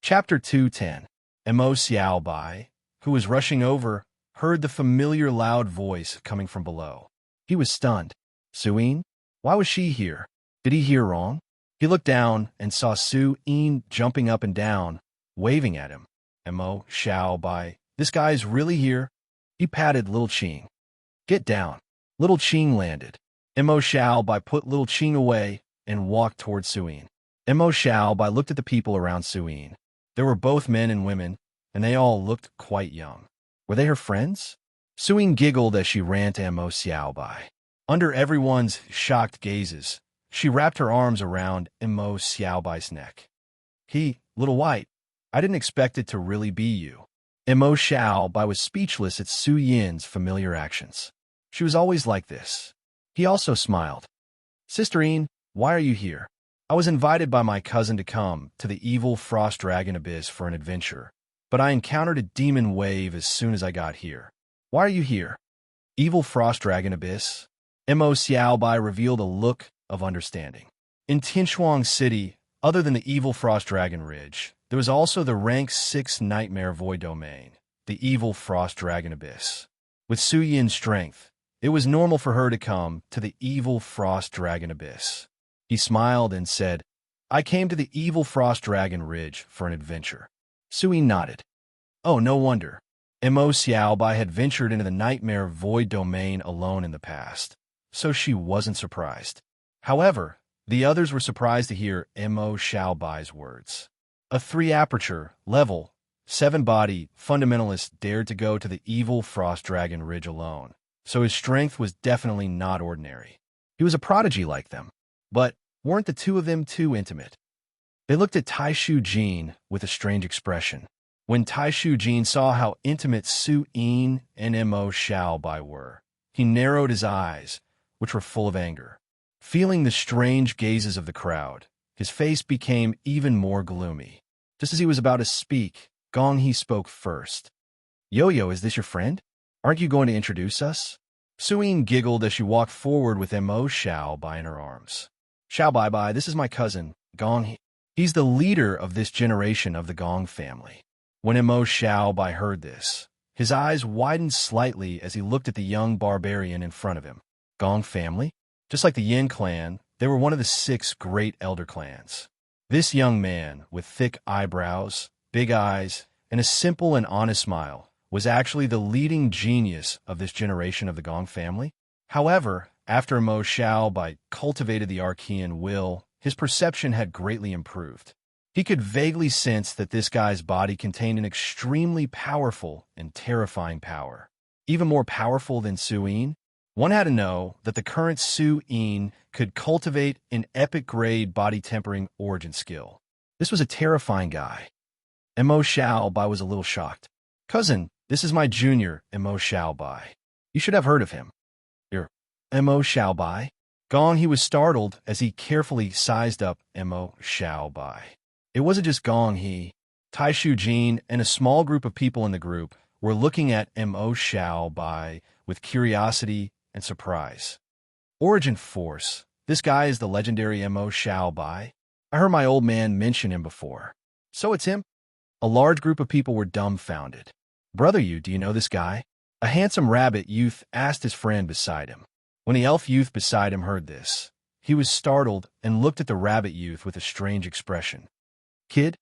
Chapter 210. Mo Xiao Bai, who was rushing over, heard the familiar loud voice coming from below. He was stunned. Suyin? Why was she here? Did he hear wrong? He looked down and saw Suyin jumping up and down, waving at him. Mo Xiao Bai, this guy's really here? He patted Little Qing. Get down. Little Qing landed. Mo Xiao Bai put Little Qing away and walked towards Suyin. Mo Xiao Bai looked at the people around Suyin. There were both men and women, and they all looked quite young. Were they her friends? Suyin giggled as she ran to Mo Xiao Bai. Under everyone's shocked gazes, she wrapped her arms around Mo Xiao Bai's neck. Little White, I didn't expect it to really be you. Mo Xiao Bai was speechless at Su Yin's familiar actions. She was always like this. He also smiled. Sisterine, why are you here? I was invited by my cousin to come to the evil frost dragon abyss for an adventure, but I encountered a demon wave as soon as I got here. Why are you here? Evil frost dragon abyss? Mo Xiao Bai revealed a look of understanding. In Tinshuang City, other than the evil frost dragon ridge, there was also the rank 6 nightmare void domain, the evil frost dragon abyss. With Su Yin's strength, it was normal for her to come to the evil frost dragon abyss. He smiled and said, I came to the evil frost dragon ridge for an adventure. Suyin nodded. Oh, no wonder. Mo Xiao Bai had ventured into the nightmare void domain alone in the past, so she wasn't surprised. However, the others were surprised to hear Mo Xiao Bai's words. A 3-aperture, level, 7-body fundamentalist dared to go to the evil frost dragon ridge alone, so his strength was definitely not ordinary. He was a prodigy like them. But weren't the two of them too intimate? They looked at Taishu Jin with a strange expression. When Taishu Jin saw how intimate Su Yin and Mo Xiao Bai were, he narrowed his eyes, which were full of anger. Feeling the strange gazes of the crowd, his face became even more gloomy. Just as he was about to speak, Gong He spoke first. Yo-Yo, is this your friend? Aren't you going to introduce us? Suyin giggled as she walked forward with Mo Xiao Bai in her arms. Xiao Bai, this is my cousin, Gong He. He's the leader of this generation of the Gong family. When Mo Xiao Bai heard this, his eyes widened slightly as he looked at the young barbarian in front of him. Gong family? Just like the Yin clan, they were one of the 6 great elder clans. This young man, with thick eyebrows, big eyes, and a simple and honest smile, was actually the leading genius of this generation of the Gong family. However, after Mo Xiao Bai cultivated the Archean will, his perception had greatly improved. He could vaguely sense that this guy's body contained an extremely powerful and terrifying power. Even more powerful than Su Yin. One had to know that the current Su Yin could cultivate an epic-grade body-tempering origin skill. This was a terrifying guy. Mo Xiao Bai was a little shocked. Cousin, this is my junior, Mo Xiao Bai. You should have heard of him. Mo Xiao Bai? Gong He was startled as he carefully sized up Mo Xiao Bai. It wasn't just Gong He. Taishu Jin and a small group of people in the group were looking at Mo Xiao Bai with curiosity and surprise. Origin Force. This guy is the legendary Mo Xiao Bai. I heard my old man mention him before. So it's him? A large group of people were dumbfounded. Brother, do you know this guy? A handsome rabbit youth asked his friend beside him. When the elf youth beside him heard this, he was startled and looked at the rabbit youth with a strange expression. Kid?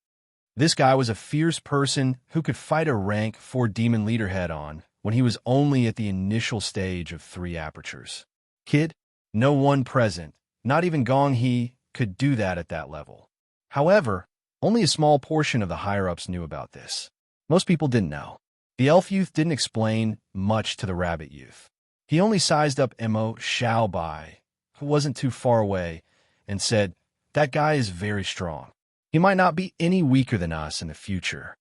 This guy was a fierce person who could fight a rank 4 demon leader head-on when he was only at the initial stage of 3 apertures. Kid? No one present, not even Gong He, could do that at that level. However, only a small portion of the higher-ups knew about this. Most people didn't know. The elf youth didn't explain much to the rabbit youth. He only sized up Mo Xiao Bai, who wasn't too far away, and said, that guy is very strong. He might not be any weaker than us in the future.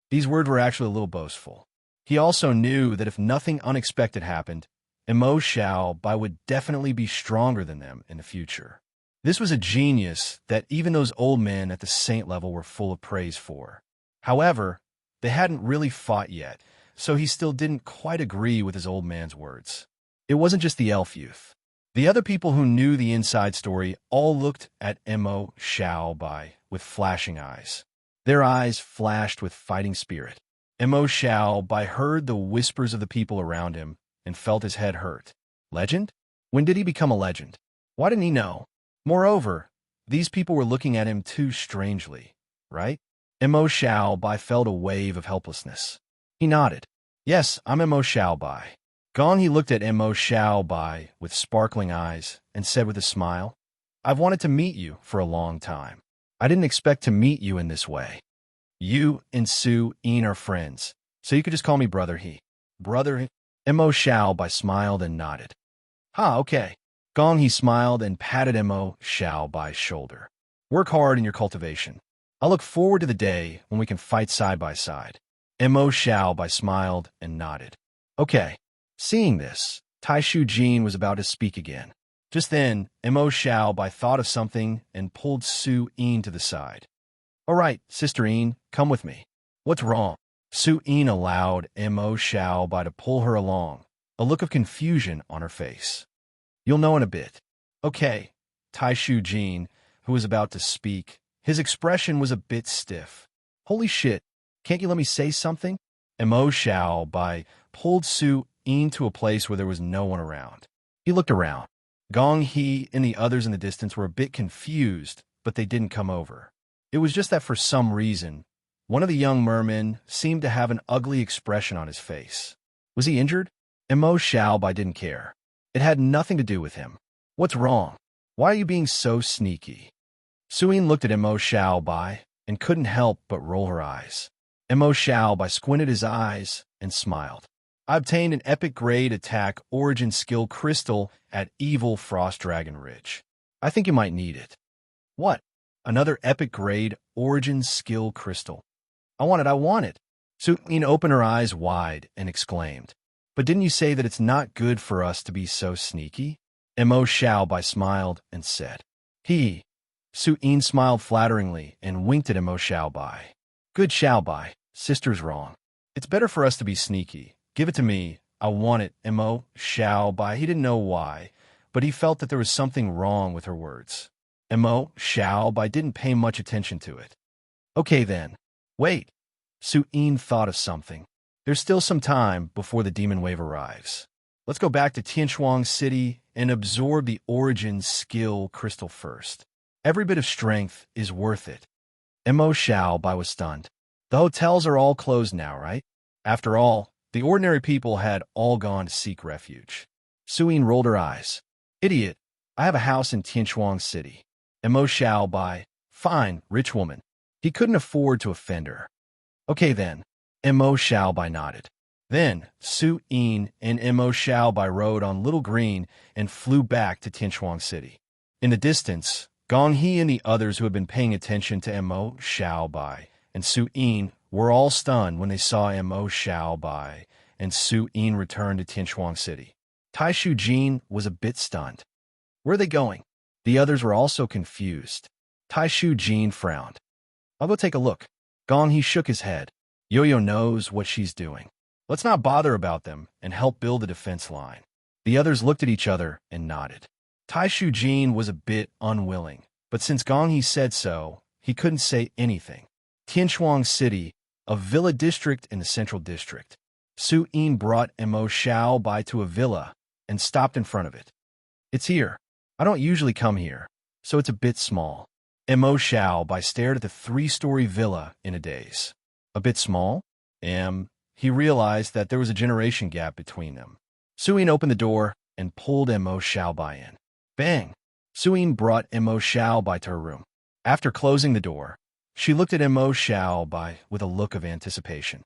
These words were actually a little boastful. He also knew that if nothing unexpected happened, Mo Xiao Bai would definitely be stronger than them in the future. This was a genius that even those old men at the saint level were full of praise for. However, they hadn't really fought yet, so he still didn't quite agree with his old man's words. It wasn't just the elf youth. The other people who knew the inside story all looked at Mo Xiao Bai with flashing eyes. Their eyes flashed with fighting spirit. Mo Xiao Bai heard the whispers of the people around him and felt his head hurt. Legend? When did he become a legend? Why didn't he know? Moreover, these people were looking at him too strangely, right? Mo Xiao Bai felt a wave of helplessness. He nodded. Yes, I'm Mo Xiao Bai. Gone, he looked at Mo Xiao Bai with sparkling eyes and said with a smile, I've wanted to meet you for a long time. I didn't expect to meet you in this way. You and Su Yin are friends, so you could just call me Brother He. Brother He? Mo Xiao Bai smiled and nodded. Okay. Gong He smiled and patted Mo Xiao Bai's shoulder. Work hard in your cultivation. I look forward to the day when we can fight side by side. Mo Xiao Bai smiled and nodded. Okay. Seeing this, Tai Shu Jin was about to speak again. Just then, Mo Xiao Bai thought of something and pulled Su Yin to the side. All right, Sister Yin, come with me. What's wrong? Su Yin allowed Mo Xiao Bai to pull her along, a look of confusion on her face. You'll know in a bit. Okay, Tai Shu Jin, who was about to speak, his expression was a bit stiff. Holy shit, can't you let me say something? Mo Xiao Bai pulled Su Yin to a place where there was no one around. He looked around. Gong He and the others in the distance were a bit confused, but they didn't come over. It was just that for some reason, one of the young mermen seemed to have an ugly expression on his face. Was he injured? Mo Xiao Bai didn't care. It had nothing to do with him. What's wrong? Why are you being so sneaky? Suyin looked at Mo Xiao Bai and couldn't help but roll her eyes. Mo Xiao Bai squinted his eyes and smiled. I obtained an epic grade attack origin skill crystal at Evil Frost Dragon Ridge. I think you might need it. What? Another epic grade origin skill crystal. I want it. Suyin opened her eyes wide and exclaimed. But didn't you say that it's not good for us to be so sneaky? Mo Xiao Bai smiled and said. Suyin smiled flatteringly and winked at Mo Xiao Bai. Good Xiao Bai, sister's wrong. It's better for us to be sneaky. Give it to me. I want it, Mo Xiao Bai. He didn't know why, but he felt that there was something wrong with her words. Mo Xiao Bai didn't pay much attention to it. Okay then. Wait. Suyin thought of something. There's still some time before the demon wave arrives. Let's go back to Tianchuang City and absorb the origin skill crystal first. Every bit of strength is worth it. Mo Xiao Bai was stunned. The hotels are all closed now, right? After all, the ordinary people had all gone to seek refuge. Suyin rolled her eyes. Idiot, I have a house in Tianchuang City. Mo Xiao Bai, fine, rich woman. He couldn't afford to offend her. Okay then. Mo Xiao Bai nodded. Then, Su Yin and Mo Xiao Bai rode on Little Green and flew back to Tianchuang City. In the distance, Gong He and the others who had been paying attention to Mo Xiao Bai and Su Yin were all stunned when they saw Mo Xiao Bai and Su Yin return to Tianchuang City. Tai Shu Jin was a bit stunned. Where are they going? The others were also confused. Tai Shu Jin frowned. I'll go take a look. Gong He shook his head. Yo-Yo knows what she's doing. Let's not bother about them and help build a defense line. The others looked at each other and nodded. Tai Shu Jin was a bit unwilling, but since Gong He said so, he couldn't say anything. Tianchuang City, a villa district in the central district. Su Yin brought Mo Xiao Bai to a villa and stopped in front of it. It's here. I don't usually come here, so it's a bit small. Mo Xiao Bai stared at the 3-story villa in a daze. A bit small? He realized that there was a generation gap between them. Suyin opened the door and pulled Mo Xiao Bai in. Bang! Suyin brought Mo Xiao Bai to her room. After closing the door, she looked at Mo Xiao Bai with a look of anticipation.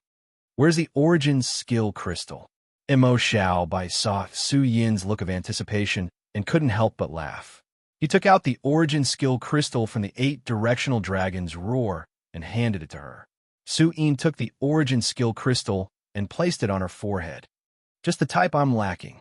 Where's the origin skill crystal? Mo Xiao Bai saw Su Yin's look of anticipation and couldn't help but laugh. He took out the origin skill crystal from the 8 directional dragon's roar and handed it to her. Su Yin took the origin skill crystal and placed it on her forehead. Just the type I'm lacking.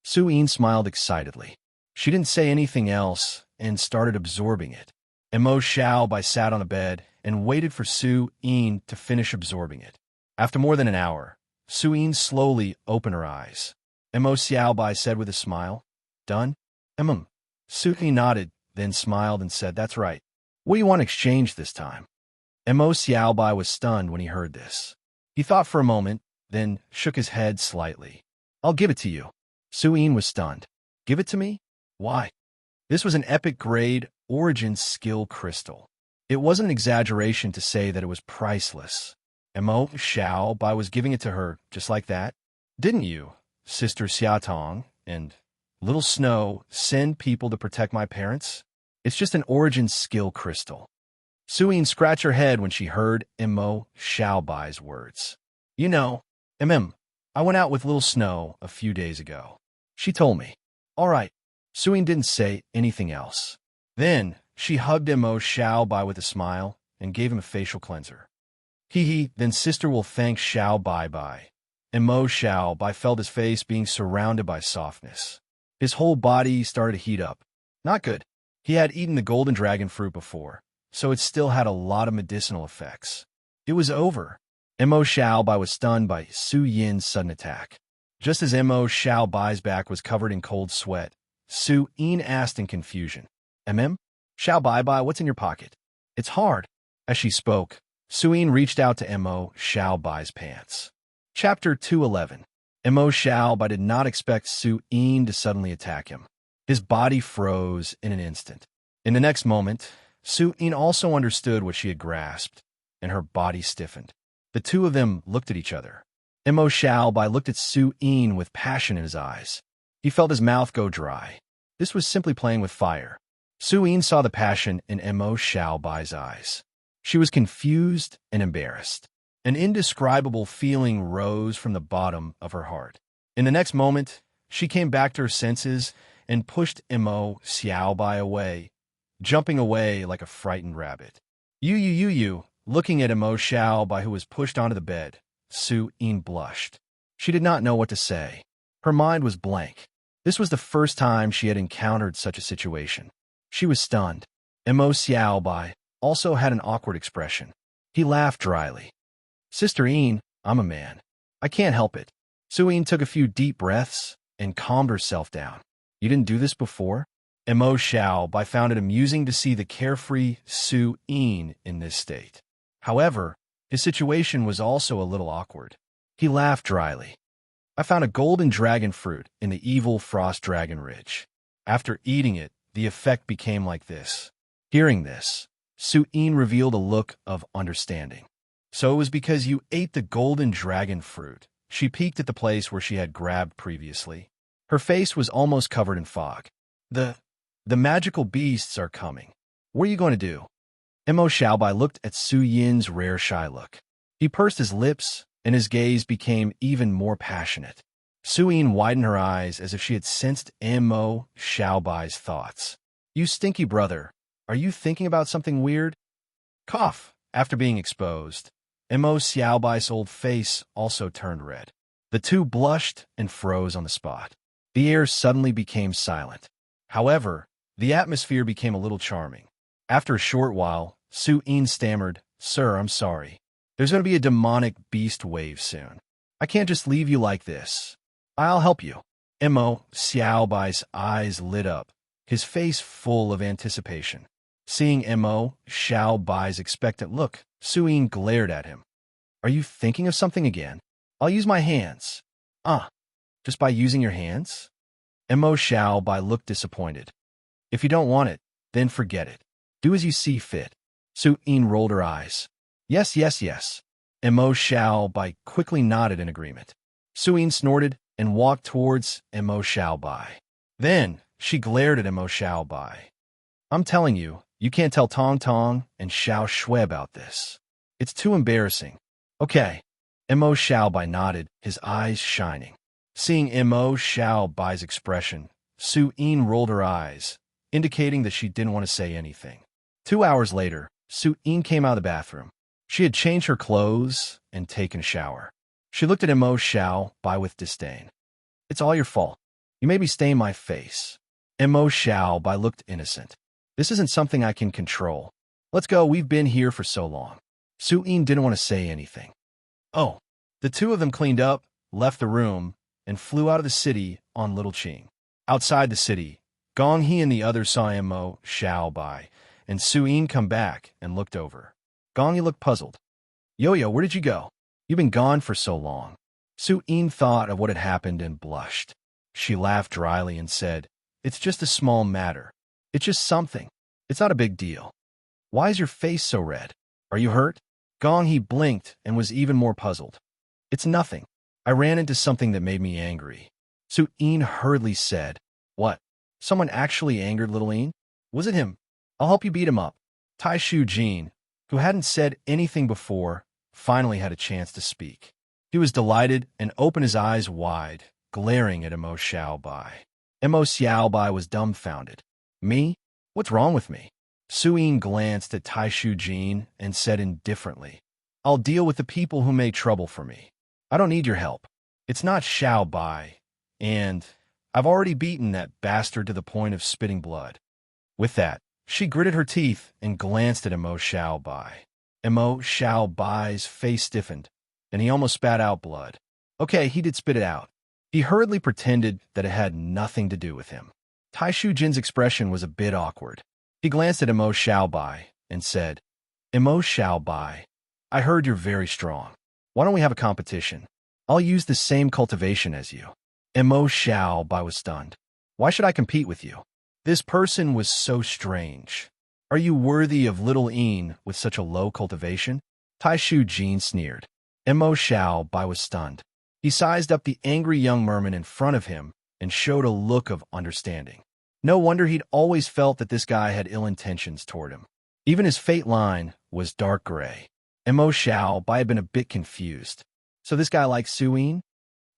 Su Yin smiled excitedly. She didn't say anything else and started absorbing it. Mo Xiao Bai sat on a bed and waited for Su Yin to finish absorbing it. After more than an hour, Su Yin slowly opened her eyes. Mo Xiao Bai said with a smile, Done? Su Yin nodded, then smiled and said, That's right. What do you want to exchange this time? Mo Xiaobai was stunned when he heard this. He thought for a moment, then shook his head slightly. I'll give it to you. Suyin was stunned. Give it to me? Why? This was an epic-grade origin skill crystal. It wasn't an exaggeration to say that it was priceless. Mo Xiaobai was giving it to her just like that. Didn't you, Sister Xiaotong and Little Snow, send people to protect my parents? It's just an origin skill crystal. Suyin scratched her head when she heard Mo Xiaobai's words. You know, I went out with Little Snow a few days ago. She told me. All right. Suyin didn't say anything else. Then she hugged Mo Xiaobai with a smile and gave him a facial cleanser. Then sister will thank Xiaobai. Mo Xiaobai felt his face being surrounded by softness. His whole body started to heat up. Not good. He had eaten the golden dragon fruit before, so it still had a lot of medicinal effects. It was over. Mo Xiaobai was stunned by Su Yin's sudden attack. Just as Mo Xiaobai's back was covered in cold sweat, Su Yin asked in confusion, Xiaobai, what's in your pocket? It's hard. As she spoke, Su Yin reached out to Mo Xiaobai's pants. Chapter 211. Mo Xiaobai did not expect Su Yin to suddenly attack him. His body froze in an instant. In the next moment, Su Yin also understood what she had grasped, and her body stiffened. The two of them looked at each other. Mo Xiaobai looked at Su Yin with passion in his eyes. He felt his mouth go dry. This was simply playing with fire. Su Yin saw the passion in Mo Xiaobai's eyes. She was confused and embarrassed. An indescribable feeling rose from the bottom of her heart. In the next moment, she came back to her senses and pushed Mo Xiaobai away, jumping away like a frightened rabbit. You. Looking at Mo Xiaobai, who was pushed onto the bed, Su Yin blushed. She did not know what to say. Her mind was blank. This was the first time she had encountered such a situation. She was stunned. Mo Xiaobai also had an awkward expression. He laughed dryly. Sister Yin, I'm a man. I can't help it. Su Yin took a few deep breaths and calmed herself down. You didn't do this before? Mo Xiaobai found it amusing to see the carefree Su Yin in this state. However, his situation was also a little awkward. He laughed dryly. I found a golden dragon fruit in the evil frost dragon ridge. After eating it, the effect became like this. Hearing this, Su Yin revealed a look of understanding. So it was because you ate the golden dragon fruit. She peeked at the place where she had grabbed previously. Her face was almost covered in fog. The magical beasts are coming. What are you going to do? Mo Xiaobai looked at Su Yin's rare shy look. He pursed his lips, and his gaze became even more passionate. Su Yin widened her eyes as if she had sensed Mo Xiaobai's thoughts. You stinky brother, are you thinking about something weird? Cough. After being exposed, Mo Xiaobai's old face also turned red. The two blushed and froze on the spot. The air suddenly became silent. However, the atmosphere became a little charming. After a short while, Su Yin stammered, Sir, I'm sorry. There's going to be a demonic beast wave soon. I can't just leave you like this. I'll help you. Mo Xiaobai's eyes lit up, his face full of anticipation. Seeing Mo Xiaobai's expectant look, Su Yin glared at him. Are you thinking of something again? I'll use my hands. Just by using your hands? Mo Xiaobai looked disappointed. If you don't want it, then forget it. Do as you see fit. Su Yin rolled her eyes. Yes. Mo Xiaobai quickly nodded in agreement. Su Yin snorted and walked towards Mo Xiaobai. Then she glared at Mo Xiaobai. I'm telling you, you can't tell Tong Tong and Xiao Shui about this. It's too embarrassing. Okay. Mo Xiaobai nodded, his eyes shining. Seeing Mo Xiaobai's expression, Su Yin rolled her eyes, indicating that she didn't want to say anything. 2 hours later, Su Yin came out of the bathroom. She had changed her clothes and taken a shower. She looked at Mo Xiaobai with disdain. It's all your fault. You made me stain my face. Mo Xiaobai looked innocent. This isn't something I can control. Let's go, we've been here for so long. Su Yin didn't want to say anything. Oh. The two of them cleaned up, left the room, and flew out of the city on Little Qing. Outside the city, Gong He and the others saw Mo Xiaobai and Su Yin come back and looked over. Gong looked puzzled. Yo-Yo, where did you go? You've been gone for so long. Su-Yin thought of what had happened and blushed. She laughed dryly and said, It's just a small matter. It's just something. It's not a big deal. Why is your face so red? Are you hurt? Gong blinked and was even more puzzled. It's nothing. I ran into something that made me angry. Su-Yin hurriedly said, What? Someone actually angered little Yin? Was it him? I'll help you beat him up. Tai Shu Jin, who hadn't said anything before, finally had a chance to speak. He was delighted and opened his eyes wide, glaring at Mo Xiaobai. Mo Xiaobai was dumbfounded. Me? What's wrong with me? Su-Yin glanced at Tai Shu Jin and said indifferently, I'll deal with the people who made trouble for me. I don't need your help. It's not Xiaobai, and I've already beaten that bastard to the point of spitting blood. With that, she gritted her teeth and glanced at Mo Xiaobai. Mo Xiaobai's face stiffened, and he almost spat out blood. Okay, he did spit it out. He hurriedly pretended that it had nothing to do with him. Tai Shu Jin's expression was a bit awkward. He glanced at Mo Xiaobai and said, Mo Xiaobai, I heard you're very strong. Why don't we have a competition? I'll use the same cultivation as you. Mo Xiaobai was stunned. Why should I compete with you? This person was so strange. Are you worthy of little Yin with such a low cultivation? Tai Shu Jin sneered. Mo Xiaobai was stunned. He sized up the angry young merman in front of him and showed a look of understanding. No wonder he'd always felt that this guy had ill intentions toward him. Even his fate line was dark gray. Mo Xiaobai had been a bit confused. So this guy likes Su-Yin?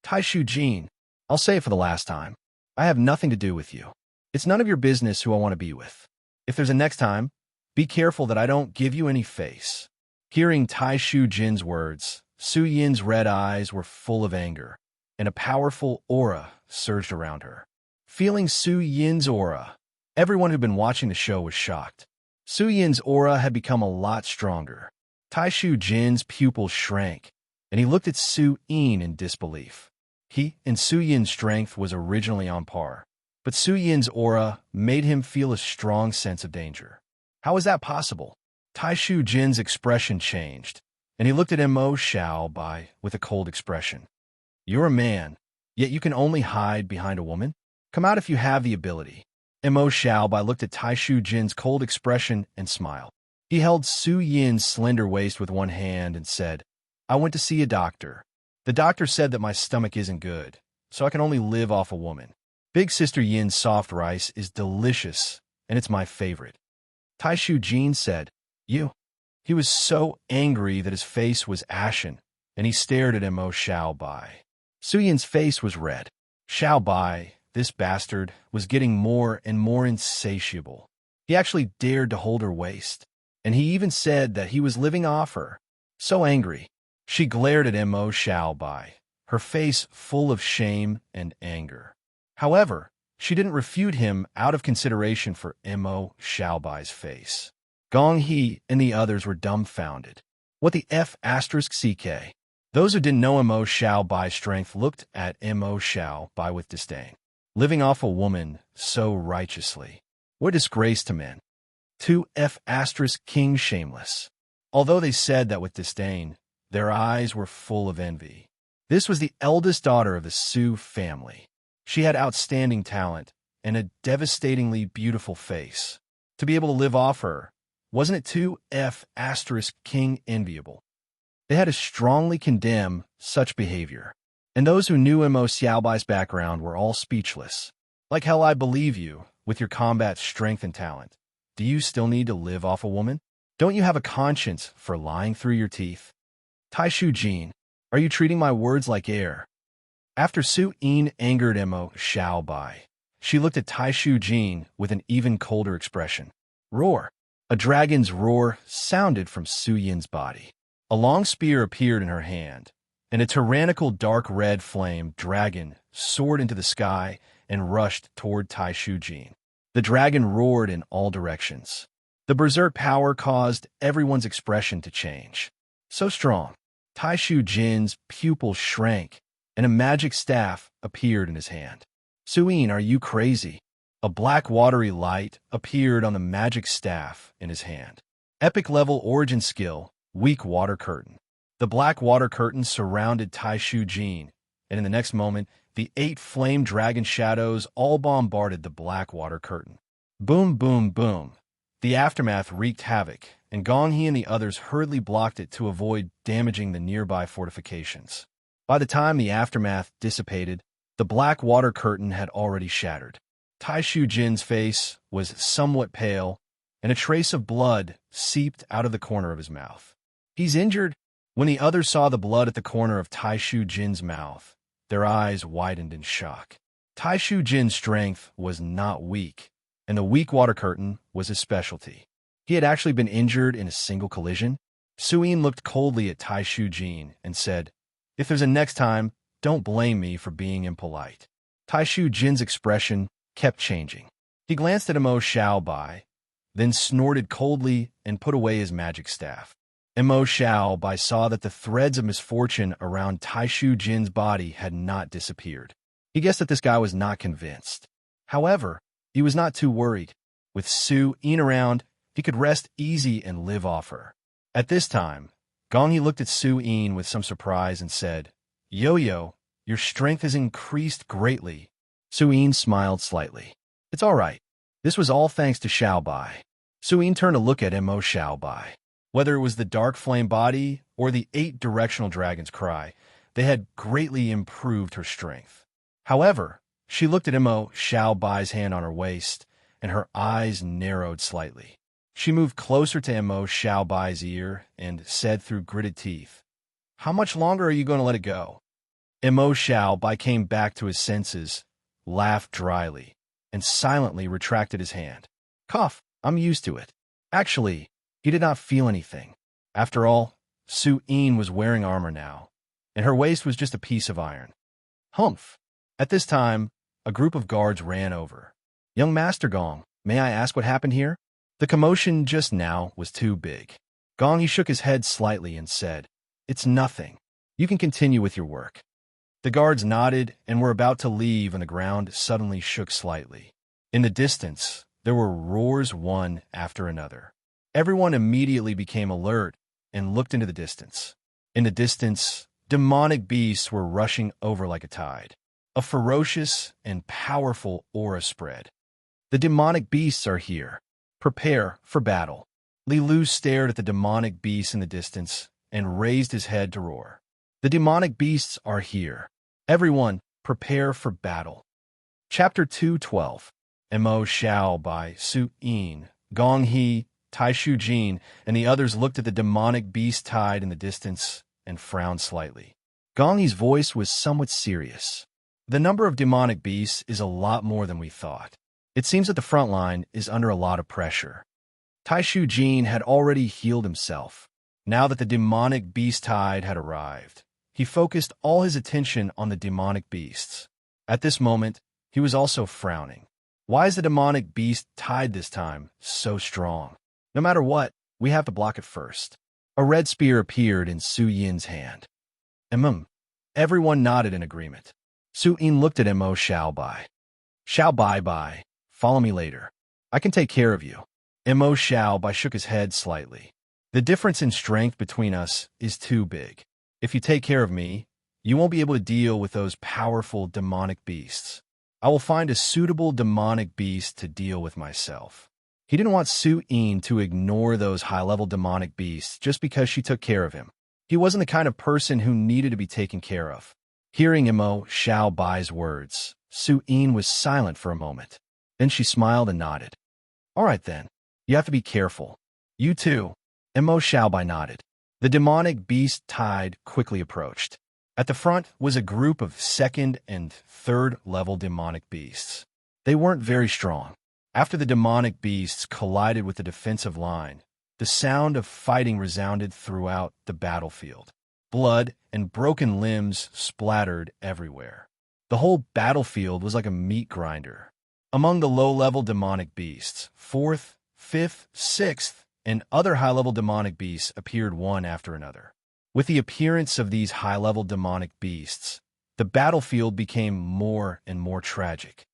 Tai Shu Jin, I'll say it for the last time. I have nothing to do with you. It's none of your business who I want to be with. If there's a next time, be careful that I don't give you any face. Hearing Tai Shu Jin's words, Su-Yin's red eyes were full of anger, and a powerful aura surged around her. Feeling Su-Yin's aura, everyone who'd been watching the show was shocked. Su-Yin's aura had become a lot stronger. Tai Shu Jin's pupils shrank, and he looked at Su-Yin in disbelief. He and Su-Yin's strength was originally on par, but Su-Yin's aura made him feel a strong sense of danger. How is that possible? Tai Shu Jin's expression changed, and he looked at Mo Xiaobai with a cold expression. You're a man, yet you can only hide behind a woman? Come out if you have the ability. Mo Xiaobai looked at Tai Shu Jin's cold expression and smiled. He held Su-Yin's slender waist with one hand and said, I went to see a doctor. The doctor said that my stomach isn't good, so I can only live off a woman. Big Sister Yin's soft rice is delicious, and it's my favorite. Tai Shu Jin said, You. He was so angry that his face was ashen, and he stared at Mo Xiaobai. Su-Yin's face was red. Xiaobai, this bastard, was getting more and more insatiable. He actually dared to hold her waist, and he even said that he was living off her. So angry, she glared at Mo Xiaobai, her face full of shame and anger. However, she didn't refute him out of consideration for Mo Xiaobai's face. Gong He and the others were dumbfounded. What the F***CK? Those who didn't know Mo Xiaobai's strength looked at Mo Xiaobai with disdain. Living off a woman so righteously. What disgrace to men. 2F***King shameless. Although they said that with disdain, their eyes were full of envy. This was the eldest daughter of the Su family. She had outstanding talent and a devastatingly beautiful face. To be able to live off her, wasn't it 2F***King enviable? They had to strongly condemn such behavior. And those who knew Mo Xiaobai's background were all speechless. Like hell I believe you, with your combat strength and talent. Do you still need to live off a woman? Don't you have a conscience for lying through your teeth? Tai Shu Jin, are you treating my words like air? After Su-Yin angered Mo Xiaobai, she looked at Tai Shu Jin with an even colder expression. Roar. A dragon's roar sounded from Su-Yin's body. A long spear appeared in her hand, and a tyrannical dark red flame dragon soared into the sky and rushed toward Tai Shu Jin. The dragon roared in all directions. The berserk power caused everyone's expression to change. So strong, Tai Shu Jin's pupils shrank, and a magic staff appeared in his hand. Su-Yin, are you crazy? A black watery light appeared on the magic staff in his hand. Epic level origin skill, weak water curtain. The black water curtain surrounded Taishu Jin, and in the next moment, the 8 flame dragon shadows all bombarded the black water curtain. Boom, boom, boom. The aftermath wreaked havoc, and Gong He and the others hurriedly blocked it to avoid damaging the nearby fortifications. By the time the aftermath dissipated, the black water curtain had already shattered. Taishu Jin's face was somewhat pale, and a trace of blood seeped out of the corner of his mouth. He's injured. When the others saw the blood at the corner of Taishu Jin's mouth, their eyes widened in shock. Taishu Jin's strength was not weak, and the weak water curtain was his specialty. He had actually been injured in a single collision. Suyin looked coldly at Taishu Jin and said, "If there's a next time, don't blame me for being impolite." Taishu Jin's expression kept changing. He glanced at Mo Xiaobai, then snorted coldly and put away his magic staff. Mo Xiaobai saw that the threads of misfortune around Taishu Jin's body had not disappeared. He guessed that this guy was not convinced. However, he was not too worried. With Su Yin around, he could rest easy and live off her. At this time, Gong He looked at Su Yin with some surprise and said, "Yo-Yo, your strength has increased greatly." Su Yin smiled slightly. "It's all right. This was all thanks to Xiaobai." Su Yin turned to look at Mo Xiaobai. Whether it was the dark flame body or the 8 directional dragon's cry, they had greatly improved her strength. However, she looked at Mo Xiaobai's hand on her waist, and her eyes narrowed slightly. She moved closer to Mo Xiaobai's ear and said through gritted teeth, "How much longer are you going to let it go?" Mo Xiaobai came back to his senses, laughed dryly, and silently retracted his hand. "Cough, I'm used to it." Actually, he did not feel anything. After all, Su Yin was wearing armor now, and her waist was just a piece of iron. Humph! At this time, a group of guards ran over. "Young Master Gong, may I ask what happened here?" The commotion just now was too big. Gong He shook his head slightly and said, "It's nothing. You can continue with your work." The guards nodded and were about to leave when the ground suddenly shook slightly. In the distance, there were roars one after another. Everyone immediately became alert and looked into the distance. In the distance, demonic beasts were rushing over like a tide. A ferocious and powerful aura spread. "The demonic beasts are here. Prepare for battle." Li Lu stared at the demonic beasts in the distance and raised his head to roar. "The demonic beasts are here. Everyone, prepare for battle." Chapter 212. Mo Xiao by Su Yin, Gong He, Taishu Jin, and the others looked at the demonic beast tide in the distance and frowned slightly. Gong He's voice was somewhat serious. "The number of demonic beasts is a lot more than we thought. It seems that the front line is under a lot of pressure." Taishu Jin had already healed himself. Now that the demonic beast tide had arrived, he focused all his attention on the demonic beasts. At this moment, he was also frowning. Why is the demonic beast tide this time so strong? No matter what, we have to block it first. A red spear appeared in Su Yin's hand. Everyone nodded in agreement. Su Yin looked at Mo Xiaobai. "Xiaobai, follow me later. I can take care of you." Mo Xiaobai shook his head slightly. "The difference in strength between us is too big. If you take care of me, you won't be able to deal with those powerful demonic beasts. I will find a suitable demonic beast to deal with myself." He didn't want Su Yin to ignore those high-level demonic beasts just because she took care of him. He wasn't the kind of person who needed to be taken care of. Hearing Mo Xiaobai's words, Su Yin was silent for a moment. Then she smiled and nodded. "All right then. You have to be careful. You too." Mo Xiaobai nodded. The demonic beast tide quickly approached. At the front was a group of 2nd and 3rd level demonic beasts. They weren't very strong. After the demonic beasts collided with the defensive line, the sound of fighting resounded throughout the battlefield. Blood and broken limbs splattered everywhere. The whole battlefield was like a meat grinder. Among the low-level demonic beasts, 4th, 5th, 6th, and other high-level demonic beasts appeared one after another. With the appearance of these high-level demonic beasts, the battlefield became more and more tragic.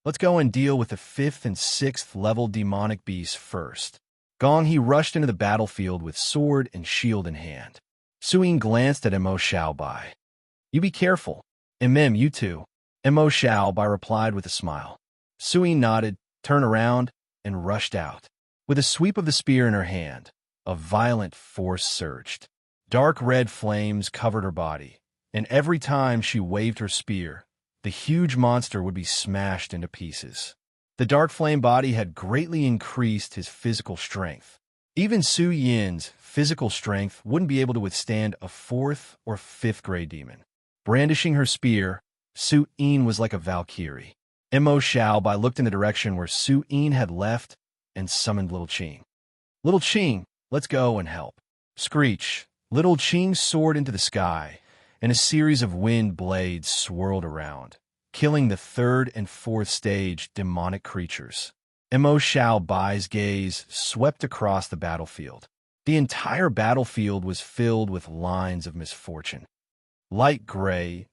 "Let's go and deal with the 5th and 6th level demonic beasts first." Gong He rushed into the battlefield with sword and shield in hand. Suyin glanced at Mo Xiaobai. You be careful. You too. Mo Xiaobai replied with a smile. Suyin nodded, turned around, and rushed out. With a sweep of the spear in her hand, a violent force surged. Dark red flames covered her body, and every time she waved her spear, the huge monster would be smashed into pieces. The dark flame body had greatly increased his physical strength. Even Su Yin's physical strength wouldn't be able to withstand a 4th or 5th grade demon. Brandishing her spear, Su Yin was like a valkyrie. Mo Xiaobai looked in the direction where Su Yin had left and summoned Little Qing. Little Qing, let's go and help. Screech. Little Qing soared into the sky, and a series of wind blades swirled around, killing the 3rd and 4th stage demonic creatures. Mo Xiaobai's gaze swept across the battlefield. The entire battlefield was filled with lines of misfortune. Light gray,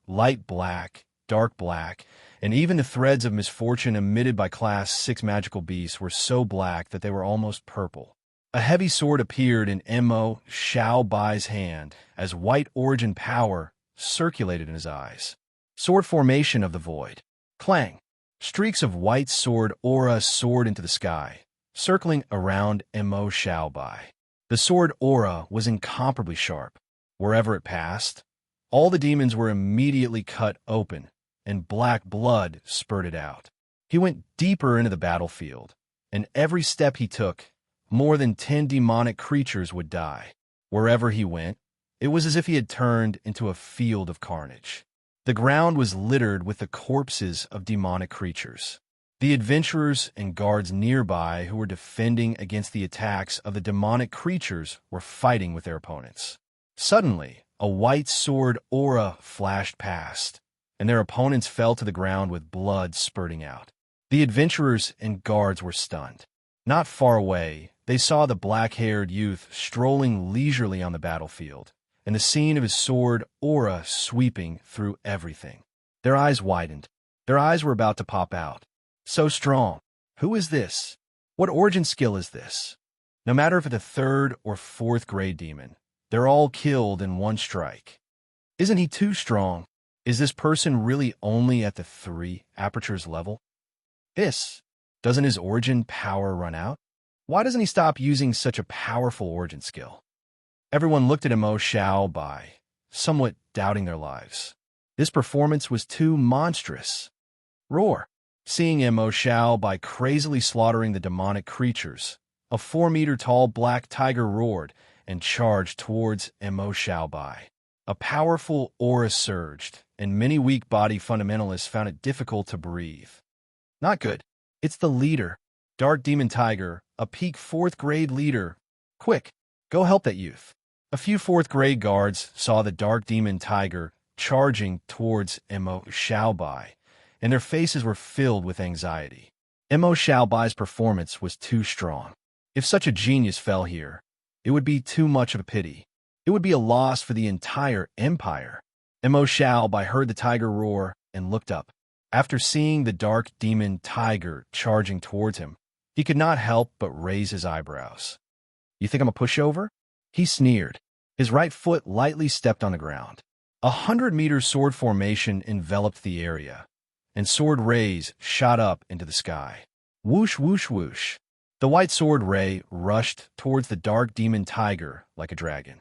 light black, dark black, and even the threads of misfortune emitted by Class 6 magical beasts were so black that they were almost purple. A heavy sword appeared in Mo Xiaobai's hand as white origin power circulated in his eyes. Sword formation of the void. Clang! Streaks of white sword aura soared into the sky, circling around Mo Xiaobai. The sword aura was incomparably sharp. Wherever it passed, all the demons were immediately cut open, and black blood spurted out. He went deeper into the battlefield, and every step he took, more than 10 demonic creatures would die. Wherever he went, it was as if he had turned into a field of carnage. The ground was littered with the corpses of demonic creatures. The adventurers and guards nearby who were defending against the attacks of the demonic creatures were fighting with their opponents. Suddenly, a white sword aura flashed past, and their opponents fell to the ground with blood spurting out. The adventurers and guards were stunned. Not far away, they saw the black-haired youth strolling leisurely on the battlefield, and the scene of his sword aura sweeping through everything. Their eyes widened. Their eyes were about to pop out. So strong. Who is this? What origin skill is this? No matter if it's a 3rd or 4th grade demon, they're all killed in one strike. Isn't he too strong? Is this person really only at the 3 apertures level? Doesn't his origin power run out? Why doesn't he stop using such a powerful origin skill? Everyone looked at Mo Xiaobai, somewhat doubting their lives. This performance was too monstrous. Roar! Seeing Mo Xiaobai crazily slaughtering the demonic creatures, a 4-meter-tall black tiger roared and charged towards Mo Xiaobai. A powerful aura surged, and many weak body fundamentalists found it difficult to breathe. Not good. It's the leader, Dark Demon Tiger, a peak 4th grade leader. Quick, go help that youth. A few 4th grade guards saw the Dark Demon Tiger charging towards Mo Xiaobai, and their faces were filled with anxiety. Mo Xiaobai's performance was too strong. If such a genius fell here, it would be too much of a pity. It would be a loss for the entire empire. Mo Xiaobai heard the tiger roar and looked up. After seeing the Dark Demon Tiger charging towards him, he could not help but raise his eyebrows. You think I'm a pushover? He sneered. His right foot lightly stepped on the ground. 100-meter sword formation enveloped the area, and sword rays shot up into the sky. Whoosh, whoosh, whoosh. The white sword ray rushed towards the Dark Demon Tiger like a dragon.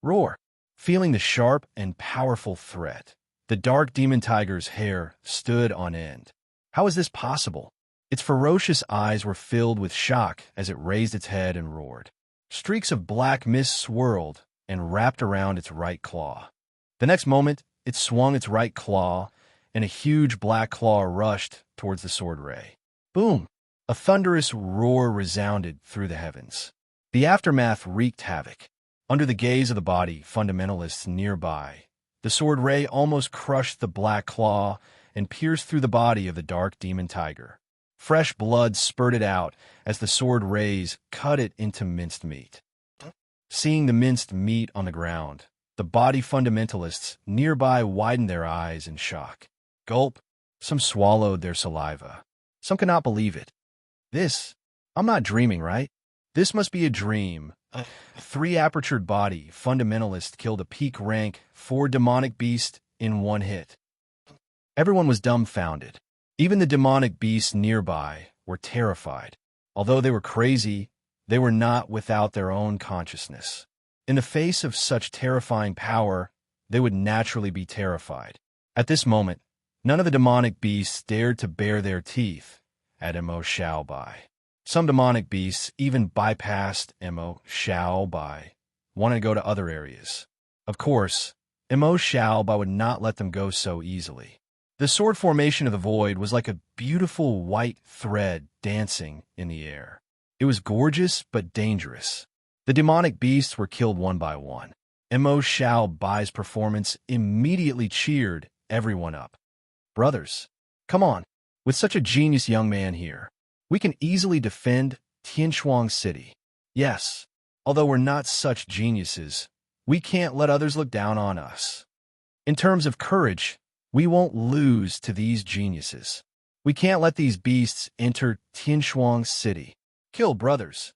Roar! Feeling the sharp and powerful threat, the Dark Demon Tiger's hair stood on end. How is this possible? Its ferocious eyes were filled with shock as it raised its head and roared. Streaks of black mist swirled and wrapped around its right claw. The next moment, it swung its right claw, and a huge black claw rushed towards the sword ray. Boom! A thunderous roar resounded through the heavens. The aftermath wreaked havoc. Under the gaze of the body fundamentalists nearby, the sword ray almost crushed the black claw and pierced through the body of the Dark Demon Tiger. Fresh blood spurted out as the sword rays cut it into minced meat. Seeing the minced meat on the ground, the body fundamentalists nearby widened their eyes in shock. Gulp! Some swallowed their saliva. Some could not believe it. This, I'm not dreaming, right? This must be a dream. A three-apertured body fundamentalist killed a peak rank 4 demonic beast in one hit. Everyone was dumbfounded. Even the demonic beasts nearby were terrified. Although they were crazy, they were not without their own consciousness. In the face of such terrifying power, they would naturally be terrified. At this moment, none of the demonic beasts dared to bare their teeth at Mo Xiaobai. Some demonic beasts even bypassed Mo Xiaobai, wanting to go to other areas. Of course, Mo Xiaobai would not let them go so easily. The sword formation of the void was like a beautiful white thread dancing in the air. It was gorgeous but dangerous. The demonic beasts were killed one by one. Mo Xiaobai's performance immediately cheered everyone up. Brothers, come on. With such a genius young man here, we can easily defend Tianshuang City. Yes, although we're not such geniuses, we can't let others look down on us. In terms of courage, we won't lose to these geniuses. We can't let these beasts enter Tianshuang City. Kill, brothers.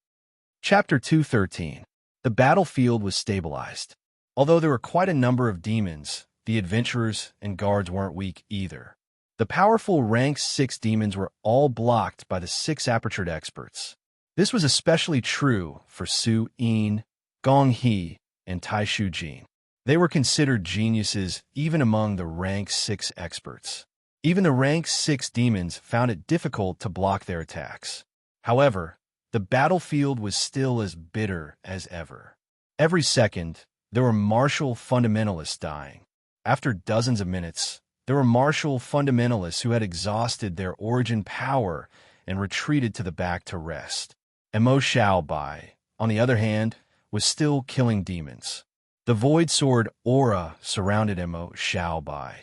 Chapter 213. The battlefield was stabilized. Although there were quite a number of demons, the adventurers and guards weren't weak either. The powerful rank 6 demons were all blocked by the 6 apertured experts. This was especially true for Su Yin, Gong He, and Tai Shu Jin. They were considered geniuses even among the rank 6 experts. Even the rank 6 demons found it difficult to block their attacks. However, the battlefield was still as bitter as ever. Every second, there were martial fundamentalists dying. After dozens of minutes, there were martial fundamentalists who had exhausted their origin power and retreated to the back to rest. Mo Xiaobai, on the other hand, was still killing demons. The void sword aura surrounded Mo Xiaobai,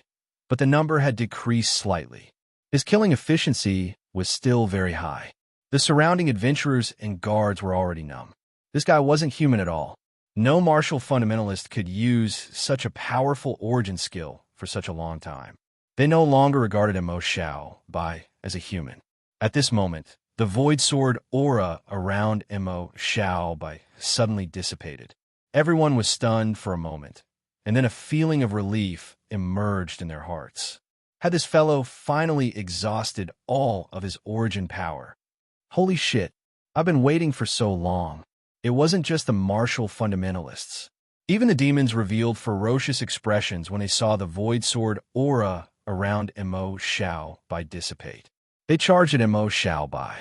but the number had decreased slightly. His killing efficiency was still very high. The surrounding adventurers and guards were already numb. This guy wasn't human at all. No martial fundamentalist could use such a powerful origin skill for such a long time. They no longer regarded Mo Xiaobai as a human. At this moment, the void sword aura around Mo Xiaobai suddenly dissipated. Everyone was stunned for a moment, and then a feeling of relief emerged in their hearts. Had this fellow finally exhausted all of his origin power? Holy shit, I've been waiting for so long. It wasn't just the martial fundamentalists. Even the demons revealed ferocious expressions when they saw the void sword aura around Mo Xiaobai dissipate. They charged at Mo Xiaobai.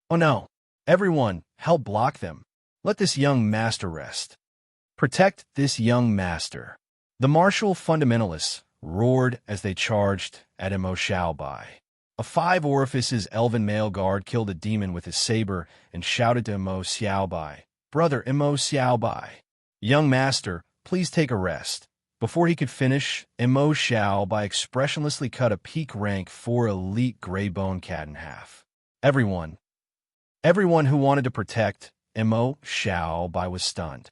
Oh no! Everyone, help block them. Let this young master rest. Protect this young master. The martial fundamentalists roared as they charged at Mo Xiaobai. A 5-orifices elven male guard killed a demon with his saber and shouted to Mo Xiaobai, "Brother Mo Xiaobai, young master, please take a rest." Before he could finish, Mo Xiaobai expressionlessly cut a peak rank 4 elite gray bone cat in half. Everyone who wanted to protect Mo Xiaobai was stunned.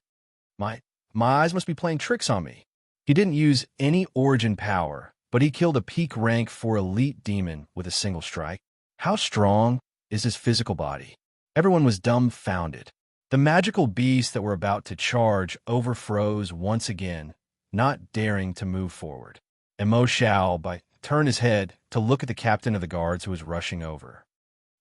My eyes must be playing tricks on me. He didn't use any origin power, but he killed a peak rank 4 elite demon with a single strike. How strong is his physical body? Everyone was dumbfounded. The magical beasts that were about to charge overfroze once again, not daring to move forward. Mo Xiaobai turned his head to look at the captain of the guards who was rushing over.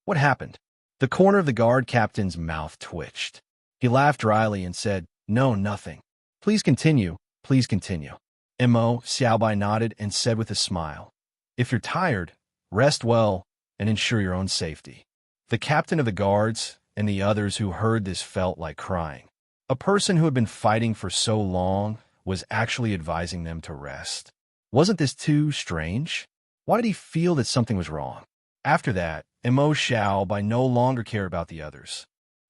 What happened? The corner of the guard captain's mouth twitched. He laughed dryly and said, "No, nothing. Please continue, please continue." Mo Xiaobai nodded and said with a smile, "If you're tired, rest well and ensure your own safety." The captain of the guards and the others who heard this felt like crying. A person who had been fighting for so long was actually advising them to rest. Wasn't this too strange? Why did he feel that something was wrong? After that, Mo Xiaobai no longer cared about the others.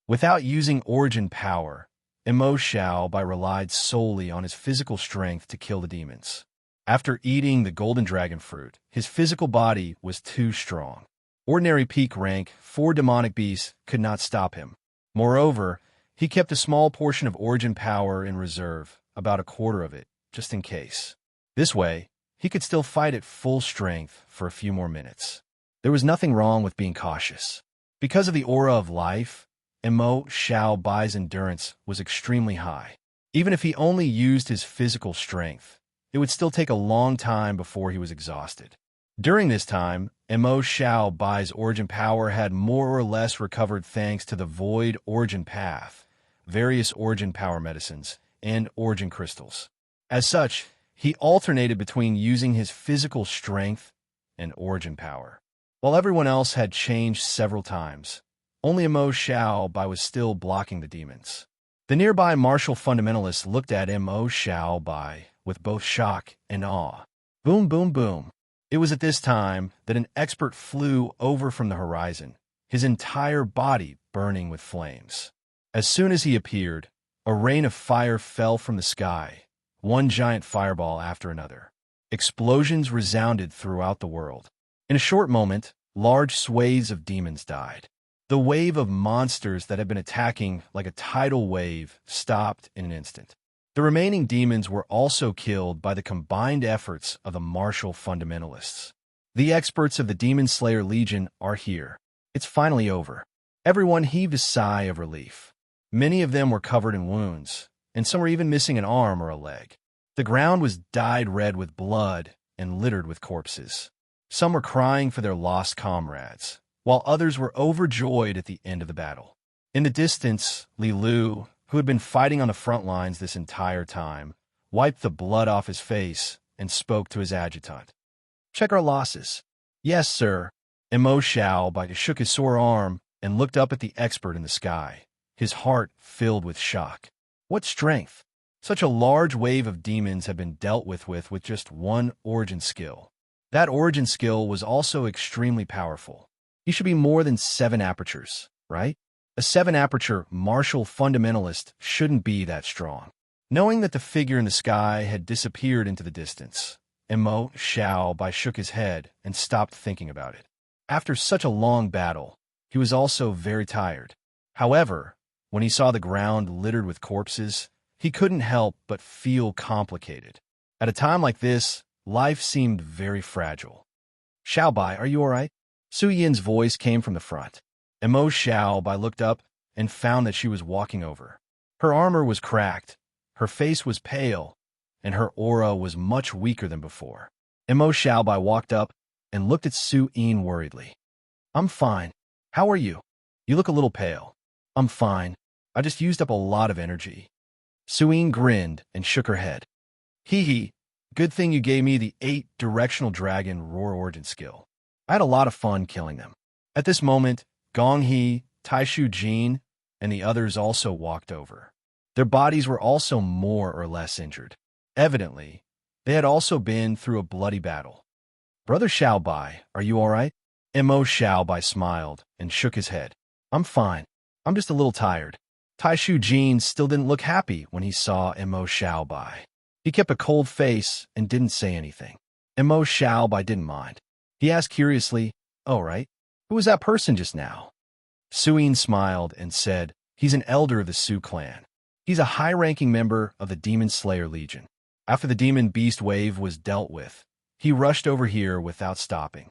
Without using origin power, Mo Xiaobai relied solely on his physical strength to kill the demons. After eating the golden dragon fruit, his physical body was too strong. Ordinary peak rank 4 demonic beasts could not stop him. Moreover, he kept a small portion of origin power in reserve, about a quarter of it, just in case. This way, he could still fight at full strength for a few more minutes. There was nothing wrong with being cautious. Because of the aura of life, Mo Xiao Bai's endurance was extremely high. Even if he only used his physical strength, it would still take a long time before he was exhausted. During this time, Mo Xiao Bai's origin power had more or less recovered thanks to the Void Origin Path, various origin power medicines, and origin crystals. As such, he alternated between using his physical strength and origin power. While everyone else had changed several times, only Mo Xiao Bai was still blocking the demons. The nearby martial fundamentalists looked at Mo Xiao Bai with both shock and awe. Boom, boom, boom. It was at this time that an expert flew over from the horizon, his entire body burning with flames. As soon as he appeared, a rain of fire fell from the sky, one giant fireball after another. Explosions resounded throughout the world. In a short moment, large swathes of demons died. The wave of monsters that had been attacking like a tidal wave stopped in an instant. The remaining demons were also killed by the combined efforts of the martial fundamentalists. The experts of the Demon Slayer Legion are here. It's finally over. Everyone heaved a sigh of relief. Many of them were covered in wounds, and some were even missing an arm or a leg. The ground was dyed red with blood and littered with corpses. Some were crying for their lost comrades, while others were overjoyed at the end of the battle. In the distance, Li Lu, who had been fighting on the front lines this entire time, wiped the blood off his face and spoke to his adjutant. "Check our losses." "Yes, sir." Mo Xiao Bai shook his sore arm and looked up at the expert in the sky, his heart filled with shock. What strength! Such a large wave of demons had been dealt with just one origin skill. That origin skill was also extremely powerful. He should be more than 7 apertures, right? A 7-aperture martial fundamentalist shouldn't be that strong. Knowing that the figure in the sky had disappeared into the distance, Mo Xiao Bai shook his head and stopped thinking about it. After such a long battle, he was also very tired. However, when he saw the ground littered with corpses, he couldn't help but feel complicated. At a time like this, life seemed very fragile. "Xiao Bai, are you all right?" Su Yin's voice came from the front. Mo Xiao Bai looked up and found that she was walking over. Her armor was cracked, her face was pale, and her aura was much weaker than before. Mo Xiao Bai walked up and looked at Su Yin worriedly. "I'm fine. How are you? You look a little pale." "I'm fine. I just used up a lot of energy." Su Yin grinned and shook her head. "Hee hee. Good thing you gave me the 8-directional dragon roar origin skill. I had a lot of fun killing them." At this moment, Gong He, Taishu Jin, and the others also walked over. Their bodies were also more or less injured. Evidently, they had also been through a bloody battle. "Brother Xiao Bai, are you all right?" Mo Xiao Bai smiled and shook his head. "I'm fine. I'm just a little tired." Taishu Jin still didn't look happy when he saw Mo Xiao Bai. He kept a cold face and didn't say anything. Mo Xiao Bai didn't mind. He asked curiously, "Oh, right. Who was that person just now?" Su Yin smiled and said, "He's an elder of the Su clan. He's a high-ranking member of the Demon Slayer Legion. After the demon beast wave was dealt with, he rushed over here without stopping."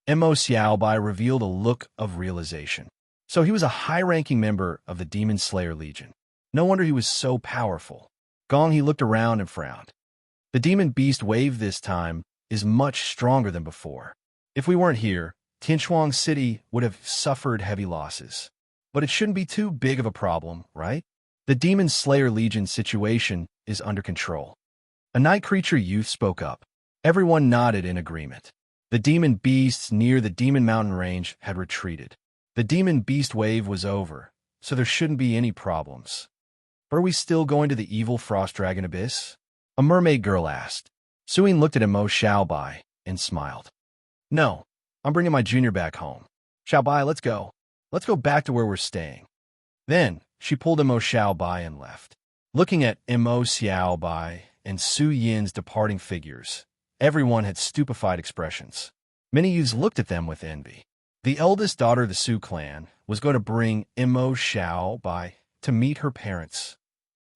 Mo Xiao Bai revealed a look of realization. So he was a high-ranking member of the Demon Slayer Legion. No wonder he was so powerful. Gong He looked around and frowned. The demon beast wave this time is much stronger than before. If we weren't here, Tianshuang City would have suffered heavy losses. But it shouldn't be too big of a problem, right? The Demon Slayer Legion situation is under control. A night creature youth spoke up. Everyone nodded in agreement. The demon beasts near the Demon Mountain Range had retreated. The demon beast wave was over, so there shouldn't be any problems. "But are we still going to the evil Frost Dragon Abyss?" a mermaid girl asked. Su Yin looked at Mo Xiao Bai and smiled. "No. I'm bringing my junior back home. Xiao Bai, let's go. Let's go back to where we're staying." Then, she pulled Mo Xiao Bai and left. Looking at Mo Xiao Bai and Su Yin's departing figures, everyone had stupefied expressions. Many youths looked at them with envy. The eldest daughter of the Su clan was going to bring Mo Xiao Bai to meet her parents.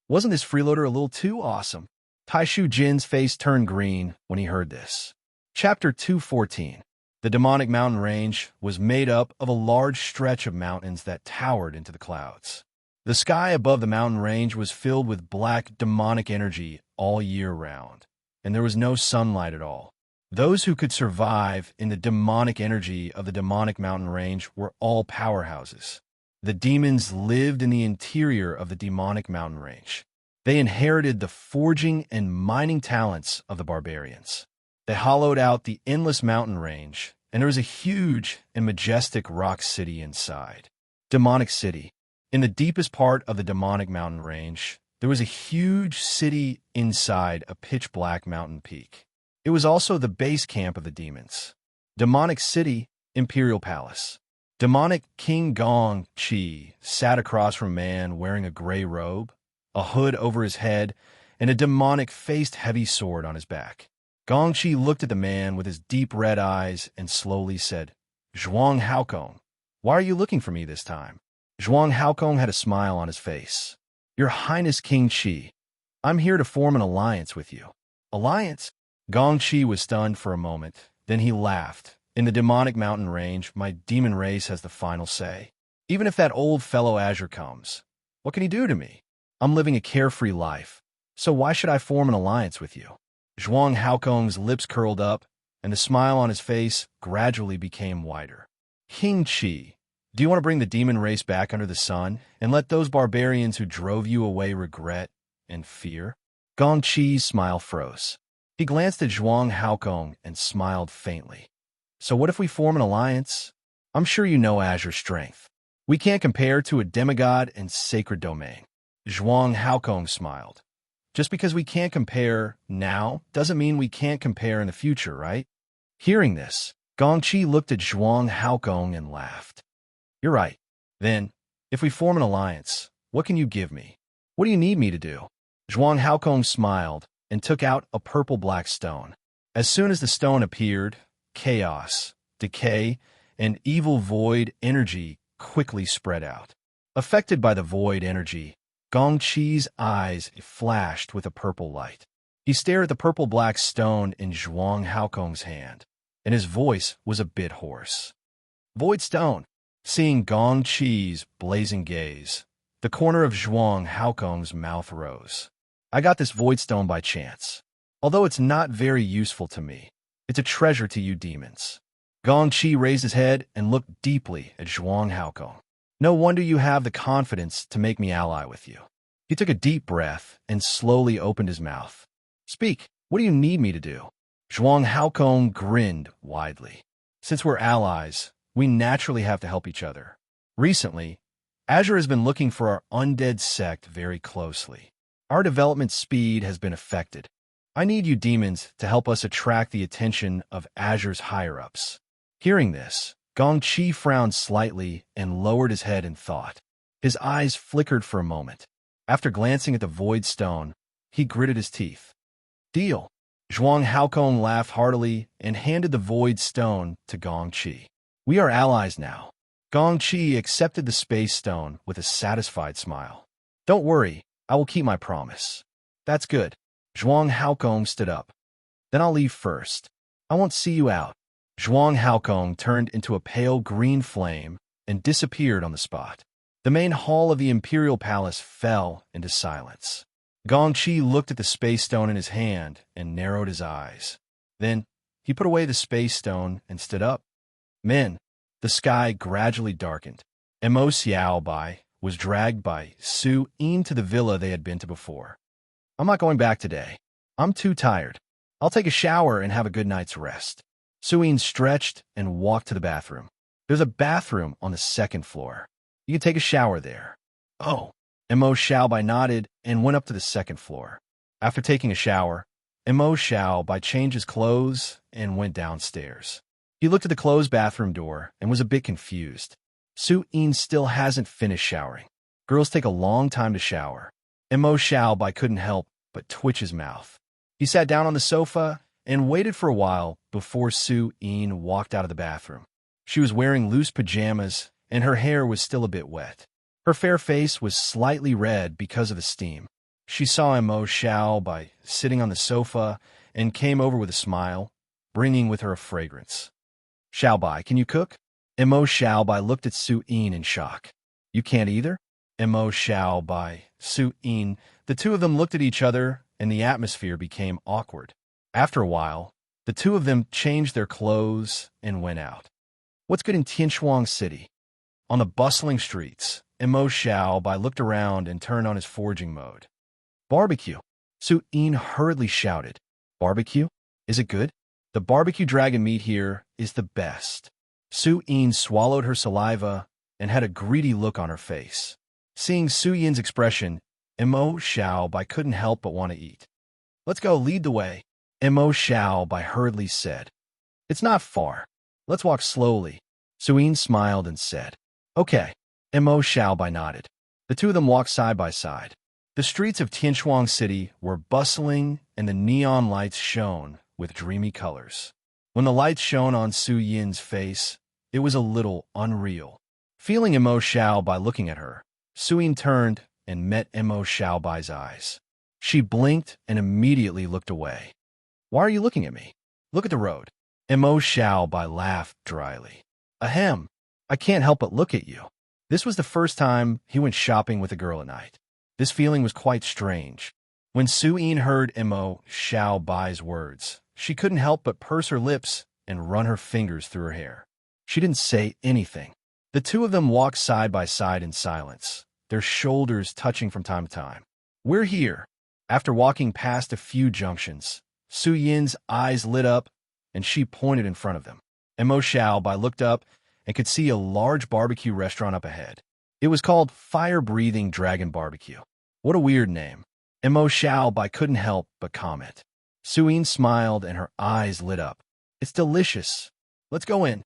Wasn't this freeloader a little too awesome? Taishu Jin's face turned green when he heard this. Chapter 214. The demonic mountain range was made up of a large stretch of mountains that towered into the clouds. The sky above the mountain range was filled with black demonic energy all year round, and there was no sunlight at all. Those who could survive in the demonic energy of the demonic mountain range were all powerhouses. The demons lived in the interior of the demonic mountain range. They inherited the forging and mining talents of the barbarians. They hollowed out the endless mountain range, and there was a huge and majestic rock city inside. Demonic City. In the deepest part of the demonic mountain range, there was a huge city inside a pitch-black mountain peak. It was also the base camp of the demons. Demonic City, Imperial Palace. Demonic King Gong Chi sat across from a man wearing a gray robe, a hood over his head, and a demonic-faced heavy sword on his back. Gong Chi looked at the man with his deep red eyes and slowly said, "Zhuang Haokong, why are you looking for me this time?" Zhuang Haokong had a smile on his face. "Your Highness King Chi, I'm here to form an alliance with you." "Alliance?" Gong Chi was stunned for a moment, then he laughed. "In the demonic mountain range, my demon race has the final say. Even if that old fellow Azure comes, what can he do to me? I'm living a carefree life, so why should I form an alliance with you?" Zhuang Haokong's lips curled up, and the smile on his face gradually became wider. "King Chi, do you want to bring the demon race back under the sun and let those barbarians who drove you away regret and fear?" Gong Chi's smile froze. He glanced at Zhuang Haokong and smiled faintly. "So what if we form an alliance? I'm sure you know Azure's strength. We can't compare to a demigod and sacred domain." Zhuang Haokong smiled. "Just because we can't compare now doesn't mean we can't compare in the future, right?" Hearing this, Gong Chi looked at Zhuang Haokong and laughed. "You're right. Then, if we form an alliance, what can you give me? What do you need me to do?" Zhuang Haokong smiled and took out a purple-black stone. As soon as the stone appeared, chaos, decay, and evil void energy quickly spread out. Affected by the void energy, Gong Chi's eyes flashed with a purple light. He stared at the purple-black stone in Zhuang Haokong's hand, and his voice was a bit hoarse. "Void stone." Seeing Gong Chi's blazing gaze, the corner of Zhuang Haokong's mouth rose. "I got this void stone by chance. Although it's not very useful to me, it's a treasure to you demons." Gong Chi raised his head and looked deeply at Zhuang Haokong. "No wonder you have the confidence to make me ally with you." He took a deep breath and slowly opened his mouth. "Speak, what do you need me to do?" Zhuang Haokong grinned widely. "Since we're allies, we naturally have to help each other. Recently, Azure has been looking for our undead sect very closely. Our development speed has been affected. I need you demons to help us attract the attention of Azure's higher-ups." Hearing this, Gong Chi frowned slightly and lowered his head in thought. His eyes flickered for a moment. After glancing at the void stone, he gritted his teeth. "Deal." Zhuang Haokong laughed heartily and handed the void stone to Gong Chi. "We are allies now." Gong Chi accepted the space stone with a satisfied smile. "Don't worry, I will keep my promise." "That's good." Zhuang Haokong stood up. "Then I'll leave first. I won't see you out." Zhuang Haokong turned into a pale green flame and disappeared on the spot. The main hall of the Imperial Palace fell into silence. Gong Chi looked at the space stone in his hand and narrowed his eyes. Then he put away the space stone and stood up. "Men." The sky gradually darkened. Mo Xiaobai was dragged by Su Yin to the villa they had been to before. "I'm not going back today. I'm too tired. I'll take a shower and have a good night's rest." Su Yin stretched and walked to the bathroom. "There's a bathroom on the second floor. You can take a shower there." "Oh." Mo Xiaobai nodded and went up to the second floor. After taking a shower, Mo Xiaobai changed his clothes and went downstairs. He looked at the closed bathroom door and was a bit confused. Su Yin still hasn't finished showering. Girls take a long time to shower. Mo Xiaobai couldn't help but twitch his mouth. He sat down on the sofa and waited for a while before Su Yin walked out of the bathroom. She was wearing loose pajamas and her hair was still a bit wet. Her fair face was slightly red because of the steam. She saw Mo Xiaobai sitting on the sofa and came over with a smile, bringing with her a fragrance. Xiaobai, can you cook? Mo Xiaobai looked at Su Yin in shock. You can't either? Mo Xiaobai, Su Yin. The two of them looked at each other, and the atmosphere became awkward. After a while, the two of them changed their clothes and went out. What's good in Tianchuang City? On the bustling streets, Mo Xiaobai looked around and turned on his foraging mode. Barbecue. Su Yin hurriedly shouted. Barbecue? Is it good? The barbecue dragon meat here is the best. Su Yin swallowed her saliva and had a greedy look on her face. Seeing Su Yin's expression, Mo Xiaobai couldn't help but want to eat. Let's go, lead the way, Mo Xiaobai hurriedly said. It's not far. Let's walk slowly. Su Yin smiled and said. Okay. Mo Xiaobai nodded. The two of them walked side by side. The streets of Tianchuang City were bustling and the neon lights shone with dreamy colors. When the lights shone on Su Yin's face, it was a little unreal. Feeling Mo Xiaobai looking at her, Su Yin turned and met Mo Xiaobai's eyes. She blinked and immediately looked away. Why are you looking at me? Look at the road. Mo Xiaobai laughed dryly. Ahem, I can't help but look at you. This was the first time he went shopping with a girl at night. This feeling was quite strange. When Su Yin heard Mo Xiaobai's words, she couldn't help but purse her lips and run her fingers through her hair. She didn't say anything. The two of them walked side by side in silence, their shoulders touching from time to time. We're here. After walking past a few junctions, Su Yin's eyes lit up and she pointed in front of them. Mo Xiaobai looked up and could see a large barbecue restaurant up ahead. It was called Fire-Breathing Dragon Barbecue. What a weird name. Mo Xiaobai couldn't help but comment. Su Yin smiled and her eyes lit up. It's delicious. Let's go in.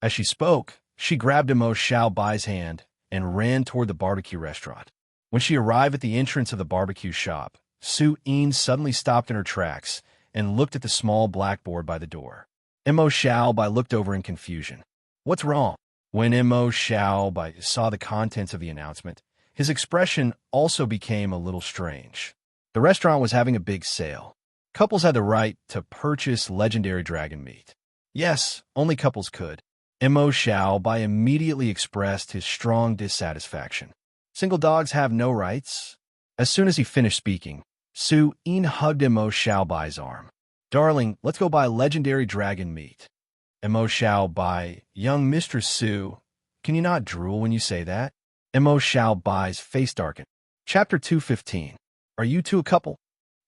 As she spoke, she grabbed Mo Xiaobai's hand and ran toward the barbecue restaurant. When she arrived at the entrance of the barbecue shop, Su Yin suddenly stopped in her tracks and looked at the small blackboard by the door. Mo Xiaobai looked over in confusion. What's wrong? When Mo Xiaobai saw the contents of the announcement, his expression also became a little strange. The restaurant was having a big sale. Couples had the right to purchase legendary dragon meat. Yes, only couples could. Mo Xiaobai immediately expressed his strong dissatisfaction. Single dogs have no rights. As soon as he finished speaking, Su Yin hugged Mo Xiaobai's arm. Darling, let's go buy legendary dragon meat. Mo Xiaobai, young Mistress Su, can you not drool when you say that? Mo Xiaobai's face darkened. Chapter 215. Are you two a couple?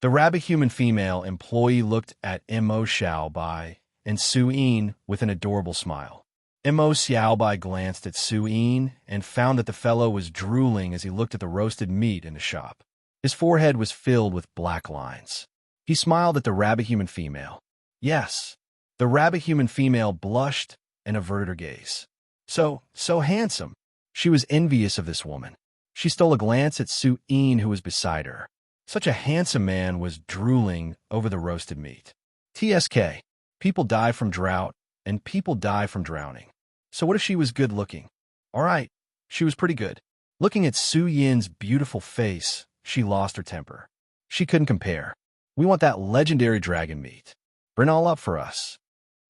The rabbit-human female employee looked at Mo Xiaobai and Su Yin with an adorable smile. Mo Xiaobai glanced at Su Yin and found that the fellow was drooling as he looked at the roasted meat in the shop. His forehead was filled with black lines. He smiled at the rabbit-human female. Yes. The rabbit-human female blushed and averted her gaze. So handsome. She was envious of this woman. She stole a glance at Su Yin, who was beside her. Such a handsome man was drooling over the roasted meat. TSK. People die from drought, and people die from drowning. So what if she was good-looking? All right, she was pretty good. Looking at Su Yin's beautiful face, she lost her temper. She couldn't compare. We want that legendary dragon meat. Bring all up for us.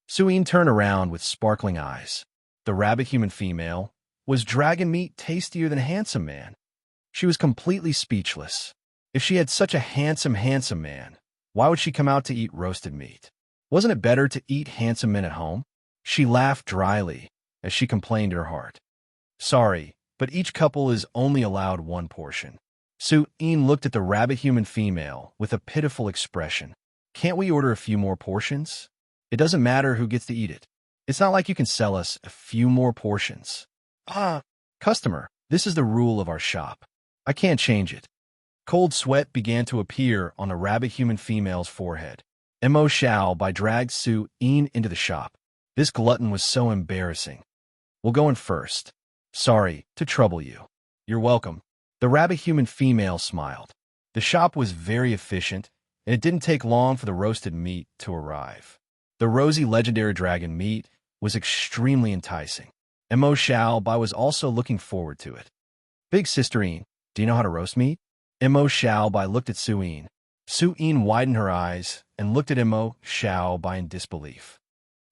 Su Yin turned around with sparkling eyes. The rabbit-human female, was dragon meat tastier than a handsome man? She was completely speechless. If she had such a handsome man, why would she come out to eat roasted meat? Wasn't it better to eat handsome men at home? She laughed dryly as she complained in her heart. Sorry, but each couple is only allowed one portion. Su Yin looked at the rabbit-human female with a pitiful expression. Can't we order a few more portions? It doesn't matter who gets to eat it. It's not like you can sell us a few more portions. Customer, this is the rule of our shop. I can't change it. Cold sweat began to appear on the rabbit-human female's forehead. Mo Xiaobai dragged Su Yin into the shop. This glutton was so embarrassing. We'll go in first. Sorry to trouble you. You're welcome. The rabbit-human female smiled. The shop was very efficient, and it didn't take long for the roasted meat to arrive. The rosy legendary dragon meat was extremely enticing. Mo Xiaobai was also looking forward to it. Big sisterine, do you know how to roast meat? Mo Xiaobai looked at Su Yin. Su Yin widened her eyes and looked at Mo Xiaobai in disbelief.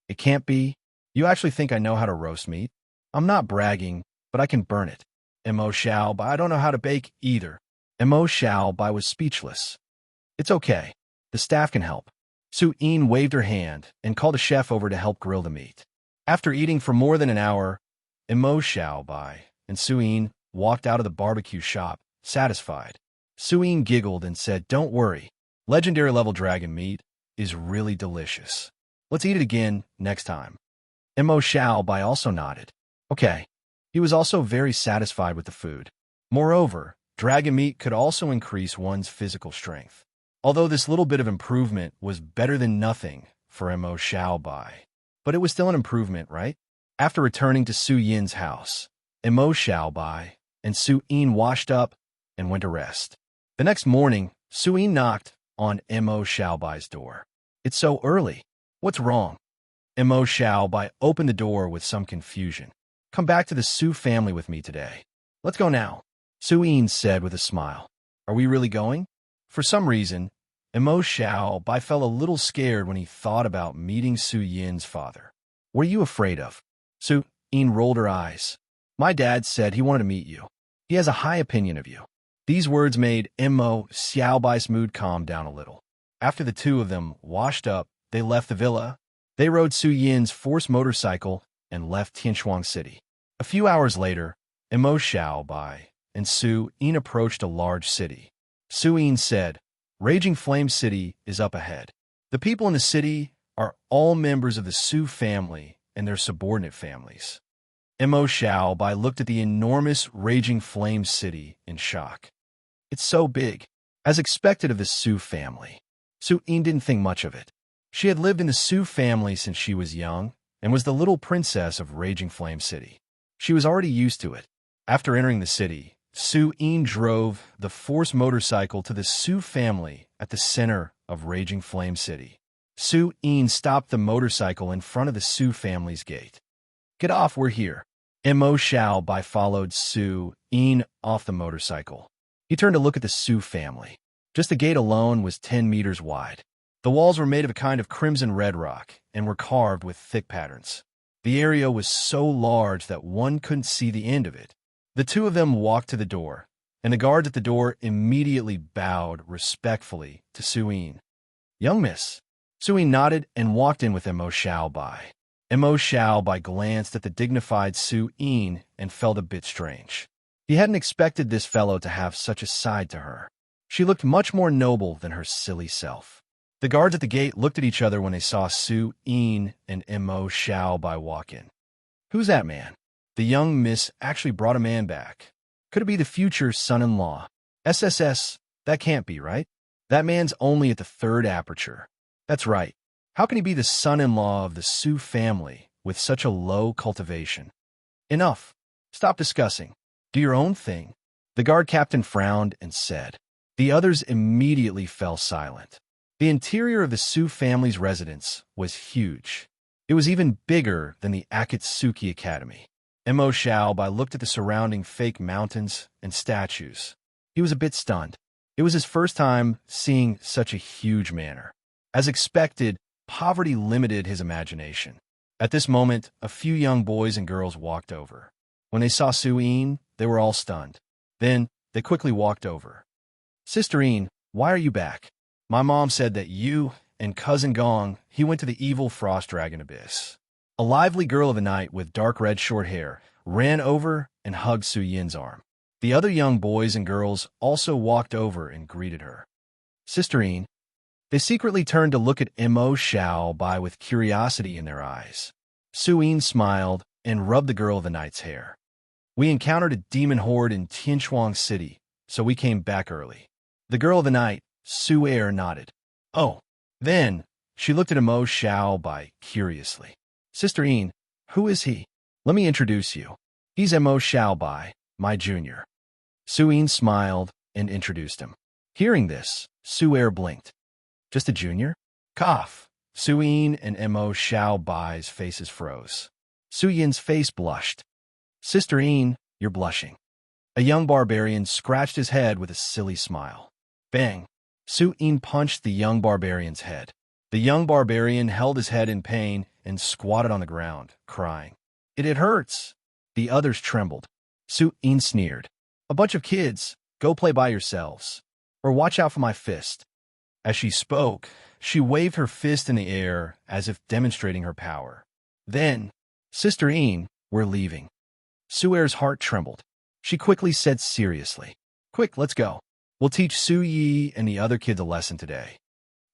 It can't be. You actually think I know how to roast meat? I'm not bragging, but I can burn it. Mo Xiao, but I don't know how to bake either. Mo Xiao Bai was speechless. It's okay. The staff can help. Su Yin waved her hand and called a chef over to help grill the meat. After eating for more than an hour, Mo Xiao Bai and Su Yin walked out of the barbecue shop, satisfied. Su Yin giggled and said, "Don't worry. Legendary level dragon meat is really delicious. Let's eat it again next time." Mo Xiao Bai also nodded. Okay. He was also very satisfied with the food. Moreover, dragon meat could also increase one's physical strength. Although this little bit of improvement was better than nothing for Mo Xiao Bai. But it was still an improvement, right? After returning to Su Yin's house, Mo Xiao Bai and Su Yin washed up and went to rest. The next morning, Su Yin knocked on Mo Xiao Bai's door. "It's so early. What's wrong?" Mo Xiao Bai opened the door with some confusion. "Come back to the Su family with me today. Let's go now," Su Yin said with a smile. "Are we really going?" For some reason, Mo Xiao Bai felt a little scared when he thought about meeting Su Yin's father. "What are you afraid of?" Su Yin rolled her eyes. "My dad said he wanted to meet you. He has a high opinion of you." These words made Mo Xiao Bai's mood calm down a little. After the two of them washed up, they left the villa. They rode Su Yin's force motorcycle and left Tianshuang City. A few hours later, Mo Xiao Bai and Su Yin approached a large city. Su Yin said, "Raging Flame City is up ahead. The people in the city are all members of the Su family and their subordinate families." Mo Xiao Bai looked at the enormous Raging Flame City in shock. "It's so big." As expected of the Su family, Su Yin didn't think much of it. She had lived in the Su family since she was young and was the little princess of Raging Flame City. She was already used to it. After entering the city, Su Yin drove the force motorcycle to the Su family at the center of Raging Flame City. Su Yin stopped the motorcycle in front of the Su family's gate. "Get off, we're here." Mo Xiao Bai followed Su Yin off the motorcycle. He turned to look at the Su family. Just the gate alone was 10 meters wide. The walls were made of a kind of crimson red rock and were carved with thick patterns. The area was so large that one couldn't see the end of it. The two of them walked to the door, and the guards at the door immediately bowed respectfully to Su Yin. "Young miss." Su Yin nodded and walked in with Mo Xiao Bai. Mo Xiao Bai glanced at the dignified Su Yin and felt a bit strange. He hadn't expected this fellow to have such a side to her. She looked much more noble than her silly self. The guards at the gate looked at each other when they saw Su Yin and Mo Xiao Bai walk in. "Who's that man?" The young miss actually brought a man back. Could it be the future son-in-law? SSS, that can't be, right? That man's only at the third aperture. That's right. How can he be the son-in-law of the Su family with such a low cultivation? Enough. Stop discussing. Do your own thing. The guard captain frowned and said. The others immediately fell silent. The interior of the Su family's residence was huge. It was even bigger than the Akatsuki Academy. Mo Xiao Bai looked at the surrounding fake mountains and statues. He was a bit stunned. It was his first time seeing such a huge manor. As expected, poverty limited his imagination. At this moment, a few young boys and girls walked over. When they saw Su Yin, they were all stunned. Then, they quickly walked over. "Sister Yin, why are you back? My mom said that you and cousin Gong, he went to the evil frost dragon abyss." A lively girl of the night with dark red short hair ran over and hugged Su Yin's arm. The other young boys and girls also walked over and greeted her. "Sister Yin." They secretly turned to look at Mo Xiao Bai with curiosity in their eyes. Su Yin smiled and rubbed the girl of the night's hair. "We encountered a demon horde in Tianshuang City, so we came back early." The girl of the night, Su Er, nodded. "Oh." Then, she looked at Mo Xiao Bai curiously. "Sister Yin, who is he? Let me introduce you. He's Mo Xiao Bai, my junior." Su Yin smiled and introduced him. Hearing this, Su Er blinked. "Just a junior?" Cough. Su Yin and Mo Xiao Bai's faces froze. Su Yin's face blushed. "Sister Yin, you're blushing." A young barbarian scratched his head with a silly smile. Bang! Su Yin punched the young barbarian's head. The young barbarian held his head in pain and squatted on the ground, crying. It hurts. The others trembled. Su-in sneered. A bunch of kids, go play by yourselves. Or watch out for my fist. As she spoke, she waved her fist in the air as if demonstrating her power. Then, Sister Een, we're leaving. Suer's heart trembled. She quickly said seriously, Quick, let's go. We'll teach Su Yi and the other kids a lesson today.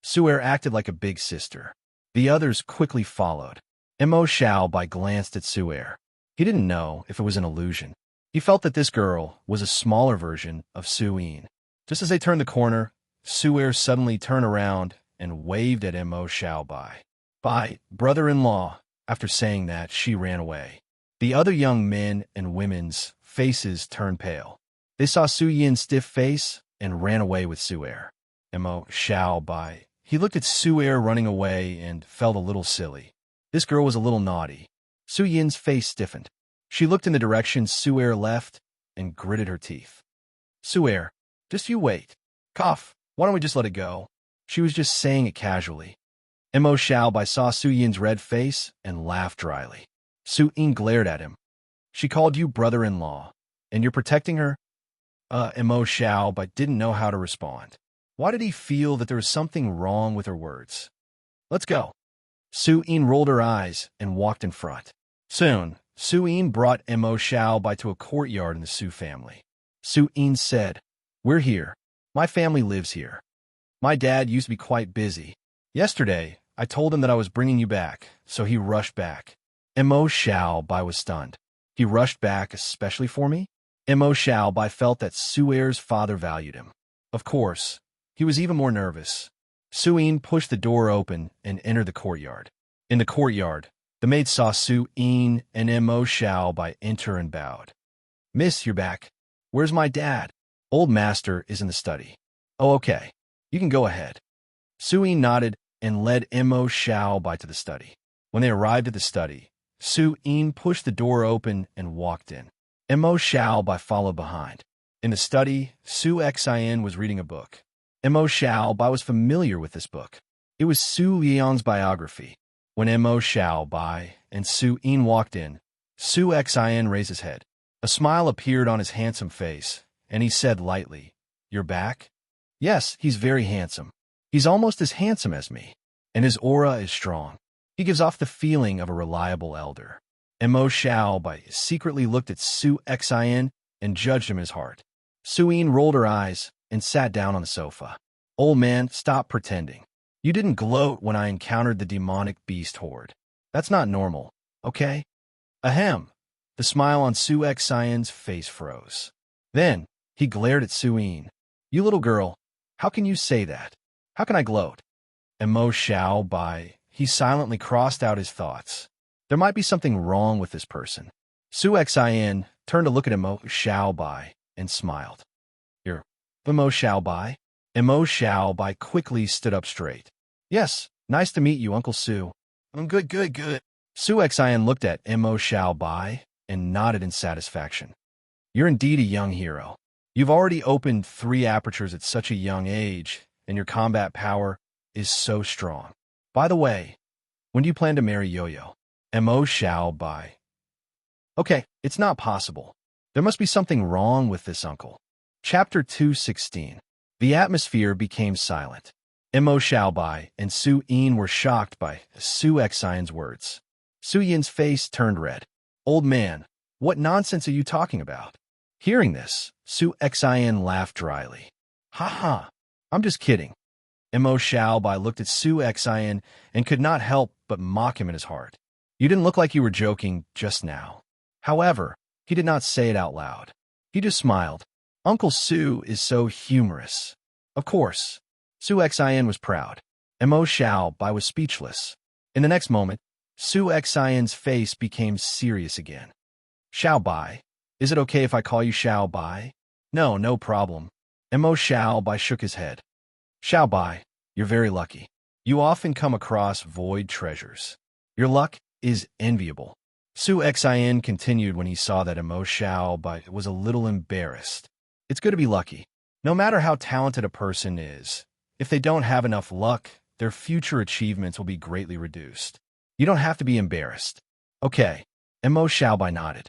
Suer acted like a big sister. The others quickly followed. Mo Xiaobai glanced at Suer. He didn't know if it was an illusion. He felt that this girl was a smaller version of Su-in. Just as they turned the corner, Suer suddenly turned around and waved at Mo Xiaobai. Bye, brother-in-law. After saying that, she ran away. The other young men and women's faces turned pale. They saw Su Yin's stiff face and ran away with Suer. Mo Xiaobai. He looked at Suer running away and felt a little silly. This girl was a little naughty. Su Yin's face stiffened. She looked in the direction Suer left and gritted her teeth. Suer, just you wait. Cough, why don't we just let it go? She was just saying it casually. Mo Xiaobai saw Su Yin's red face and laughed dryly. Su Yin glared at him. She called you brother-in-law, and you're protecting her? Mo Xiaobai didn't know how to respond. Why did he feel that there was something wrong with her words? Let's go. Su Yin rolled her eyes and walked in front. Soon, Su Yin brought Mo Xiaobai to a courtyard in the Su family. Su Yin said, We're here. My family lives here. My dad used to be quite busy. Yesterday, I told him that I was bringing you back, so he rushed back. Mo Xiaobai was stunned. He rushed back especially for me? Mo Xiaobai felt that Suer's father valued him. Of course, he was even more nervous. Su Yin pushed the door open and entered the courtyard. In the courtyard, the maid saw Su Yin and Mo Xiaobai enter and bowed. Miss, you're back. Where's my dad? Old master is in the study. Oh, okay. You can go ahead. Su Yin nodded and led Mo Xiaobai to the study. When they arrived at the study, Su Yin pushed the door open and walked in. Mo Xiaobai followed behind. In the study, Su Xian was reading a book. Mo Xiaobai was familiar with this book. It was Su Liang's biography. When Mo Xiaobai and Su Yin walked in, Su Xian raised his head. A smile appeared on his handsome face, and he said lightly, You're back? Yes, he's very handsome. He's almost as handsome as me, and his aura is strong. He gives off the feeling of a reliable elder. Mo Xiaobai secretly looked at Su Xian and judged him in his heart. Su Yin rolled her eyes and sat down on the sofa. Old man, stop pretending. You didn't gloat when I encountered the demonic beast horde. That's not normal, okay? Ahem. The smile on Su Xian's face froze. Then, he glared at Su Yin. You little girl, how can you say that? How can I gloat? Mo Xiaobai, he silently crossed out his thoughts. There might be something wrong with this person. Su Xian turned to look at Mo Xiaobai and smiled. You're Mo Xiaobai? Mo Xiaobai quickly stood up straight. Yes, nice to meet you, Uncle Su. Good. Su Xian looked at Mo Xiaobai and nodded in satisfaction. You're indeed a young hero. You've already opened 3 apertures at such a young age, and your combat power is so strong. By the way, when do you plan to marry Yo-Yo? Mo Xiaobai. Okay, it's not possible. There must be something wrong with this uncle. Chapter 216. The atmosphere became silent. Mo Xiaobai and Su Yin were shocked by Su Xian's words. Su Yin's face turned red. Old man, what nonsense are you talking about? Hearing this, Su Xian laughed dryly. Ha ha, I'm just kidding. Mo Xiaobai looked at Su Xian and could not help but mock him in his heart. You didn't look like you were joking just now. However, he did not say it out loud. He just smiled. Uncle Su is so humorous. Of course. Su Xian was proud. Mo Xiaobai was speechless. In the next moment, Su Xian's face became serious again. Xiaobai, is it okay if I call you Xiaobai? No problem. Mo Xiaobai shook his head. Xiaobai, you're very lucky. You often come across void treasures. Your luck is enviable. Su Xian continued when he saw that Mo Xiaobai was a little embarrassed. It's good to be lucky. No matter how talented a person is, if they don't have enough luck, their future achievements will be greatly reduced. You don't have to be embarrassed. Okay, Mo Xiaobai nodded.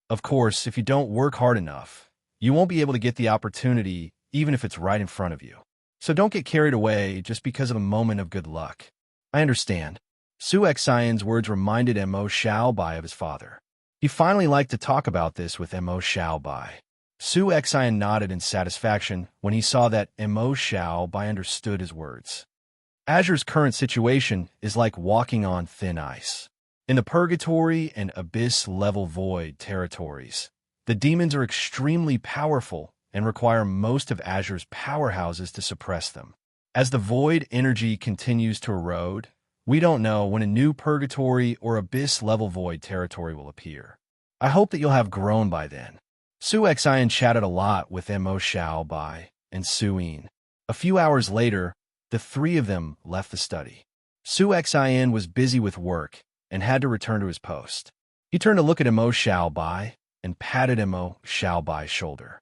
Of course, if you don't work hard enough, you won't be able to get the opportunity even if it's right in front of you. So don't get carried away just because of a moment of good luck. I understand. Su Xian's words reminded Mo Xiaobai of his father. He finally liked to talk about this with Mo Xiaobai. Su Xian nodded in satisfaction when he saw that Mo Xiaobai understood his words. Azure's current situation is like walking on thin ice. In the Purgatory and Abyss-level Void territories, the demons are extremely powerful and require most of Azure's powerhouses to suppress them. As the Void energy continues to erode, we don't know when a new Purgatory or Abyss-level Void territory will appear. I hope that you'll have grown by then. Su Xian chatted a lot with Mo Xiaobai and Su Yin. A few hours later, the three of them left the study. Su Xian was busy with work and had to return to his post. He turned to look at Mo Xiaobai and patted Mo Xiaobai's shoulder.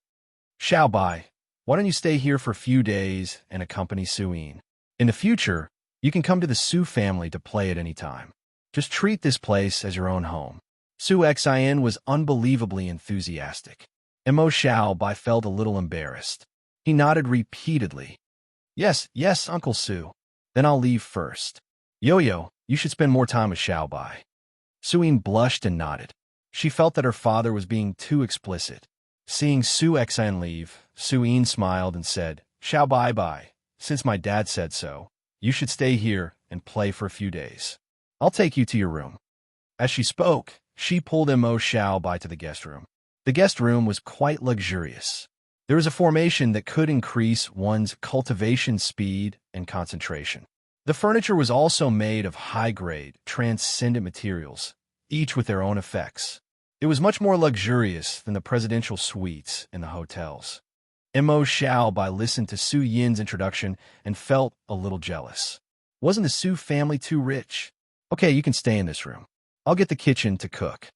Xiaobai, why don't you stay here for a few days and accompany Su Yin? In the future, you can come to the Su family to play at any time. Just treat this place as your own home. Su Xian was unbelievably enthusiastic. Mo Xiaobai felt a little embarrassed. He nodded repeatedly. Yes, Uncle Su. Then I'll leave first. Yo-Yo, you should spend more time with Xiaobai. Su Yin blushed and nodded. She felt that her father was being too explicit. Seeing Su Xian leave, Su Yin smiled and said, Xiaobai, since my dad said so, you should stay here and play for a few days. I'll take you to your room. As she spoke, she pulled Mo Xiaobai to the guest room. The guest room was quite luxurious. There was a formation that could increase one's cultivation speed and concentration. The furniture was also made of high-grade, transcendent materials, each with their own effects. It was much more luxurious than the presidential suites in the hotels. Mo Xiaobai listened to Su Yin's introduction and felt a little jealous. Wasn't the Su family too rich? Okay, you can stay in this room. I'll get the kitchen to cook.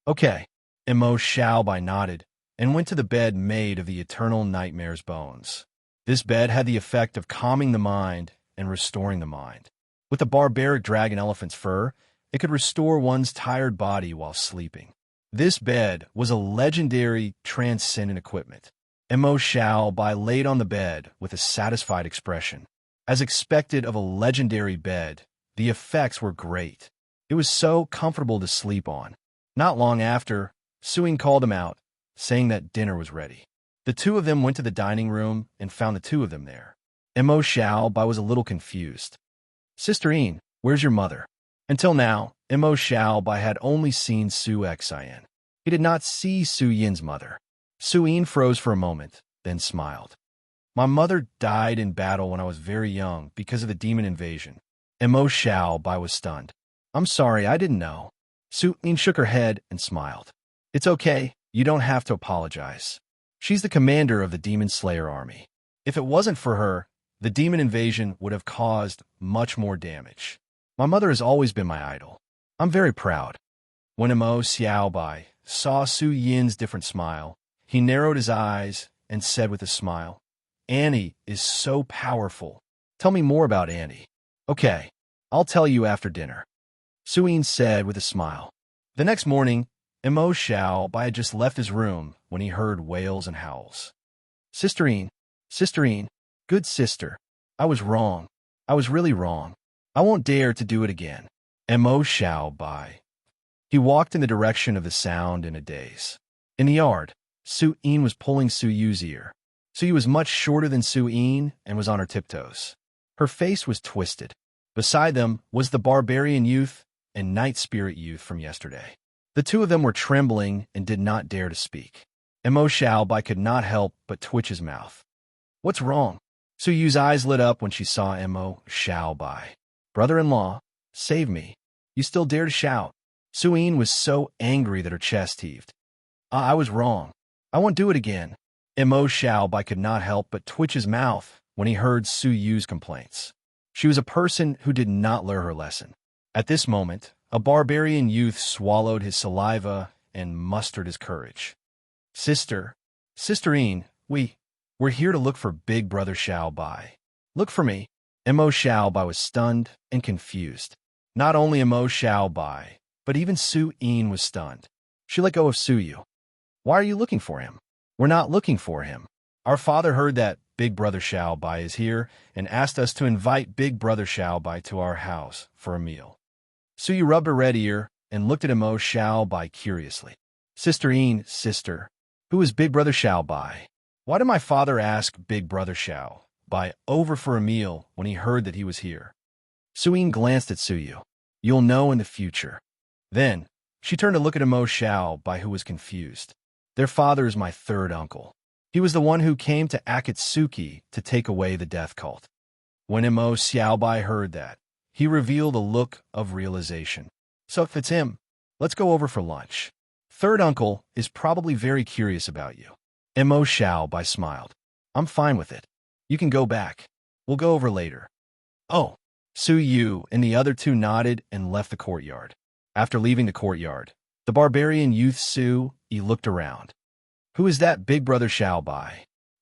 Okay. Mo Xiaobai nodded and went to the bed made of the eternal nightmare's bones. This bed had the effect of calming the mind and restoring the mind. With the barbaric dragon elephant's fur, it could restore one's tired body while sleeping. This bed was a legendary, transcendent equipment. Mo Xiaobai laid on the bed with a satisfied expression. As expected of a legendary bed, the effects were great. It was so comfortable to sleep on. Not long after, Su Yin called him out, saying that dinner was ready. The two of them went to the dining room and found the two of them there. Mo Xiaobai was a little confused. Sister Yin, where's your mother? Until now, Mo Xiaobai had only seen Su Xian. He did not see Su Yin's mother. Su Yin froze for a moment, then smiled. My mother died in battle when I was very young because of the demon invasion. Mo Xiaobai was stunned. I'm sorry, I didn't know. Su Yin shook her head and smiled. It's okay, you don't have to apologize. She's the commander of the Demon Slayer army. If it wasn't for her, the demon invasion would have caused much more damage. My mother has always been my idol. I'm very proud. When Mo Xiaobai saw Su Yin's different smile, he narrowed his eyes and said with a smile, Annie is so powerful. Tell me more about Annie. Okay, I'll tell you after dinner. Su Yin said with a smile. The next morning, Mo Xiaobai had just left his room when he heard wails and howls. Sister Yin, good sister, I was wrong. I was really wrong. I won't dare to do it again. Mo Xiaobai. He walked in the direction of the sound in a daze. In the yard, Su Yin was pulling Su Yu's ear. Su Yu was much shorter than Su Yin and was on her tiptoes. Her face was twisted. Beside them was the barbarian youth and night spirit youth from yesterday. The two of them were trembling and did not dare to speak. Mo Xiaobai could not help but twitch his mouth. What's wrong? Su Yu's eyes lit up when she saw Mo Xiaobai. Brother-in-law, save me. You still dare to shout. Su Yin was so angry that her chest heaved. I was wrong. I won't do it again. Mo Xiaobai could not help but twitch his mouth when he heard Su Yu's complaints. She was a person who did not learn her lesson. At this moment, a barbarian youth swallowed his saliva and mustered his courage. Sister Yin, we're here to look for Big Brother Xiaobai. Look for me. Mo Xiaobai was stunned and confused. Not only Emo Xiaobai, but even Su Yin was stunned. She let go of Su Yu. Why are you looking for him? We're not looking for him. Our father heard that Big Brother Xiaobai is here and asked us to invite Big Brother Xiaobai to our house for a meal. Su Yu rubbed her red ear and looked at Emo Xiaobai curiously. Sister Yin, sister, who is Big Brother Xiaobai? Why did my father ask Big Brother Xiaobai over for a meal when he heard that he was here? Su Yin glanced at Su Yu. You'll know in the future. Then, she turned to look at Emo Xiaobai, who was confused. Their father is my third uncle. He was the one who came to Akatsuki to take away the death cult. When Emo Xiaobai heard that, he revealed a look of realization. So if it's him, let's go over for lunch. Third uncle is probably very curious about you. Emo Xiaobai smiled. I'm fine with it. You can go back. We'll go over later. Oh. Su Yu and the other two nodded and left the courtyard. After leaving the courtyard, the barbarian youth Su Yi looked around. Who is that Big Brother Xiaobai?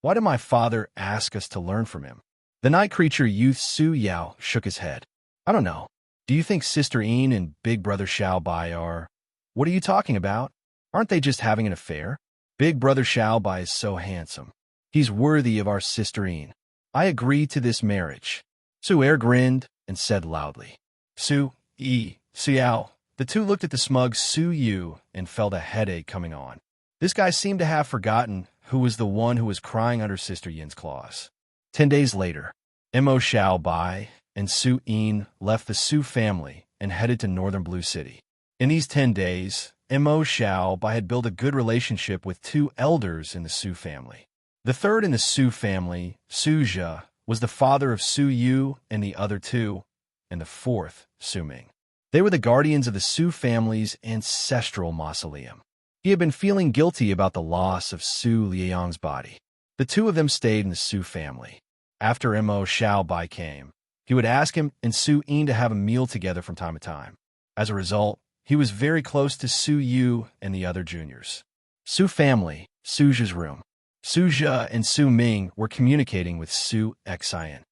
Why did my father ask us to learn from him? The night creature youth Su Yao shook his head. I don't know. Do you think Sister Yin and Big Brother Xiaobai are... What are you talking about? Aren't they just having an affair? Big Brother Xiaobai is so handsome. He's worthy of our Sister Yin. I agree to this marriage. Su Er grinned and said loudly. Su Yao. The two looked at the smug Su Yu and felt a headache coming on. This guy seemed to have forgotten who was the one who was crying under Sister Yin's claws. 10 days later, Emo Xiaobai and Su Yin left the Su family and headed to northern Blue City. In these 10 days, Emo Xiaobai had built a good relationship with two elders in the Su family. The third in the Su family, Su Zhe, was the father of Su Yu and the other two, and the fourth, Su Ming. They were the guardians of the Su family's ancestral mausoleum. He had been feeling guilty about the loss of Su Liang's body. The two of them stayed in the Su family. After Emo Xiaobai came, he would ask him and Su Yin to have a meal together from time to time. As a result, he was very close to Su Yu and the other juniors. Su family, Su Zhe's room. Su Zhe and Su Ming were communicating with Su Xian.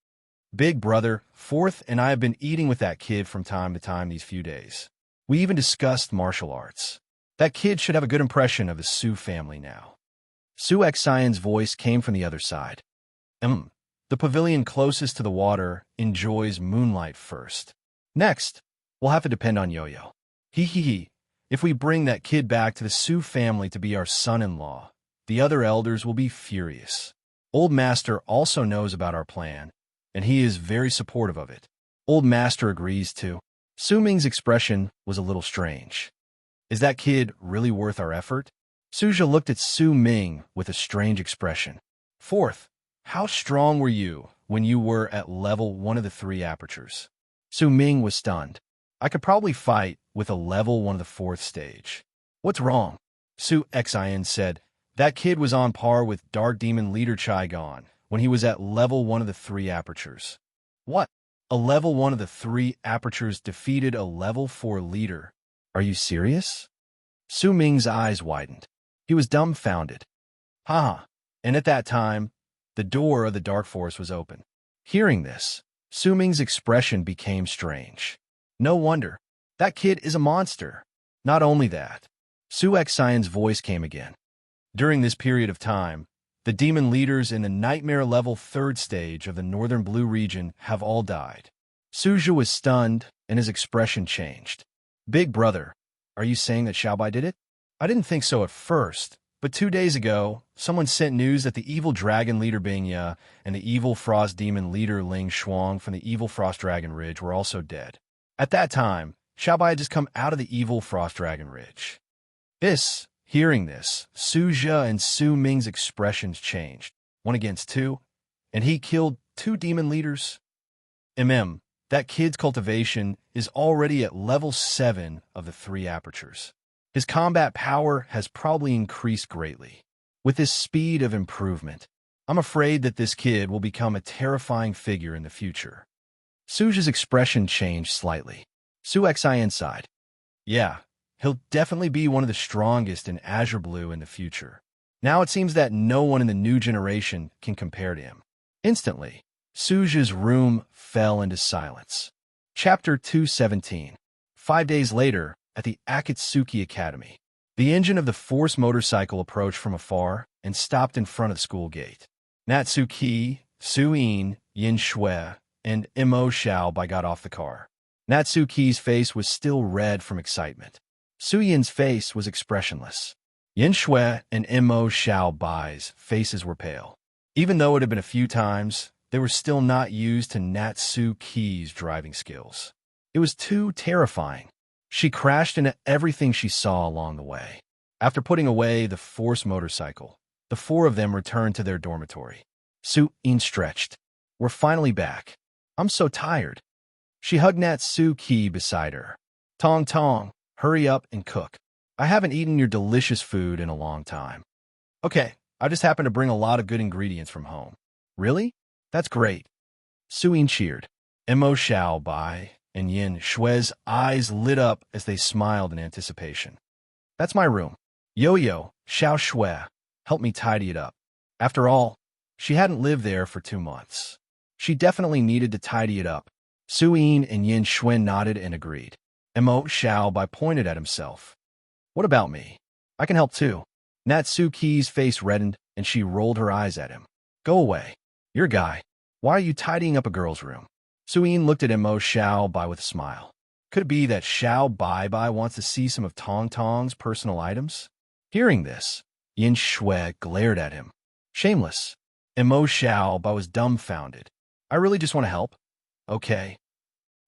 Big Brother, fourth, and I have been eating with that kid from time to time these few days. We even discussed martial arts. That kid should have a good impression of the Su family now. Su Xian's voice came from the other side. The pavilion closest to the water enjoys moonlight first. Next, we'll have to depend on Yo-Yo. If we bring that kid back to the Su family to be our son-in-law, the other elders will be furious. Old Master also knows about our plan, and he is very supportive of it. Old Master agrees too. Su Ming's expression was a little strange. Is that kid really worth our effort? Su Zhe looked at Su Ming with a strange expression. Fourth, how strong were you when you were at level 1 of the 3 apertures? Su Ming was stunned. I could probably fight with a level 1 of the 4th stage. What's wrong? Su Xian said. That kid was on par with Dark Demon Leader Chi-Gon when he was at level 1 of the 3 apertures. What? A level 1 of the 3 apertures defeated a level 4 leader? Are you serious? Su Ming's eyes widened. He was dumbfounded. And at that time, the door of the Dark Forest was open. Hearing this, Su Ming's expression became strange. No wonder. That kid is a monster. Not only that. Su Xian's voice came again. During this period of time, the demon leaders in the Nightmare Level 3rd stage of the Northern Blue region have all died. Su Zhe was stunned, and his expression changed. Big Brother, are you saying that Xiaobai did it? I didn't think so at first, but 2 days ago, someone sent news that the evil dragon leader Bingya and the evil frost demon leader Ling Shuang from the evil frost dragon ridge were also dead. At that time, Xiaobai had just come out of the evil frost dragon ridge. Hearing this, Su Zhe and Su Ming's expressions changed. 1 against 2, and he killed 2 demon leaders? That kid's cultivation is already at level 7 of the 3 apertures. His combat power has probably increased greatly. With this speed of improvement, I'm afraid that this kid will become a terrifying figure in the future. Su Zhe's expression changed slightly. Su Xian sighed. Yeah. He'll definitely be one of the strongest in Azure Blue in the future. Now it seems that no one in the new generation can compare to him. Instantly, Su Zhe's room fell into silence. Chapter 217. 5 days later, at the Akatsuki Academy, the engine of the force motorcycle approached from afar and stopped in front of the school gate. Natsuki, Suin, Yin Shui, and Mo Xiaobai got off the car. Natsuki's face was still red from excitement. Suyin's face was expressionless. Yin Shui and Mo Xiaobai's faces were pale. Even though it had been a few times, they were still not used to Natsuki's driving skills. It was too terrifying. She crashed into everything she saw along the way. After putting away the force motorcycle, the four of them returned to their dormitory. Suin stretched. We're finally back. I'm so tired. She hugged Natsuki beside her. Tong Tong, hurry up and cook. I haven't eaten your delicious food in a long time. Okay, I just happened to bring a lot of good ingredients from home. Really? That's great. Suin cheered. Mo Xiaobai and Yin Shui's eyes lit up as they smiled in anticipation. That's my room. Yo-Yo, Xiao Shui, help me tidy it up. After all, she hadn't lived there for 2 months. She definitely needed to tidy it up. Suin and Yin Shui nodded and agreed. Mo Xiaobai pointed at himself. What about me? I can help too. Natsuki's face reddened and she rolled her eyes at him. Go away. You're a guy. Why are you tidying up a girl's room? Suin looked at Mo Xiaobai with a smile. Could it be that Xiaobai wants to see some of Tong Tong's personal items? Hearing this, Yin Shui glared at him. Shameless. Mo Xiaobai was dumbfounded. I really just want to help. Okay.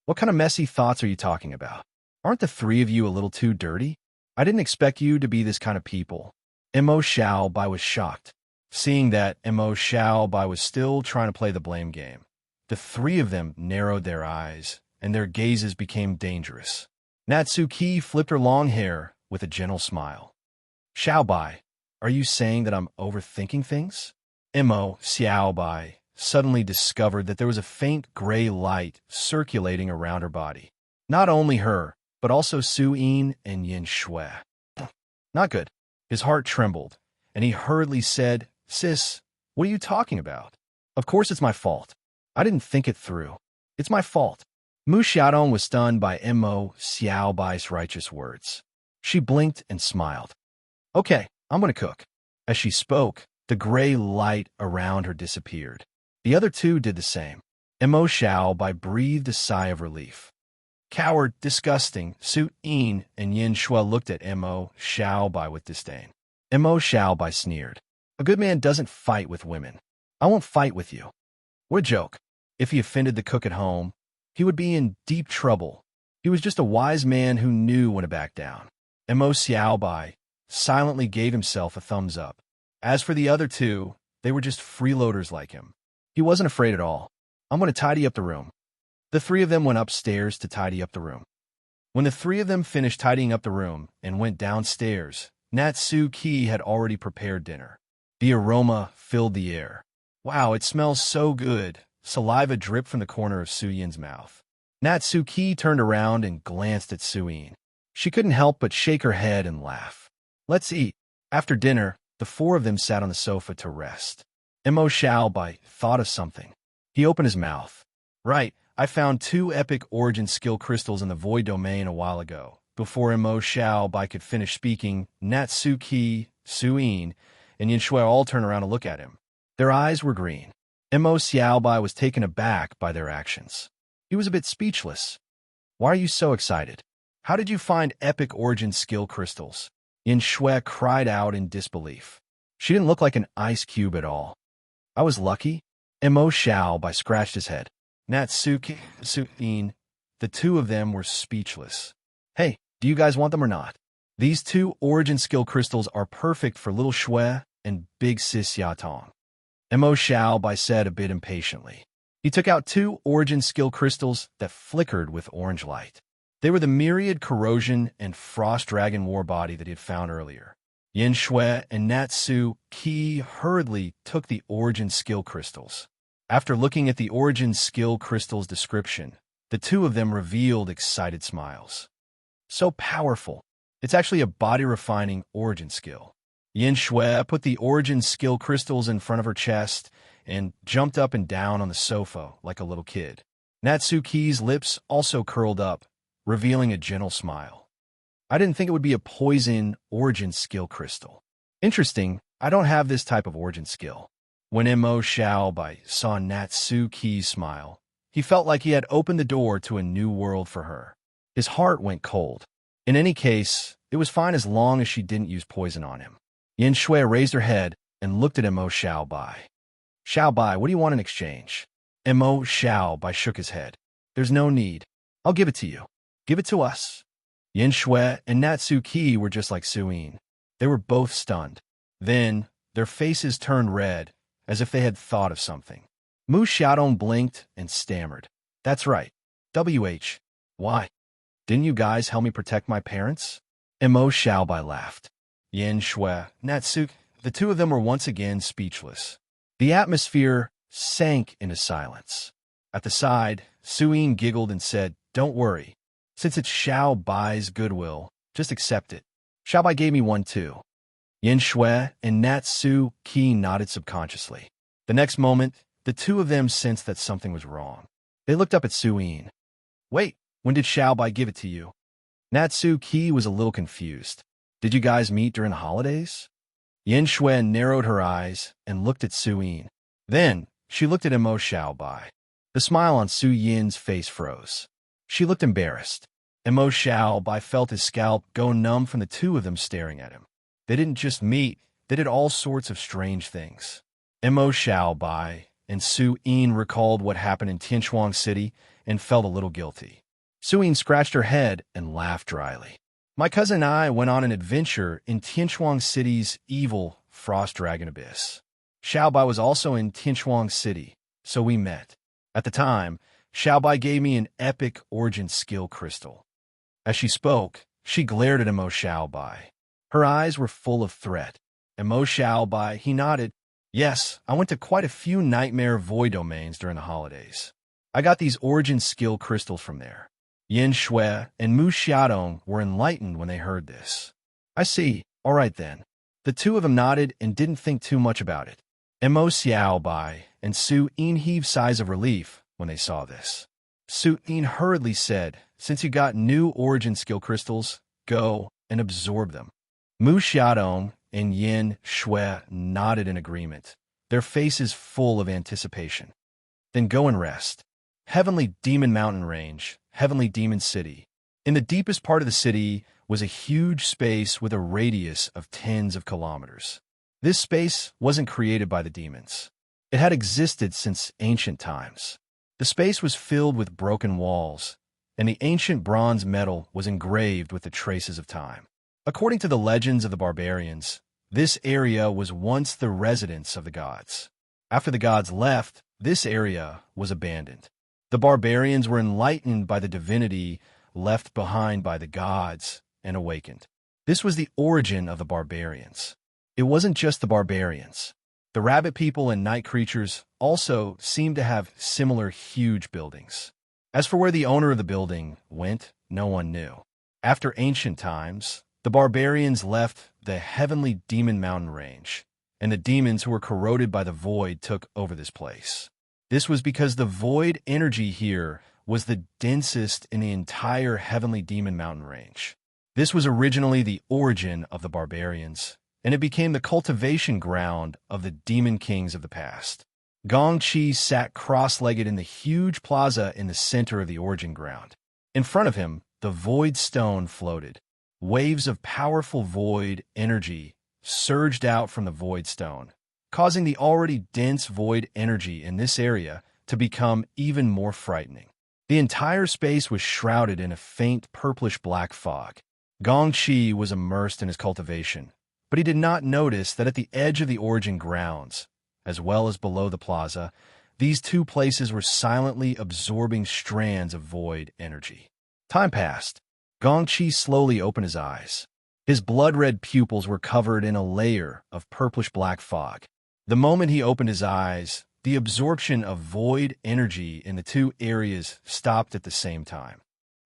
What kind of messy thoughts are you talking about? Aren't the three of you a little too dirty? I didn't expect you to be this kind of people. Mo Xiaobai was shocked. Seeing that Mo Xiaobai was still trying to play the blame game, the three of them narrowed their eyes, and their gazes became dangerous. Natsuki flipped her long hair with a gentle smile. Xiaobai, are you saying that I'm overthinking things? Mo Xiaobai suddenly discovered that there was a faint gray light circulating around her body. Not only her, but also Suin and Yin Shui. Not good. His heart trembled, and he hurriedly said, Sis, what are you talking about? Of course it's my fault. I didn't think it through. It's my fault. Mu Xiaodong was stunned by Mo Xiaobai's righteous words. She blinked and smiled. Okay, I'm going to cook. As she spoke, the gray light around her disappeared. The other two did the same. Mo Xiaobai breathed a sigh of relief. Coward, disgusting, Suin and Yin Shui looked at Mo Xiaobai with disdain. Mo Xiaobai sneered. A good man doesn't fight with women. I won't fight with you. What a joke. If he offended the cook at home, he would be in deep trouble. He was just a wise man who knew when to back down. Mo Xiaobai silently gave himself a thumbs up. As for the other two, they were just freeloaders like him. He wasn't afraid at all. I'm going to tidy up the room. The three of them went upstairs to tidy up the room. When the three of them finished tidying up the room and went downstairs, Natsuki had already prepared dinner. The aroma filled the air. Wow, it smells so good. Saliva dripped from the corner of Suyin's mouth. Natsuki turned around and glanced at Suin. She couldn't help but shake her head and laugh. Let's eat. After dinner, the four of them sat on the sofa to rest. Mo Xiaobai thought of something. He opened his mouth. Right, I found 2 epic origin skill crystals in the void domain a while ago. Before Mo Xiaobai could finish speaking, Natsuki, Suin, and Yin Shui all turned around to look at him. Their eyes were green. Mo Xiaobai was taken aback by their actions. He was a bit speechless. Why are you so excited? How did you find epic origin skill crystals? Yin Shui cried out in disbelief. She didn't look like an ice cube at all. I was lucky. Mo Xiaobai scratched his head. Natsuki, Suin, the two of them were speechless. Hey, do you guys want them or not? These 2 origin skill crystals are perfect for little Shui and big sis Yatong. Mo Xiaobai said a bit impatiently. He took out 2 origin skill crystals that flickered with orange light. They were the myriad corrosion and frost dragon war body that he had found earlier. Yin Shui and Natsuki hurriedly took the origin skill crystals. After looking at the origin skill crystal's description, the two of them revealed excited smiles. So powerful. It's actually a body-refining origin skill. Yin Shui put the origin skill crystals in front of her chest and jumped up and down on the sofa like a little kid. Natsuki's lips also curled up, revealing a gentle smile. I didn't think it would be a poison origin skill crystal. Interesting, I don't have this type of origin skill. When Mo Xiaobai saw Natsuki's smile, he felt like he had opened the door to a new world for her. His heart went cold. In any case, it was fine as long as she didn't use poison on him. Yin Shui raised her head and looked at Mo Xiaobai. Xiaobai, what do you want in exchange? Mo Xiaobai shook his head. There's no need. I'll give it to you. Give it to us. Yin Shui and Natsuki were just like Suyin. They were both stunned. Then, their faces turned red, as if they had thought of something. Mu Xiaodong blinked and stammered. That's right. WH. Why? Didn't you guys help me protect my parents? Mo Xiaobai laughed. Yin Shui, Natsuki, the two of them were once again speechless. The atmosphere sank into silence. At the side, Suyin giggled and said, Don't worry. Since it's Xiaobai's goodwill, just accept it. Xiaobai gave me one too. Yin Shui and Natsuki nodded subconsciously. The next moment, the two of them sensed that something was wrong. They looked up at Suyin. Wait, when did Xiaobai give it to you? Natsuki was a little confused. Did you guys meet during the holidays? Yin Shui narrowed her eyes and looked at Suyin. Then, she looked at Mo Xiaobai. The smile on Su Yin's face froze. She looked embarrassed. Mo Xiaobai felt his scalp go numb from the two of them staring at him. They didn't just meet, they did all sorts of strange things. Mo Xiaobai and Su Yin recalled what happened in Tianchuang City and felt a little guilty. Su Yin scratched her head and laughed dryly. My cousin and I went on an adventure in Tianchuang City's evil Frost Dragon Abyss. Xiaobai was also in Tianchuang City, so we met. At the time, Xiaobai gave me an epic origin skill crystal. As she spoke, she glared at Mo Xiaobai. Her eyes were full of threat. Mo Xiaobai, he nodded. Yes, I went to quite a few nightmare void domains during the holidays. I got these origin skill crystals from there. Yin Shui and Mu Xiaodong were enlightened when they heard this. I see. All right then. The two of them nodded and didn't think too much about it. Mo Xiaobai and Su Yin heaved sighs of relief when they saw this. Su Yin hurriedly said, Since you got new origin skill crystals, go and absorb them. Mu Xiaodong and Yin Shui nodded in agreement, their faces full of anticipation. Then go and rest. Heavenly Demon Mountain Range, Heavenly Demon City. In the deepest part of the city was a huge space with a radius of tens of kilometers. This space wasn't created by the demons. It had existed since ancient times. The space was filled with broken walls, and the ancient bronze metal was engraved with the traces of time. According to the legends of the barbarians, this area was once the residence of the gods. After the gods left, this area was abandoned. The barbarians were enlightened by the divinity left behind by the gods and awakened. This was the origin of the barbarians. It wasn't just the barbarians. The rabbit people and night creatures also seemed to have similar huge buildings. As for where the owner of the building went, no one knew. After ancient times, the barbarians left the heavenly demon mountain range, and the demons who were corroded by the void took over this place. This was because the void energy here was the densest in the entire heavenly demon mountain range. This was originally the origin of the barbarians, and it became the cultivation ground of the demon kings of the past. Gong Qi sat cross-legged in the huge plaza in the center of the origin ground. In front of him, the void stone floated. Waves of powerful void energy surged out from the void stone, causing the already dense void energy in this area to become even more frightening. The entire space was shrouded in a faint purplish-black fog. Gong Qi was immersed in his cultivation, but he did not notice that at the edge of the origin grounds, as well as below the plaza, these two places were silently absorbing strands of void energy. Time passed. Gong Qi slowly opened his eyes. His blood-red pupils were covered in a layer of purplish-black fog. The moment he opened his eyes, the absorption of void energy in the two areas stopped at the same time.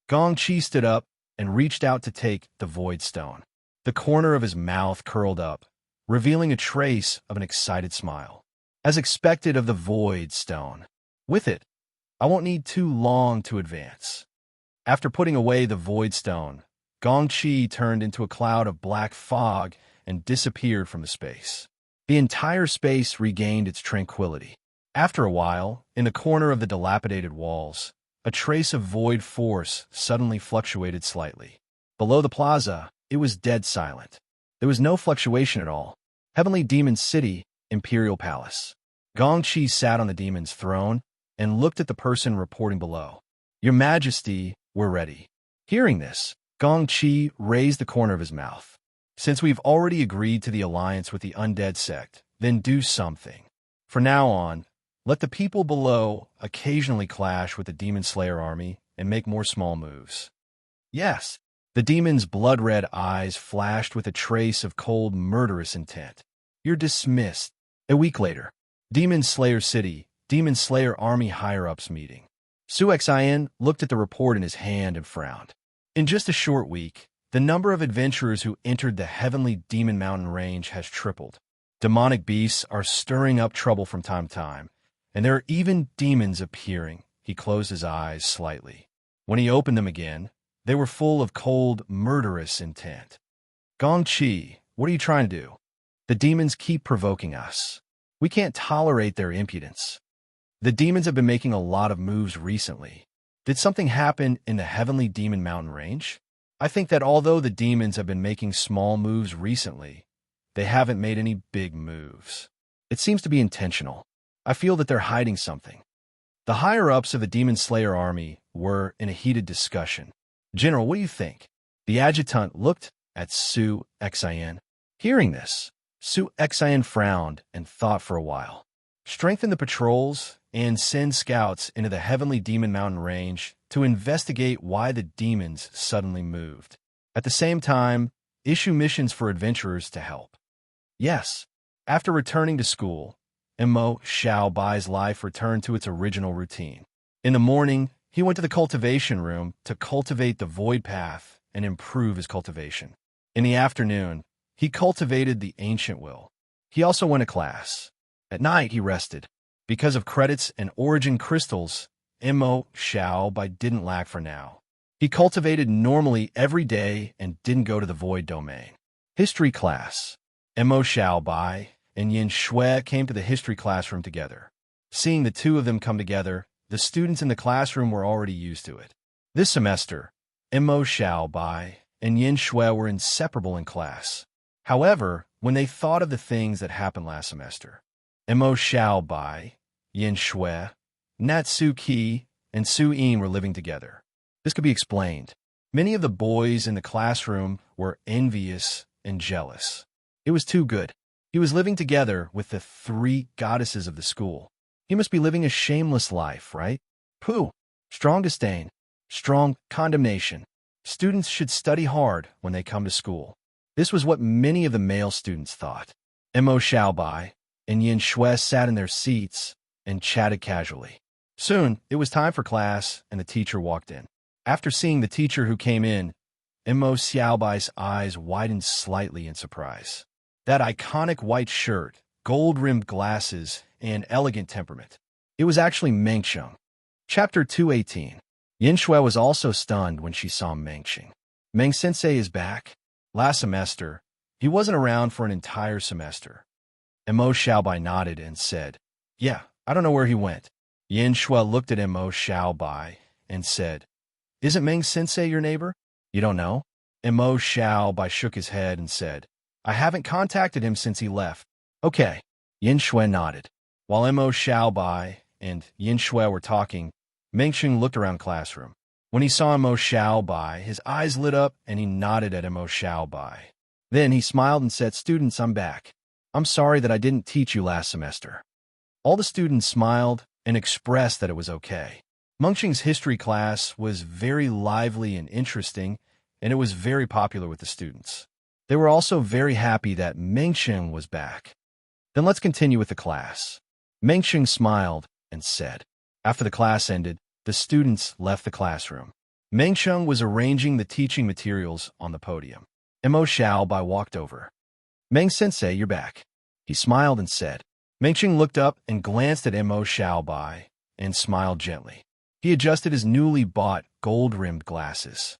Gong Qi stood up and reached out to take the void stone. The corner of his mouth curled up, revealing a trace of an excited smile. As expected of the void stone. With it, I won't need too long to advance. After putting away the void stone, Gongqi turned into a cloud of black fog and disappeared from the space. The entire space regained its tranquility. After a while, in the corner of the dilapidated walls, a trace of void force suddenly fluctuated slightly. Below the plaza, it was dead silent. There was no fluctuation at all. Heavenly Demon City, Imperial Palace. Gongqi sat on the demon's throne and looked at the person reporting below. Your Majesty, we're ready. Hearing this, Gongqi raised the corner of his mouth. Since we've already agreed to the alliance with the undead sect, then do something. From now on, let the people below occasionally clash with the Demon Slayer army and make more small moves. Yes, the demon's blood-red eyes flashed with a trace of cold, murderous intent. You're dismissed. A week later, Demon Slayer City, Demon Slayer Army higher-ups meeting. Su Xian looked at the report in his hand and frowned. In just a short week, the number of adventurers who entered the heavenly Demon Mountain range has tripled. Demonic beasts are stirring up trouble from time to time, and there are even demons appearing. He closed his eyes slightly. When he opened them again, they were full of cold, murderous intent. Gongqi, what are you trying to do? The demons keep provoking us. We can't tolerate their impudence. The demons have been making a lot of moves recently. Did something happen in the heavenly Demon Mountain range? I think that although the demons have been making small moves recently, they haven't made any big moves. It seems to be intentional. I feel that they're hiding something. The higher-ups of the Demon Slayer army were in a heated discussion. General, what do you think? The adjutant looked at Su Xian. Hearing this, Su Xian frowned and thought for a while. Strengthen the patrols and send scouts into the heavenly Demon Mountain range to investigate why the demons suddenly moved. At the same time, issue missions for adventurers to help. Yes, after returning to school, Mo Xiaobai's life returned to its original routine. In the morning, he went to the cultivation room to cultivate the void path and improve his cultivation. In the afternoon, he cultivated the ancient will. He also went to class. At night, he rested. Because of credits and origin crystals, Mo Xiaobai didn't lack for now. He cultivated normally every day and didn't go to the void domain. History class. Mo Xiaobai and Yin Shui came to the history classroom together. Seeing the two of them come together, the students in the classroom were already used to it. This semester, Mo Xiaobai and Yin Shui were inseparable in class. However, when they thought of the things that happened last semester, Mo Xiaobai, Yin Shui, Natsuki, and Su Yin were living together. This could be explained. Many of the boys in the classroom were envious and jealous. It was too good. He was living together with the three goddesses of the school. He must be living a shameless life, right? Pooh! Strong disdain. Strong condemnation. Students should study hard when they come to school. This was what many of the male students thought. Mo Xiaobai and Yin Shui sat in their seats and chatted casually. Soon, it was time for class, and the teacher walked in. After seeing the teacher who came in, Mo Xiaobai's eyes widened slightly in surprise. That iconic white shirt, gold-rimmed glasses, and elegant temperament. It was actually Mengsheng. Chapter 218. Yin Shui was also stunned when she saw Mengsheng. Meng-sensei is back. Last semester, he wasn't around for an entire semester. Mo Xiaobai nodded and said, Yeah, I don't know where he went. Yin Shui looked at Mo Xiaobai and said, Isn't Meng-sensei your neighbor? You don't know? Mo Xiaobai shook his head and said, I haven't contacted him since he left. Okay. Yin Shui nodded. While Mo Xiaobai and Yin Shui were talking, Mengsheng looked around the classroom. When he saw Mo Xiaobai, his eyes lit up and he nodded at Mo Xiaobai. Then he smiled and said, Students, I'm back. I'm sorry that I didn't teach you last semester. All the students smiled and expressed that it was okay. Mengsheng's history class was very lively and interesting, and it was very popular with the students. They were also very happy that Mengsheng was back. Then let's continue with the class. Mengsheng smiled and said. After the class ended, the students left the classroom. Mengsheng was arranging the teaching materials on the podium. Mo Xiaobai walked over. Meng-sensei, you're back. He smiled and said. Mengsheng looked up and glanced at Mo Xiaobai and smiled gently. He adjusted his newly bought gold-rimmed glasses.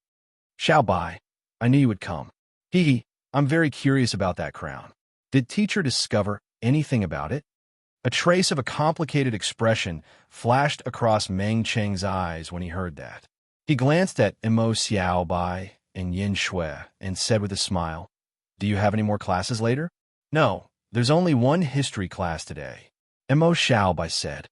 Xiao Bai, I knew you would come. I'm very curious about that crown. Did teacher discover anything about it? A trace of a complicated expression flashed across Meng Cheng's eyes when he heard that. He glanced at Emo Xiao Bai and Yin Shui and said with a smile, Do you have any more classes later? No, there's only one history class today. Emo Xiao Bai said.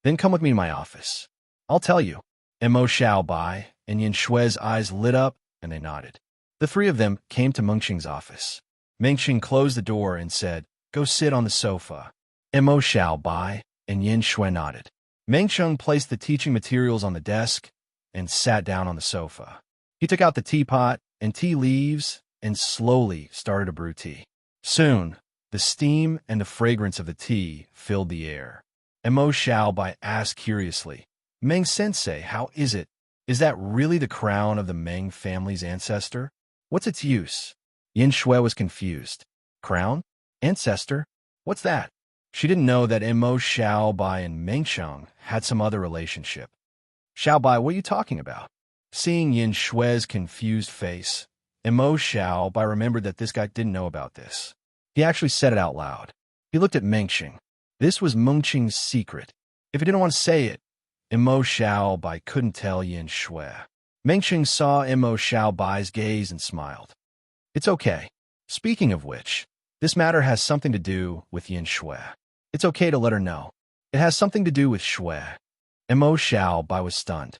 Then come with me to my office. I'll tell you. Emo Xiao Bai and Yin Shui's eyes lit up and they nodded. The three of them came to Mengqing's office. Mengqing closed the door and said, Go sit on the sofa. Emo Xiao Bai and Yin Shui nodded. Mengqing placed the teaching materials on the desk and sat down on the sofa. He took out the teapot and tea leaves and slowly started to brew tea. Soon, the steam and the fragrance of the tea filled the air. Emo Xiao Bai asked curiously, Meng-sensei, how is it? Is that really the crown of the Meng family's ancestor? What's its use? Yin Shui was confused. Crown? Ancestor? What's that? She didn't know that Emo Xiao Bai and Mengqing had some other relationship. Xiao Bai, what are you talking about? Seeing Yin Shui's confused face, Emo Xiao Bai remembered that this guy didn't know about this. He actually said it out loud. He looked at Mengqing. This was Mengqing's secret. If he didn't want to say it, Emo Xiao Bai couldn't tell Yin Shui. Mengqing saw Emo Xiao Bai's gaze and smiled. It's okay. Speaking of which, this matter has something to do with Yin Shui. It's okay to let her know. It has something to do with Shui. Emo Xiao Bai was stunned.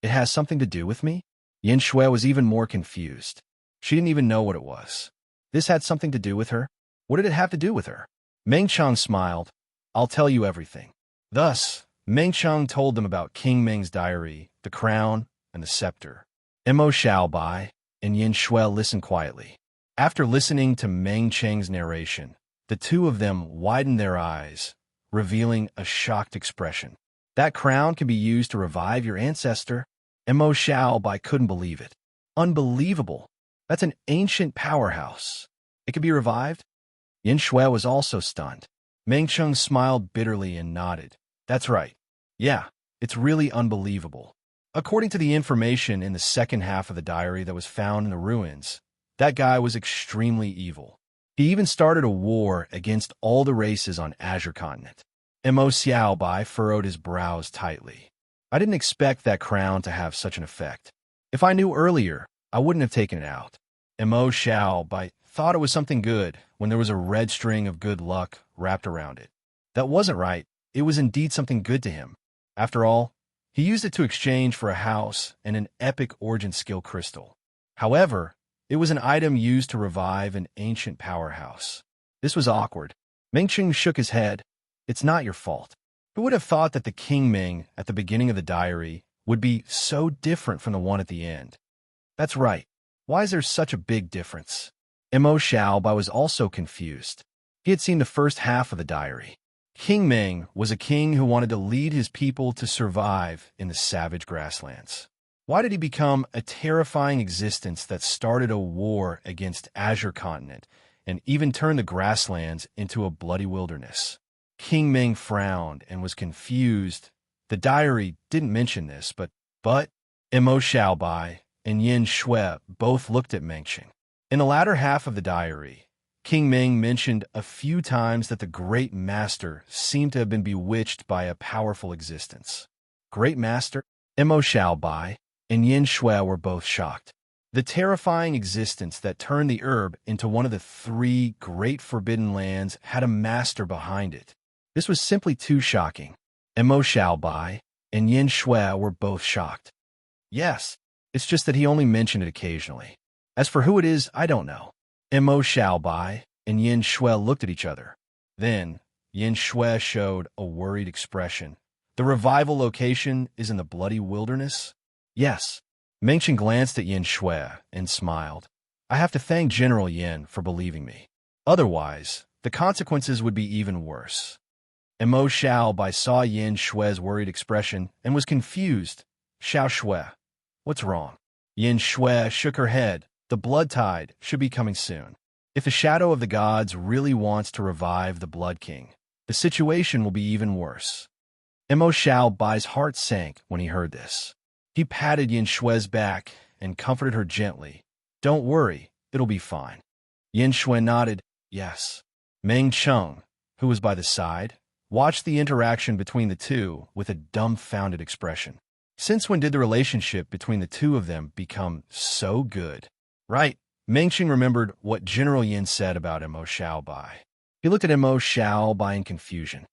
It has something to do with me? Yin Shui was even more confused. She didn't even know what it was. This had something to do with her? What did it have to do with her? Mengqing smiled. I'll tell you everything. Thus, Mengqing told them about King Meng's diary, the crown, and the scepter. Emo Xiao Bai and Yin Shui listened quietly. After listening to Mengqing's narration, the two of them widened their eyes, revealing a shocked expression. That crown can be used to revive your ancestor? Emo Xiao Bai couldn't believe it. Unbelievable. That's an ancient powerhouse. It could be revived? Yin Shui was also stunned. Mengqing smiled bitterly and nodded. That's right. Yeah, it's really unbelievable. According to the information in the second half of the diary that was found in the ruins, that guy was extremely evil. He even started a war against all the races on Azure Continent. Emo Xiao Bai furrowed his brows tightly. I didn't expect that crown to have such an effect. If I knew earlier, I wouldn't have taken it out. Emo Xiao Bai thought it was something good when there was a red string of good luck wrapped around it. That wasn't right. It was indeed something good to him. After all, he used it to exchange for a house and an epic origin skill crystal. However, it was an item used to revive an ancient powerhouse. This was awkward. Mengqing shook his head. It's not your fault. Who would have thought that the King Ming at the beginning of the diary would be so different from the one at the end? That's right. Why is there such a big difference? Emo Xiao Bai was also confused. He had seen the first half of the diary. King Ming was a king who wanted to lead his people to survive in the savage grasslands. Why did he become a terrifying existence that started a war against Azure Continent and even turned the grasslands into a bloody wilderness? King Ming frowned and was confused. The diary didn't mention this, but Emo Xiao Bai and Yin Shui both looked at Mengqing. In the latter half of the diary, King Ming mentioned a few times that the Great Master seemed to have been bewitched by a powerful existence. Great Master? Emo Xiao Bai and Yin Shui were both shocked. The terrifying existence that turned the herb into one of the three great forbidden lands had a master behind it. This was simply too shocking. Emo Xiao Bai and Yin Shui were both shocked. Yes, it's just that he only mentioned it occasionally. As for who it is, I don't know. Emo Xiao Bai and Yin Shui looked at each other. Then, Yin Shui showed a worried expression. The revival location is in the bloody wilderness? Yes. Mengqing glanced at Yin Shui and smiled. I have to thank General Yin for believing me. Otherwise, the consequences would be even worse. Emo Xiao Bai saw Yin Shui's worried expression and was confused. Xiao Shui, what's wrong? Yin Shui shook her head. The blood tide should be coming soon. If the shadow of the gods really wants to revive the Blood King, the situation will be even worse. Mo Xiaobai's heart sank when he heard this. He patted Yin Shui's back and comforted her gently. Don't worry, it'll be fine. Yin Shui nodded, yes. Meng Cheng, who was by the side, watched the interaction between the two with a dumbfounded expression. Since when did the relationship between the two of them become so good? Right. Meng Cheng remembered what General Yin said about Mo Xiaobai. He looked at Mo Xiaobai in confusion.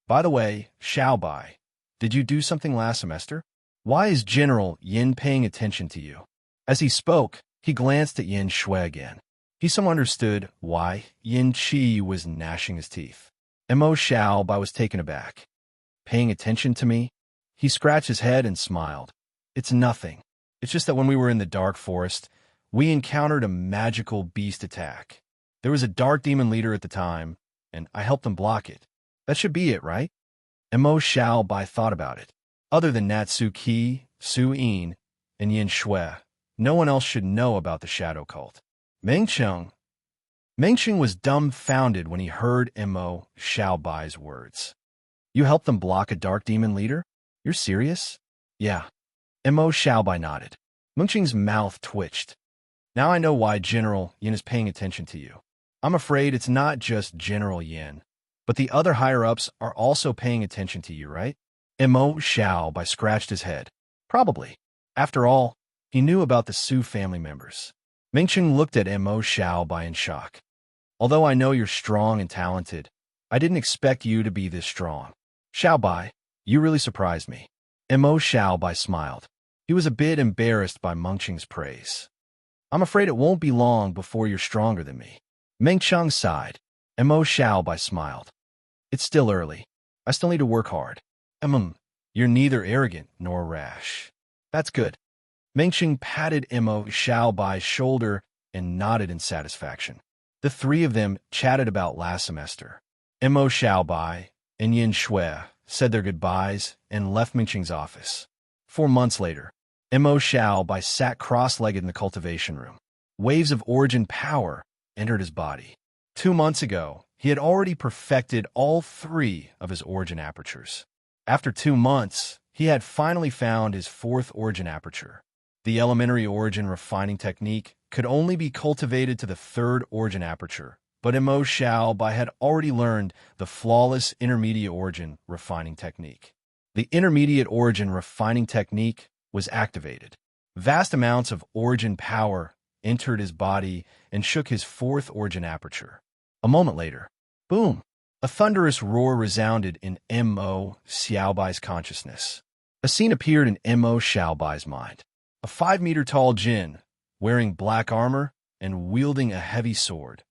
By the way, Xiaobai, did you do something last semester? Why is General Yin paying attention to you? As he spoke, he glanced at Yin Shui again. He somewhat understood why Yin Qi was gnashing his teeth. Mo Xiaobai was taken aback. Paying attention to me? He scratched his head and smiled. It's nothing. It's just that when we were in the dark forest, we encountered a magical beast attack. There was a dark demon leader at the time, and I helped them block it. That should be it, right? Mo Xiaobai thought about it. Other than Natsu Qi, Su Yin, and Yin Shui, no one else should know about the shadow cult. Meng Cheng was dumbfounded when he heard Mo Xiaobai's words. You helped them block a dark demon leader? You're serious? Yeah. Mo Xiaobai nodded. Meng Cheng's mouth twitched. Now I know why General Yin is paying attention to you. I'm afraid it's not just General Yin, but the other higher-ups are also paying attention to you, right? Mo Xiaobai scratched his head. Probably. After all, he knew about the Su family members. Meng Cheng looked at Mo Xiaobai in shock. Although I know you're strong and talented, I didn't expect you to be this strong. Xiaobai, you really surprised me. Mo Xiaobai smiled. He was a bit embarrassed by Meng Cheng's praise. I'm afraid it won't be long before you're stronger than me. Meng Cheng sighed. Mo Xiaobai smiled. It's still early. I still need to work hard. You're neither arrogant nor rash. That's good. Meng Cheng patted Mo Xiaobai's shoulder and nodded in satisfaction. The three of them chatted about last semester. Mo Xiaobai and Yin Shui said their goodbyes and left Meng Cheng's office. 4 months later, Mo Xiaobai sat cross-legged in the cultivation room. Waves of origin power entered his body. 2 months ago, he had already perfected all 3 of his origin apertures. After 2 months, he had finally found his 4th origin aperture. The elementary origin refining technique could only be cultivated to the 3rd origin aperture, but Mo Xiaobai had already learned the flawless intermediate origin refining technique. The intermediate origin refining technique was activated. Vast amounts of origin power entered his body and shook his 4th origin aperture. A moment later, boom! A thunderous roar resounded in Mo Xiaobai's consciousness. A scene appeared in Mo Xiaobai's mind. A 5-meter-tall Jin, wearing black armor and wielding a heavy sword,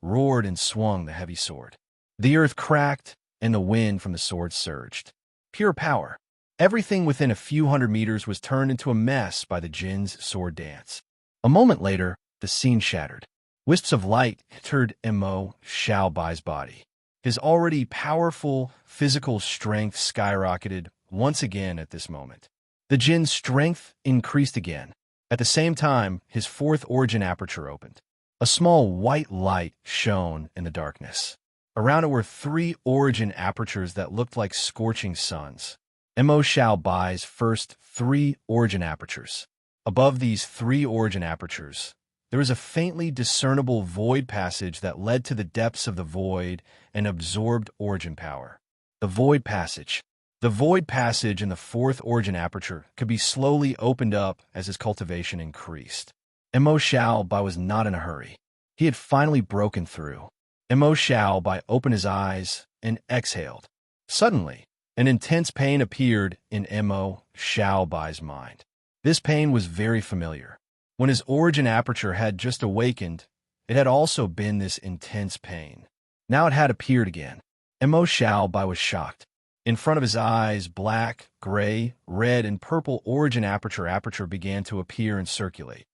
roared and swung the heavy sword. The earth cracked, and the wind from the sword surged. Pure power. Everything within a few hundred meters was turned into a mess by the Jin's sword dance. A moment later, the scene shattered. Wisps of light entered Mo Xiaobai's body. His already powerful physical strength skyrocketed once again at this moment. The Jin's strength increased again. At the same time, his 4th origin aperture opened. A small white light shone in the darkness. Around it were 3 origin apertures that looked like scorching suns. Mo Xiaobai's first 3 origin apertures. Above these 3 origin apertures, there was a faintly discernible void passage that led to the depths of the void and absorbed origin power. The void passage. The void passage in the 4th origin aperture could be slowly opened up as his cultivation increased. Mo Xiaobai was not in a hurry. He had finally broken through. Mo Xiaobai opened his eyes and exhaled. Suddenly, an intense pain appeared in Mo Xiaobai's mind. This pain was very familiar. When his origin aperture had just awakened, it had also been this intense pain. Now it had appeared again. Mo Xiaobai was shocked. In front of his eyes, black, gray, red, and purple origin aperture began to appear and circulate.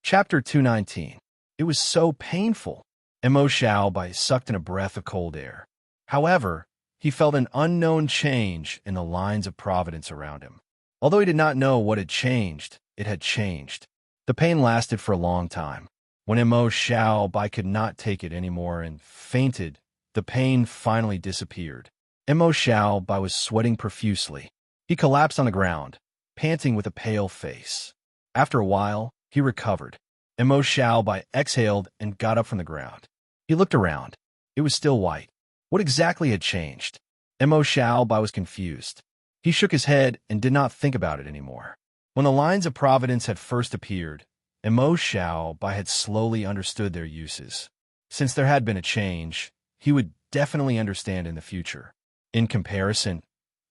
Chapter 219. It was so painful. Mo Xiaobai sucked in a breath of cold air. However, he felt an unknown change in the lines of providence around him. Although he did not know what had changed, it had changed. The pain lasted for a long time. When Mo Xiaobai could not take it anymore and fainted, the pain finally disappeared. Mo Xiaobai was sweating profusely. He collapsed on the ground, panting with a pale face. After a while, he recovered. Mo Xiaobai exhaled and got up from the ground. He looked around. It was still white. What exactly had changed? Mo Xiaobai was confused. He shook his head and did not think about it anymore. When the lines of providence had first appeared, Mo Xiaobai had slowly understood their uses. Since there had been a change, he would definitely understand in the future. In comparison,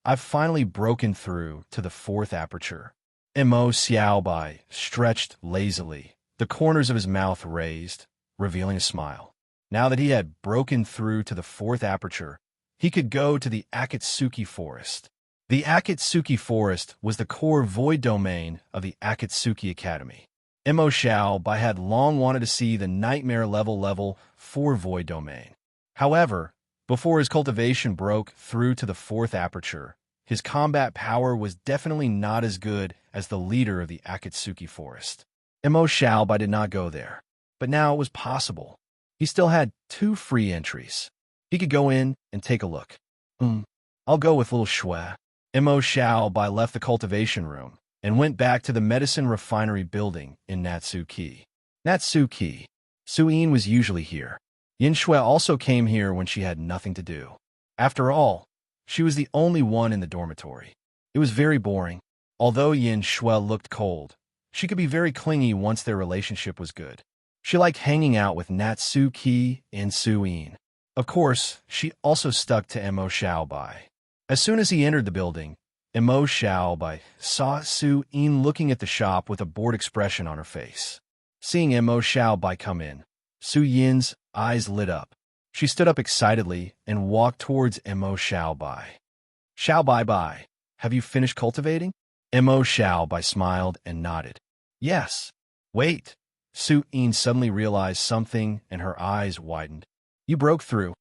I've finally broken through to the fourth aperture. Mo Xiaobai stretched lazily, the corners of his mouth raised, revealing a smile. Now that he had broken through to the fourth aperture, he could go to the Akatsuki Forest. The Akatsuki Forest was the core void domain of the Akatsuki Academy. Mo Xiaobai had long wanted to see the Nightmare Level 4 void domain. However, before his cultivation broke through to the fourth aperture, his combat power was definitely not as good as the leader of the Akatsuki Forest. Mo Xiaobai did not go there, but now it was possible. He still had 2 free entries. He could go in and take a look. I'll go with little Shui. Mo Xiaobai left the cultivation room and went back to the medicine refinery building in Natsuki. Natsuki. Suyin was usually here. Yin Shui also came here when she had nothing to do. After all, she was the only one in the dormitory. It was very boring. Although Yin Shui looked cold, she could be very clingy once their relationship was good. She liked hanging out with Natsuki and Suyin. Of course, she also stuck to Mo Xiaobai. As soon as he entered the building, Mo Xiaobai saw Suyin looking at the shop with a bored expression on her face. Seeing Mo Xiaobai come in, Suyin's eyes lit up. She stood up excitedly and walked towards Mo Xiaobai. Xiaobai, have you finished cultivating? Mo Xiaobai smiled and nodded. Yes. Wait. Suyin suddenly realized something and her eyes widened. You broke through.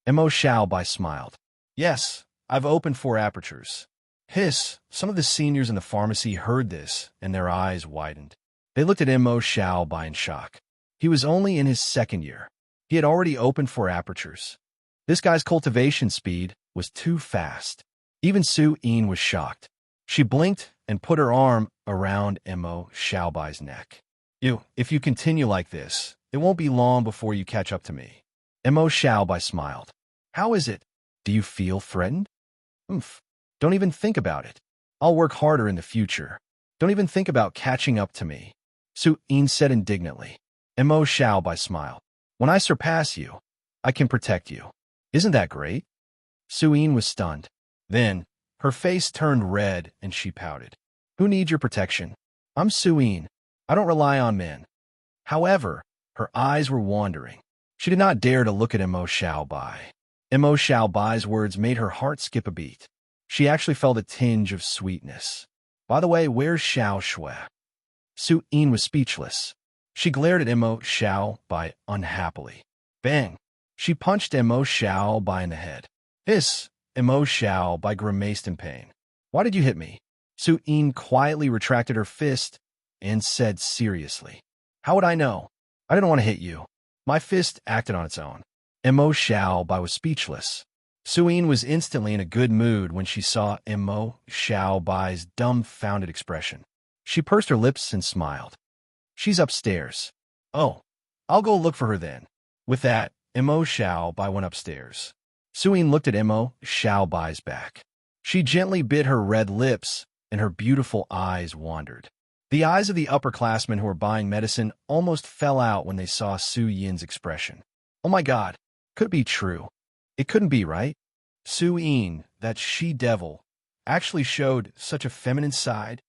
Mo Xiaobai smiled. Yes, I've opened 4 apertures. Hiss, some of the seniors in the pharmacy heard this and their eyes widened. They looked at Mo Xiaobai in shock. He was only in his 2nd year. He had already opened 4 apertures. This guy's cultivation speed was too fast. Even Suyin was shocked. She blinked and put her arm around Mo Xiaobai's neck. If you continue like this, it won't be long before you catch up to me. Mo Xiaobai smiled. How is it? Do you feel threatened? Don't even think about it. I'll work harder in the future. Don't even think about catching up to me. Suyin said indignantly. Mo Xiaobai smiled. When I surpass you, I can protect you. Isn't that great? Suyin was stunned. Then, her face turned red and she pouted. Who needs your protection? I'm Suyin. I don't rely on men. However, her eyes were wandering. She did not dare to look at Mo Xiaobai. Mo Xiaobai's words made her heart skip a beat. She actually felt a tinge of sweetness. By the way, where's Xiao Shui? Suyin was speechless. She glared at Mo Xiaobai unhappily. Bang! She punched Mo Xiaobai in the head. Hiss! Mo Xiaobai grimaced in pain. Why did you hit me? Suyin quietly retracted her fist and said seriously. How would I know? I didn't want to hit you. My fist acted on its own. Mo Xiaobai was speechless. Suyin was instantly in a good mood when she saw Mo Xiaobai's dumbfounded expression. She pursed her lips and smiled. She's upstairs. Oh, I'll go look for her then. With that, Mo Xiaobai went upstairs. Suyin looked at Mo Xiaobai's back. She gently bit her red lips, and her beautiful eyes wandered. The eyes of the upperclassmen who were buying medicine almost fell out when they saw Suyin's expression. Oh my God, could it be true? It couldn't be, right? Suyin, that she-devil, actually showed such a feminine side.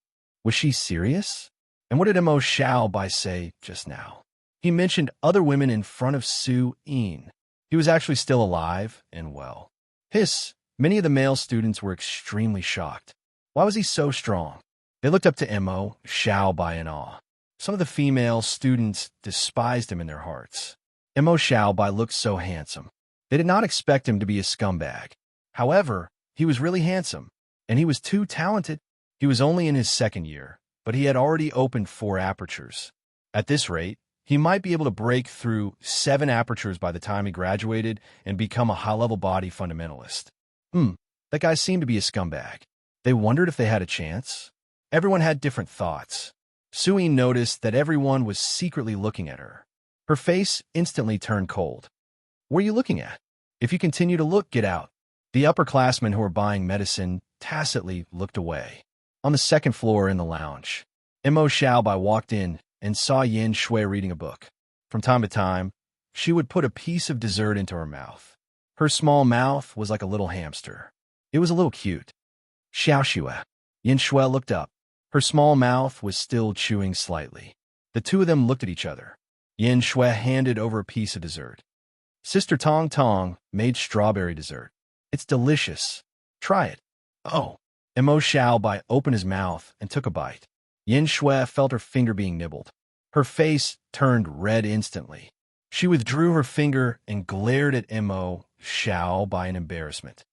Was she serious? And what did Mo Xiaobai say just now? He mentioned other women in front of Suyin. He was actually still alive and well. Hiss, many of the male students were extremely shocked. Why was he so strong? They looked up to Mo Xiaobai in awe. Some of the female students despised him in their hearts. Mo Xiaobai looked so handsome. They did not expect him to be a scumbag. However, he was really handsome, and he was too talented. He was only in his 2nd year, but he had already opened 4 apertures. At this rate, he might be able to break through 7 apertures by the time he graduated and become a high-level body fundamentalist. That guy seemed to be a scumbag. They wondered if they had a chance. Everyone had different thoughts. Sui noticed that everyone was secretly looking at her. Her face instantly turned cold. What are you looking at? If you continue to look, get out. The upperclassmen who were buying medicine tacitly looked away. On the second floor in the lounge, Mo Xiaobai walked in and saw Yin Shui reading a book. From time to time, she would put a piece of dessert into her mouth. Her small mouth was like a little hamster. It was a little cute. Xiao Xue. Yin Shui looked up. Her small mouth was still chewing slightly. The two of them looked at each other. Yin Shui handed over a piece of dessert. Sister Tong Tong made strawberry dessert. It's delicious. Try it. Oh. Mo Xiaobai opened his mouth and took a bite. Yin Shui felt her finger being nibbled. Her face turned red instantly. She withdrew her finger and glared at Mo Xiaobai in embarrassment.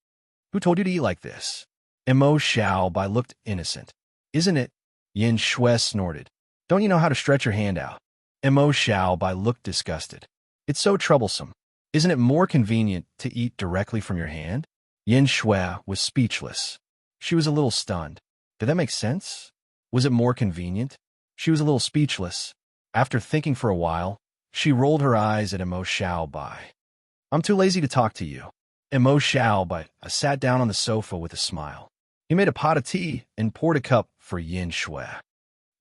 Who told you to eat like this? Mo Xiaobai looked innocent. Isn't it? Yin Shui snorted. Don't you know how to stretch your hand out? Mo Xiaobai looked disgusted. It's so troublesome. Isn't it more convenient to eat directly from your hand? Yin Shui was speechless. She was a little stunned. Did that make sense? Was it more convenient? She was a little speechless. After thinking for a while, she rolled her eyes at Mo Xiaobai. I'm too lazy to talk to you. Mo Xiaobai sat down on the sofa with a smile. He made a pot of tea and poured a cup for Yin Shui.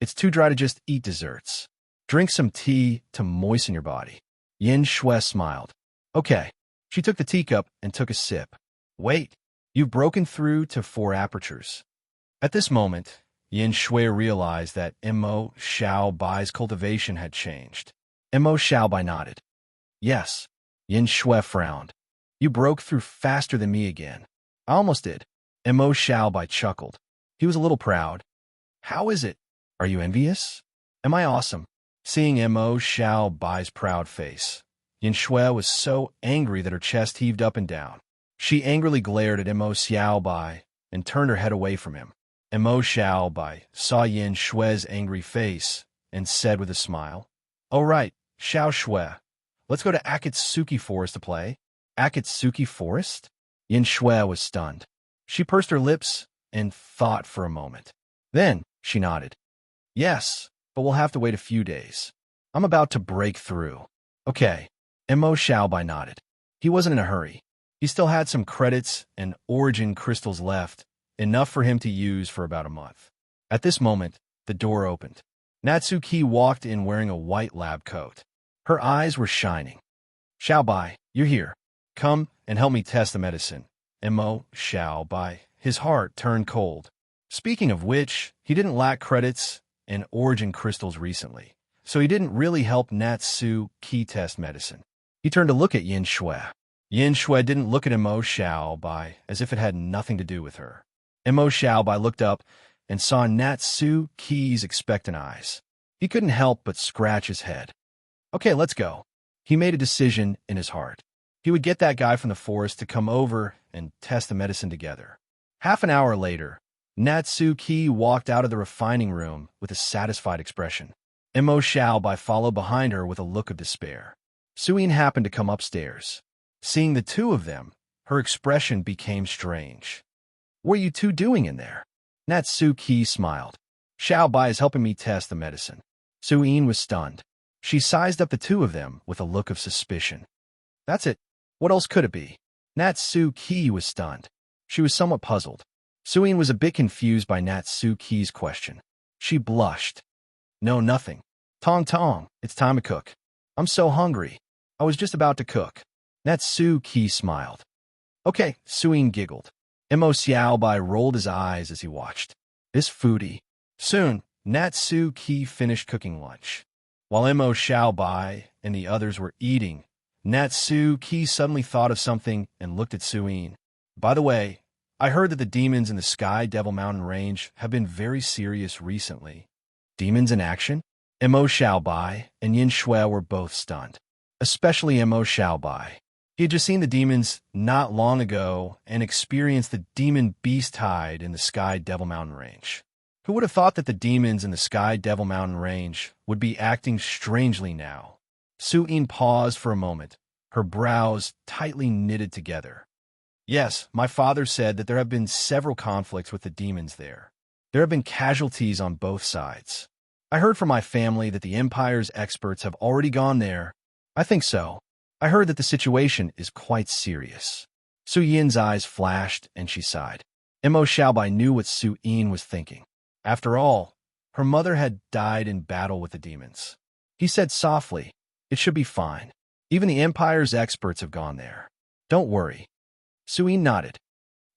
It's too dry to just eat desserts. Drink some tea to moisten your body. Yin Shui smiled. Okay. She took the teacup and took a sip. Wait. You've broken through to 4 apertures. At this moment, Yin Shui realized that Mo Xiaobai's cultivation had changed. Mo Xiaobai nodded. Yes. Yin Shui frowned. You broke through faster than me again. I almost did. Mo Xiaobai chuckled. He was a little proud. How is it? Are you envious? Am I awesome? Seeing Mo Xiaobai's proud face, Yin Shui was so angry that her chest heaved up and down. She angrily glared at Mo Xiaobai and turned her head away from him. Mo Xiaobai saw Yin Shui's angry face and said with a smile, All right, Xiao Shui, let's go to Akatsuki Forest to play. Akatsuki Forest? Yin Shui was stunned. She pursed her lips and thought for a moment. Then she nodded. Yes, but we'll have to wait a few days. I'm about to break through. Okay. Mo Xiaobai nodded. He wasn't in a hurry. He still had some credits and origin crystals left, enough for him to use for about a month. At this moment, the door opened. Natsuki walked in wearing a white lab coat. Her eyes were shining. Xiaobai, you're here. Come and help me test the medicine. Mo Xiaobai. His heart turned cold. Speaking of which, he didn't lack credits and origin crystals recently, so he didn't really help Natsuki test medicine. He turned to look at Yin Shui. Yin Shui didn't look at Mo Xiaobai as if it had nothing to do with her. Mo Xiaobai looked up and saw Natsuki's expectant eyes. He couldn't help but scratch his head. Okay, let's go. He made a decision in his heart. He would get that guy from the forest to come over and test the medicine together. Half an hour later, Natsuki walked out of the refining room with a satisfied expression. Mo Xiaobai followed behind her with a look of despair. Suyin happened to come upstairs. Seeing the two of them, her expression became strange. What are you two doing in there? Natsuki smiled. Xiaobai is helping me test the medicine. Suyin was stunned. She sized up the two of them with a look of suspicion. That's it. What else could it be? Natsuki was stunned. She was somewhat puzzled. Suyin was a bit confused by Natsuki's question. She blushed. No, nothing. Tong Tong, it's time to cook. I'm so hungry. I was just about to cook. Natsuki smiled. Okay, Suyin giggled. Mo Xiaobai rolled his eyes as he watched. This foodie. Soon, Natsuki finished cooking lunch. While Mo Xiaobai and the others were eating, Natsuki suddenly thought of something and looked at Suyin. By the way, I heard that the demons in the Sky Devil Mountain Range have been very serious recently. Demons in action? Mo Xiaobai and Yin Shui were both stunned. Especially Mo Xiaobai. He had just seen the demons not long ago and experienced the demon beast tide in the Sky Devil Mountain Range. Who would have thought that the demons in the Sky Devil Mountain Range would be acting strangely now? Suyin paused for a moment, her brows tightly knitted together. Yes, my father said that there have been several conflicts with the demons there. There have been casualties on both sides. I heard from my family that the Empire's experts have already gone there. I think so. I heard that the situation is quite serious. Su Yin's eyes flashed and she sighed. Mo Xiaobai knew what Su Yin was thinking. After all, her mother had died in battle with the demons. He said softly, "It should be fine. Even the Empire's experts have gone there. Don't worry." Su Yin nodded.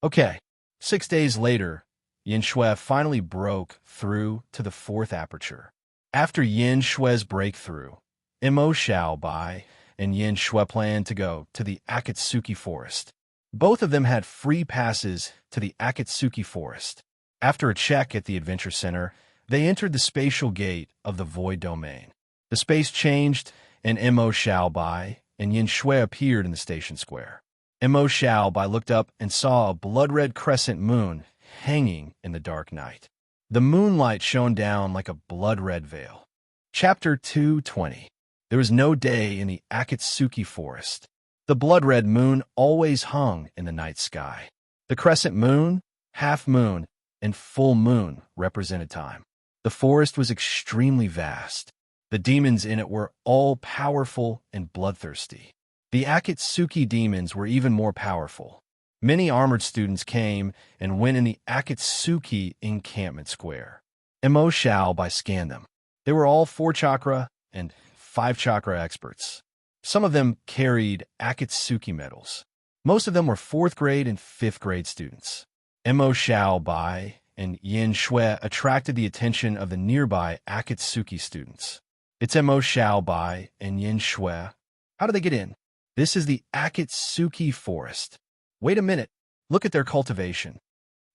Okay. 6 days later, Yin Shui finally broke through to the fourth aperture. After Yin Shui's breakthrough, Mo Xiaobai and Yin Shui planned to go to the Akatsuki Forest. Both of them had free passes to the Akatsuki Forest. After a check at the Adventure Center, they entered the spatial gate of the Void Domain. The space changed, and Mo Xiaobai and Yin Shui appeared in the station square. Mo Xiaobai looked up and saw a blood-red crescent moon hanging in the dark night. The moonlight shone down like a blood-red veil. Chapter 220. There was no day in the Akatsuki Forest. The blood-red moon always hung in the night sky. The crescent moon, half moon, and full moon represented time. The forest was extremely vast. The demons in it were all powerful and bloodthirsty. The Akatsuki demons were even more powerful. Many armored students came and went in the Akatsuki encampment square. Mo Xiaobai scanned them. They were all 4-chakra and 5-chakra experts. Some of them carried Akatsuki medals. Most of them were 4th grade and 5th grade students. Mo Xiaobai and Yin Shui attracted the attention of the nearby Akatsuki students. It's Mo Xiaobai and Yin Shui. How do they get in? This is the Akatsuki Forest. Wait a minute. Look at their cultivation.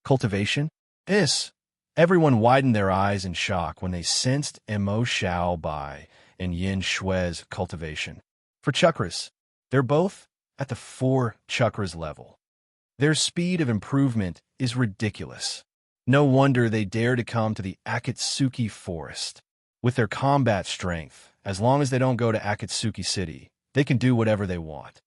Cultivation? Yes. Everyone widened their eyes in shock when they sensed Mo Xiaobai and Yin Shui's cultivation. For chakras, they're both at the 4 chakras level. Their speed of improvement is ridiculous. No wonder they dare to come to the Akatsuki Forest. With their combat strength, as long as they don't go to Akatsuki City, they can do whatever they want.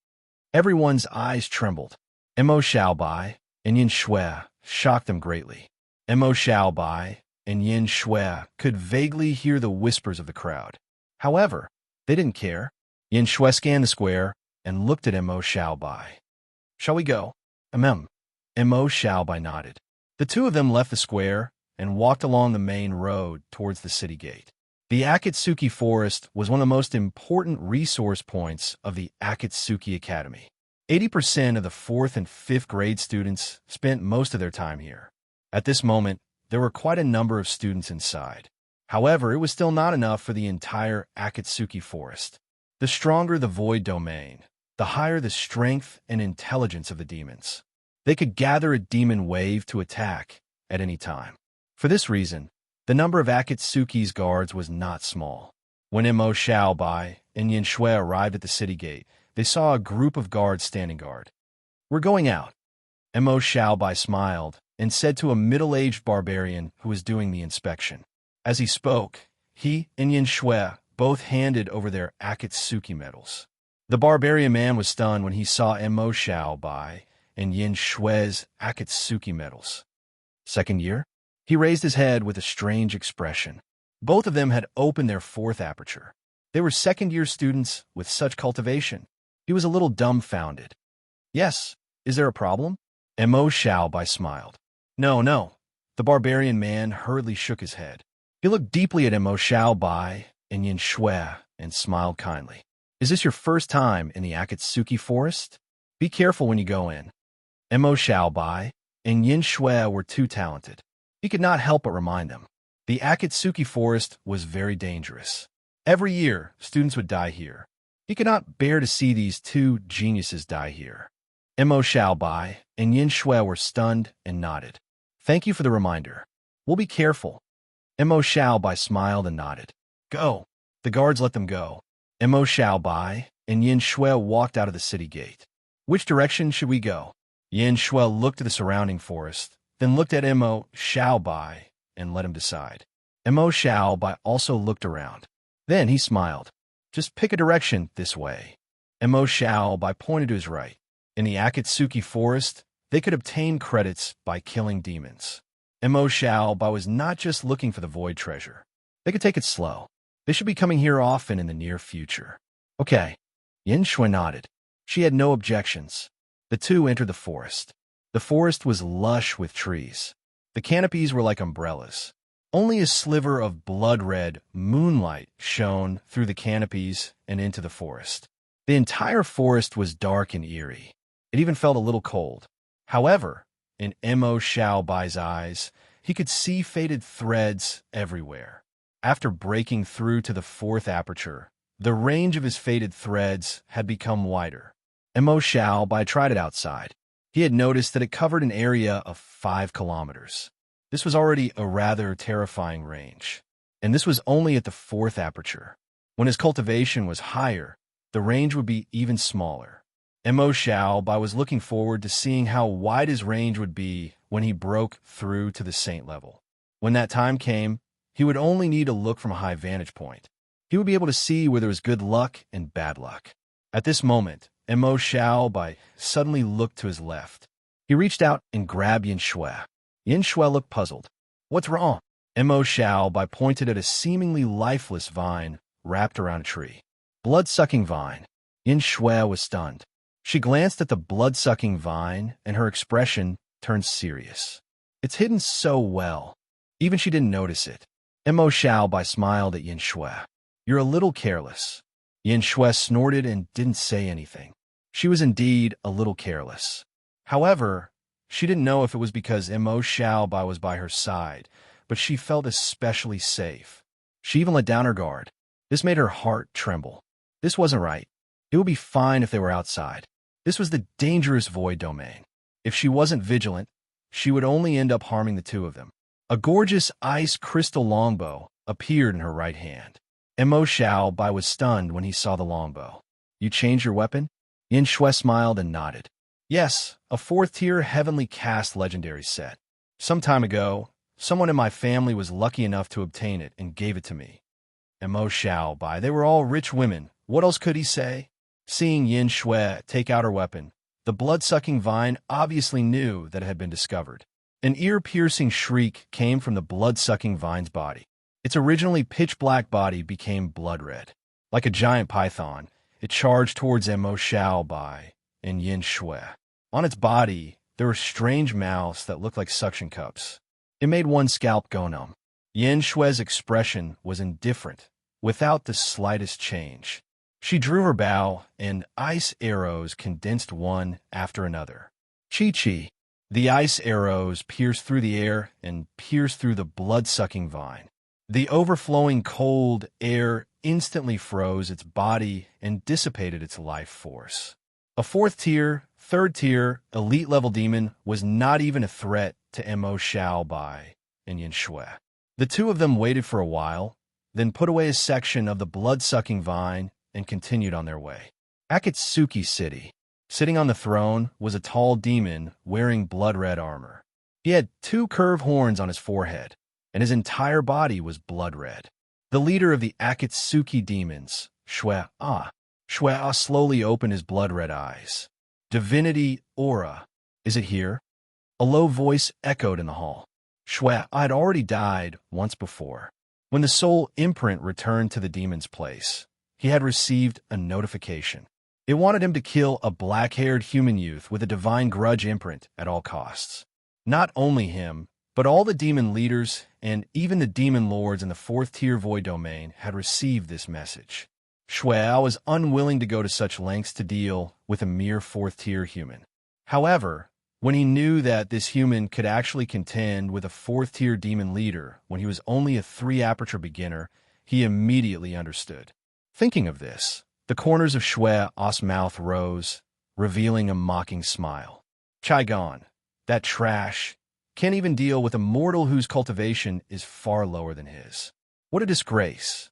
Everyone's eyes trembled. Mo Xiaobai and Yin Shui shocked them greatly. Mo Xiaobai and Yin Shui could vaguely hear the whispers of the crowd. However, they didn't care. Yin Shui scanned the square and looked at Mo Xiaobai. Shall we go? Mo Xiaobai nodded. The two of them left the square and walked along the main road towards the city gate. The Akatsuki Forest was one of the most important resource points of the Akatsuki Academy. 80% of the 4th and 5th grade students spent most of their time here. At this moment, there were quite a number of students inside. However, it was still not enough for the entire Akatsuki Forest. The stronger the Void Domain, the higher the strength and intelligence of the demons. They could gather a demon wave to attack at any time. For this reason, the number of Akatsuki's guards was not small. When Mo Xiaobai and Yin Shui arrived at the city gate, they saw a group of guards standing guard. We're going out. Mo Xiaobai smiled and said to a middle-aged barbarian who was doing the inspection. As he spoke, he and Yin Shui both handed over their Akatsuki medals. The barbarian man was stunned when he saw Mo Xiaobai and Yin Shui's Akatsuki medals. Second year? He raised his head with a strange expression. Both of them had opened their 4th aperture. They were second-year students with such cultivation. He was a little dumbfounded. Yes, is there a problem? Mo Xiaobai smiled. No. The barbarian man hurriedly shook his head. He looked deeply at Mo Xiaobai and Yin Shui and smiled kindly. Is this your first time in the Akatsuki Forest? Be careful when you go in. Mo Xiaobai and Yin Shui were too talented. He could not help but remind them. The Akatsuki Forest was very dangerous. Every year, students would die here. He could not bear to see these two geniuses die here. Mo Xiaobai and Yin Shui were stunned and nodded. Thank you for the reminder. We'll be careful. Mo Xiaobai smiled and nodded. Go. The guards let them go. Mo Xiaobai and Yin Shui walked out of the city gate. Which direction should we go? Yin Shui looked at the surrounding forest, then looked at Mo Xiaobai and let him decide. Mo Xiaobai also looked around. Then he smiled. Just pick a direction this way. Mo Xiaobai pointed to his right. In the Akatsuki forest, they could obtain credits by killing demons. Mo Xiaobai was not just looking for the void treasure. They could take it slow. They should be coming here often in the near future. Okay. Yin Shui nodded. She had no objections. The two entered the forest. The forest was lush with trees. The canopies were like umbrellas. Only a sliver of blood-red moonlight shone through the canopies and into the forest. The entire forest was dark and eerie. It even felt a little cold. However, in Mo Xiaobai's eyes, he could see faded threads everywhere. After breaking through to the fourth aperture, the range of his faded threads had become wider. Mo Xiaobai tried it outside. He had noticed that it covered an area of 5 kilometers. This was already a rather terrifying range. And this was only at the fourth aperture. When his cultivation was higher, the range would be even smaller. Mo Xiaobai was looking forward to seeing how wide his range would be when he broke through to the saint level. When that time came, he would only need to look from a high vantage point. He would be able to see where there was good luck and bad luck. At this moment, Mo Xiaobai suddenly looked to his left. He reached out and grabbed Yin Shui. Yin Shui looked puzzled. What's wrong? Mo Xiaobai pointed at a seemingly lifeless vine wrapped around a tree. Blood-sucking vine. Yin Shui was stunned. She glanced at the blood-sucking vine, and her expression turned serious. It's hidden so well. Even she didn't notice it. Mo Xiaobai smiled at Yin Shui. You're a little careless. Yin Shui snorted and didn't say anything. She was indeed a little careless. However, she didn't know if it was because Mo Xiaobai was by her side, but she felt especially safe. She even let down her guard. This made her heart tremble. This wasn't right. It would be fine if they were outside. This was the dangerous void domain. If she wasn't vigilant, she would only end up harming the two of them. A gorgeous ice crystal longbow appeared in her right hand. Mo Xiaobai was stunned when he saw the longbow. You changed your weapon? Yin Shui smiled and nodded. Yes, a 4th-tier heavenly cast legendary set. Some time ago, someone in my family was lucky enough to obtain it and gave it to me. Mo Xiaobai, they were all rich women. What else could he say? Seeing Yin Shui take out her weapon, the blood-sucking vine obviously knew that it had been discovered. An ear-piercing shriek came from the blood-sucking vine's body. Its originally pitch-black body became blood-red. Like a giant python, it charged towards Mo Xiaobai and Yin Shui. On its body, there were strange mouths that looked like suction cups. It made one's scalp go numb. Yin Shui's expression was indifferent, without the slightest change. She drew her bow, and ice arrows condensed one after another. Chi-chi. The ice arrows pierced through the air and pierced through the blood-sucking vine. The overflowing cold air instantly froze its body and dissipated its life force. A 4th-tier, 3rd-tier, elite-level demon was not even a threat to Mo Xiaobai and Yin Shui. The two of them waited for a while, then put away a section of the blood-sucking vine and continued on their way. Akatsuki City. Sitting on the throne was a tall demon wearing blood-red armor. He had 2 curved horns on his forehead, and his entire body was blood-red. The leader of the Akatsuki demons, Shui, slowly opened his blood-red eyes. Divinity Aura. Is it here? A low voice echoed in the hall. Shui had already died once before. When the soul imprint returned to the demon's place, he had received a notification. It wanted him to kill a black-haired human youth with a divine grudge imprint at all costs. Not only him, but all the demon leaders and even the demon lords in the 4th-tier void domain had received this message. Shui was unwilling to go to such lengths to deal with a mere 4th-tier human. However, when he knew that this human could actually contend with a 4th-tier demon leader when he was only a 3-aperture beginner, he immediately understood. Thinking of this, the corners of Shui's mouth rose, revealing a mocking smile. Chi-Gon, that trash, can't even deal with a mortal whose cultivation is far lower than his. What a disgrace.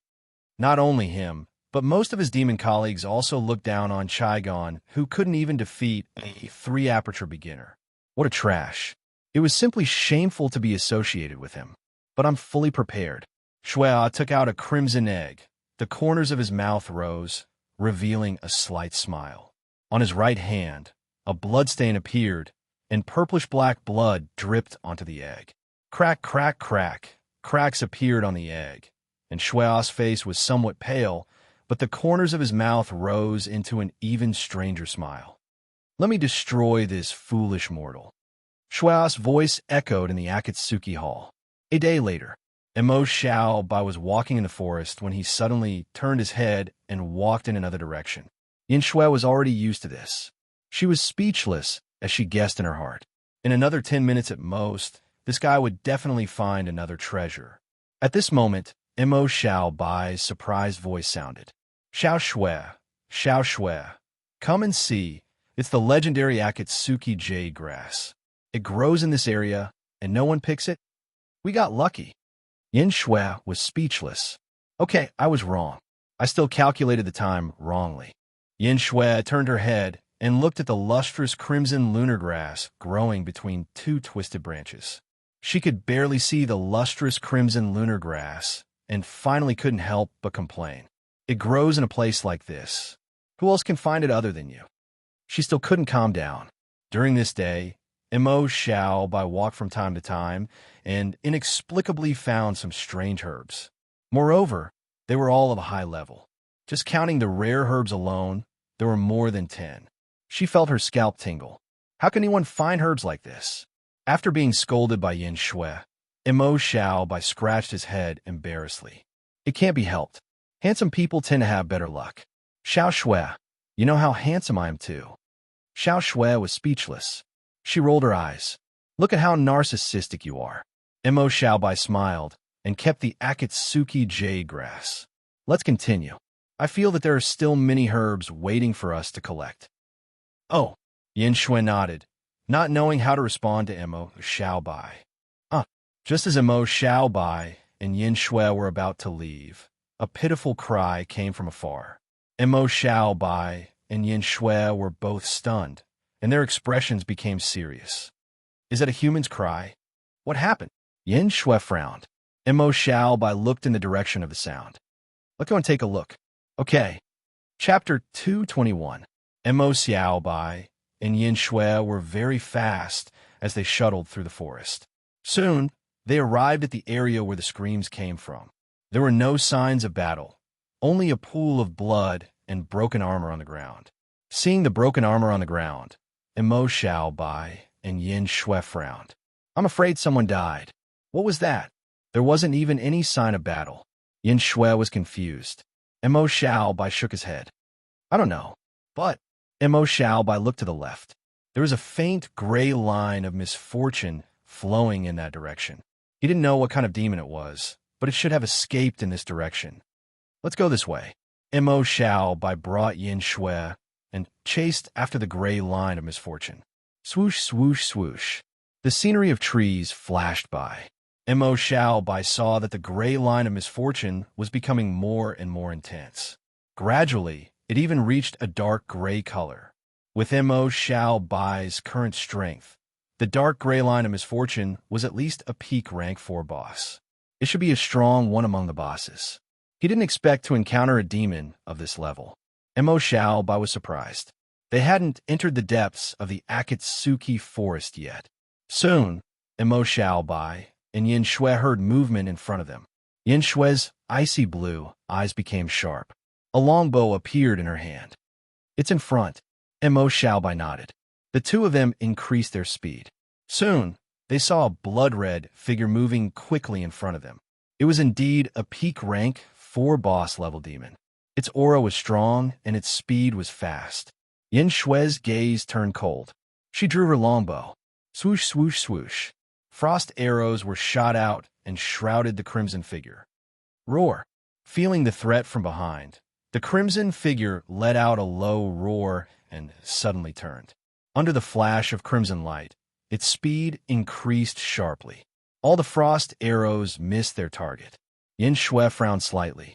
Not only him, but most of his demon colleagues also looked down on Chi-Gon, who couldn't even defeat a 3-aperture beginner. What a trash. It was simply shameful to be associated with him. But I'm fully prepared. Shui took out a crimson egg. The corners of his mouth rose, revealing a slight smile. On his right hand, a bloodstain appeared, and purplish-black blood dripped onto the egg. Crack, crack, crack. Cracks appeared on the egg, and Shua's face was somewhat pale, but the corners of his mouth rose into an even stranger smile. Let me destroy this foolish mortal. Shua's voice echoed in the Akatsuki Hall. A day later, Emo Xiaobai was walking in the forest when he suddenly turned his head and walked in another direction. Yin Shui was already used to this. She was speechless as she guessed in her heart. In another 10 minutes at most, this guy would definitely find another treasure. At this moment, Emo Xiaobai's surprised voice sounded. Xiao Shui, come and see. It's the legendary Akatsuki jade grass. It grows in this area, and no one picks it? We got lucky. Yin Shui was speechless. Okay, I was wrong. I still calculated the time wrongly. Yin Shui turned her head and looked at the lustrous crimson lunar grass growing between two twisted branches. She could barely see the lustrous crimson lunar grass and finally couldn't help but complain. It grows in a place like this. Who else can find it other than you? She still couldn't calm down. During this day, Emo Xiaobai walked from time to time and inexplicably found some strange herbs. Moreover, they were all of a high level. Just counting the rare herbs alone, there were more than 10. She felt her scalp tingle. How can anyone find herbs like this? After being scolded by Yin Shui, Emo Xiaobai scratched his head embarrassedly. It can't be helped. Handsome people tend to have better luck. Xiao Shui, you know how handsome I am too. Xiao Shui was speechless. She rolled her eyes. Look at how narcissistic you are. Emo Xiaobai smiled and kept the Akatsuki jade grass. Let's continue. I feel that there are still many herbs waiting for us to collect. Oh, Yin Shui nodded, not knowing how to respond to Emo Xiaobai. Just as Emo Xiaobai and Yin Shui were about to leave, a pitiful cry came from afar. Emo Xiaobai and Yin Shui were both stunned, and their expressions became serious. Is that a human's cry? What happened? Yin Shui frowned. Emo Xiaobai looked in the direction of the sound. Let's go and take a look. Okay. Chapter 221. Emo Xiaobai and Yin Shui were very fast as they shuttled through the forest. Soon, they arrived at the area where the screams came from. There were no signs of battle, only a pool of blood and broken armor on the ground. Seeing the broken armor on the ground, Emo Xiaobai and Yin Shui frowned. I'm afraid someone died. What was that? There wasn't even any sign of battle. Yin Shui was confused. Emo Xiaobai shook his head. I don't know, but Emo Xiaobai looked to the left. There was a faint gray line of misfortune flowing in that direction. He didn't know what kind of demon it was, but it should have escaped in this direction. Let's go this way. Emo Xiaobai brought Yin Shui and chased after the gray line of misfortune. Swoosh, swoosh, swoosh. The scenery of trees flashed by. Emo Xiaobai saw that the gray line of misfortune was becoming more and more intense. Gradually, it even reached a dark gray color. With Emo Xiaobai's current strength, the dark gray line of misfortune was at least a peak rank 4 boss. It should be a strong one among the bosses. He didn't expect to encounter a demon of this level. Emo Xiaobai was surprised. They hadn't entered the depths of the Akatsuki forest yet. Soon, Emo Xiaobai and Yin Shui heard movement in front of them. Yin Shui's icy blue eyes became sharp. A longbow appeared in her hand. It's in front. Emo Xiaobai nodded. The two of them increased their speed. Soon, they saw a blood-red figure moving quickly in front of them. It was indeed a peak rank 4 boss level demon. Its aura was strong and its speed was fast. Yin Shui's gaze turned cold. She drew her longbow. Swoosh, swoosh, swoosh. Frost arrows were shot out and shrouded the crimson figure. Roar. Feeling the threat from behind, the crimson figure let out a low roar and suddenly turned. Under the flash of crimson light, its speed increased sharply. All the frost arrows missed their target. Yin Shui frowned slightly.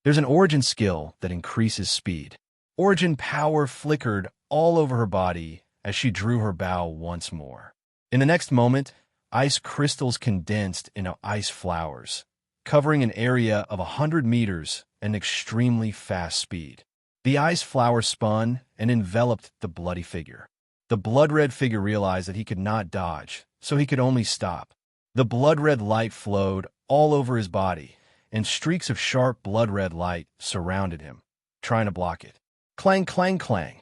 There's an origin skill that increases speed. Origin power flickered all over her body as she drew her bow once more. In the next moment, ice crystals condensed into ice flowers, covering an area of 100 meters at an extremely fast speed. The ice flower spun and enveloped the bloody figure. The blood-red figure realized that he could not dodge, so he could only stop. The blood-red light flowed all over his body, and streaks of sharp blood-red light surrounded him, trying to block it. Clang, clang, clang.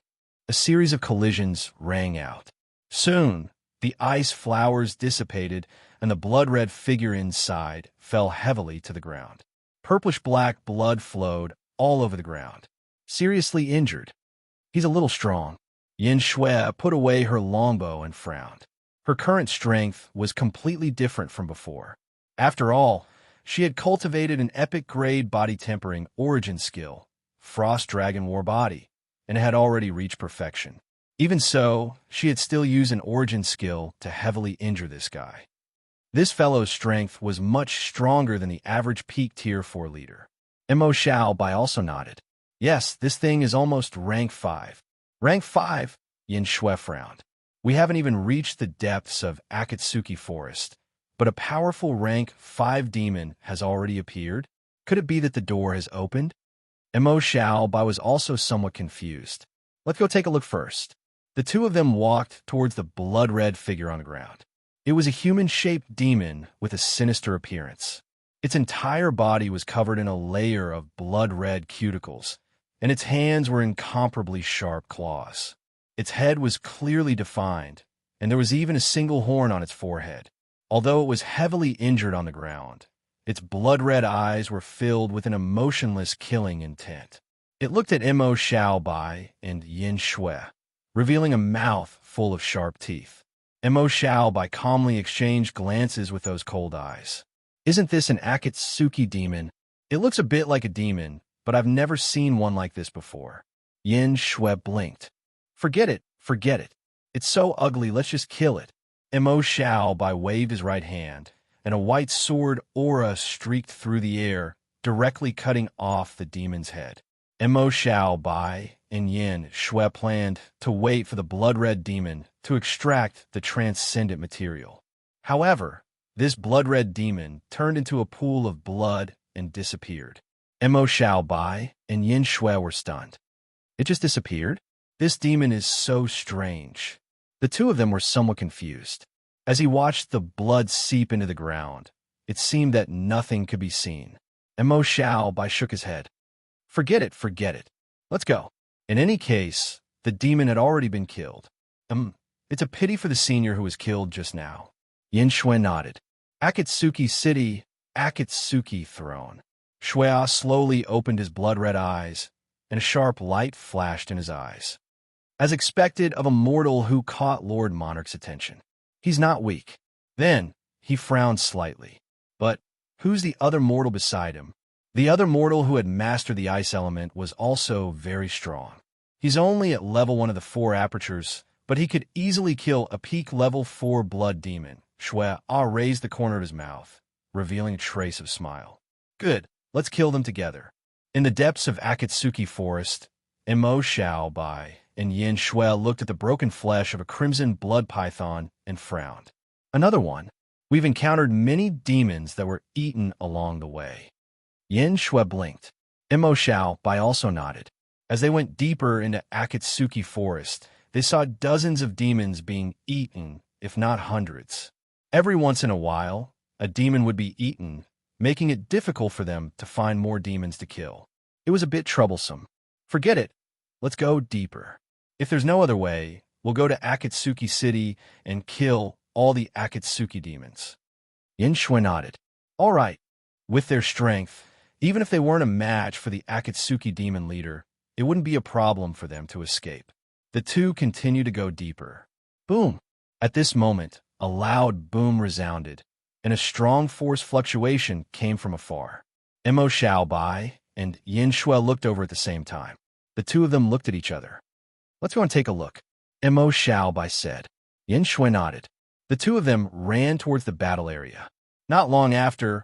A series of collisions rang out. Soon, the ice flowers dissipated, and the blood-red figure inside fell heavily to the ground. Purplish-black blood flowed all over the ground. Seriously injured. He's a little strong. Yin Shui put away her longbow and frowned. Her current strength was completely different from before. After all, she had cultivated an epic-grade body-tempering origin skill, Frost Dragon War Body, and had already reached perfection. Even so, she had still used an origin skill to heavily injure this guy. This fellow's strength was much stronger than the average peak tier 4 leader. Mo Xiaobai also nodded. Yes, this thing is almost rank 5. Rank 5? Yin Shui frowned. We haven't even reached the depths of Akatsuki Forest, but a powerful rank 5 demon has already appeared? Could it be that the door has opened? Mo Xiaobai was also somewhat confused. Let's go take a look first. The two of them walked towards the blood-red figure on the ground. It was a human-shaped demon with a sinister appearance. Its entire body was covered in a layer of blood-red cuticles, and its hands were incomparably sharp claws. Its head was clearly defined, and there was even a single horn on its forehead. Although it was heavily injured on the ground, its blood-red eyes were filled with an emotionless killing intent. It looked at Mo Xiaobai and Yin Shui, revealing a mouth full of sharp teeth. Mo Xiaobai calmly exchanged glances with those cold eyes. Isn't this an Akatsuki demon? It looks a bit like a demon, but I've never seen one like this before. Yin Shui blinked. Forget it, forget it. It's so ugly, let's just kill it. Mo Xiaobai waved his right hand, and a white sword aura streaked through the air, directly cutting off the demon's head. Mo Xiaobai and Yin Shui planned to wait for the blood-red demon to extract the transcendent material. However, this blood-red demon turned into a pool of blood and disappeared. Mo Xiaobai and Yin Shui were stunned. It just disappeared? This demon is so strange. The two of them were somewhat confused. As he watched the blood seep into the ground, it seemed that nothing could be seen. Mo Xiaobai shook his head. Forget it, forget it. Let's go. In any case, the demon had already been killed. It's a pity for the senior who was killed just now. Yin Shui nodded. Akatsuki City, Akatsuki Throne. Shui slowly opened his blood-red eyes, and a sharp light flashed in his eyes. As expected of a mortal who caught Lord Monarch's attention. He's not weak. Then, he frowned slightly. But who's the other mortal beside him? The other mortal who had mastered the ice element was also very strong. He's only at level 1 of the 4 apertures, but he could easily kill a peak level 4 blood demon. Shui raised the corner of his mouth, revealing a trace of smile. Good, let's kill them together. In the depths of Akatsuki Forest, Mo Xiaobai and Yin Shui looked at the broken flesh of a crimson blood python and frowned. Another one. We've encountered many demons that were eaten along the way. Yin Shui blinked. Mo Xiaobai also nodded. As they went deeper into Akatsuki Forest, they saw dozens of demons being eaten, if not hundreds. Every once in a while, a demon would be eaten, making it difficult for them to find more demons to kill. It was a bit troublesome. Forget it. Let's go deeper. If there's no other way, we'll go to Akatsuki City and kill all the Akatsuki demons. Yin Shui nodded. All right. With their strength, even if they weren't a match for the Akatsuki demon leader, it wouldn't be a problem for them to escape. The two continued to go deeper. Boom! At this moment, a loud boom resounded, and a strong force fluctuation came from afar. Mo Xiaobai and Yin Shui looked over at the same time. The two of them looked at each other. Let's go and take a look, Mo Xiaobai said. Yin Shui nodded. The two of them ran towards the battle area. Not long after,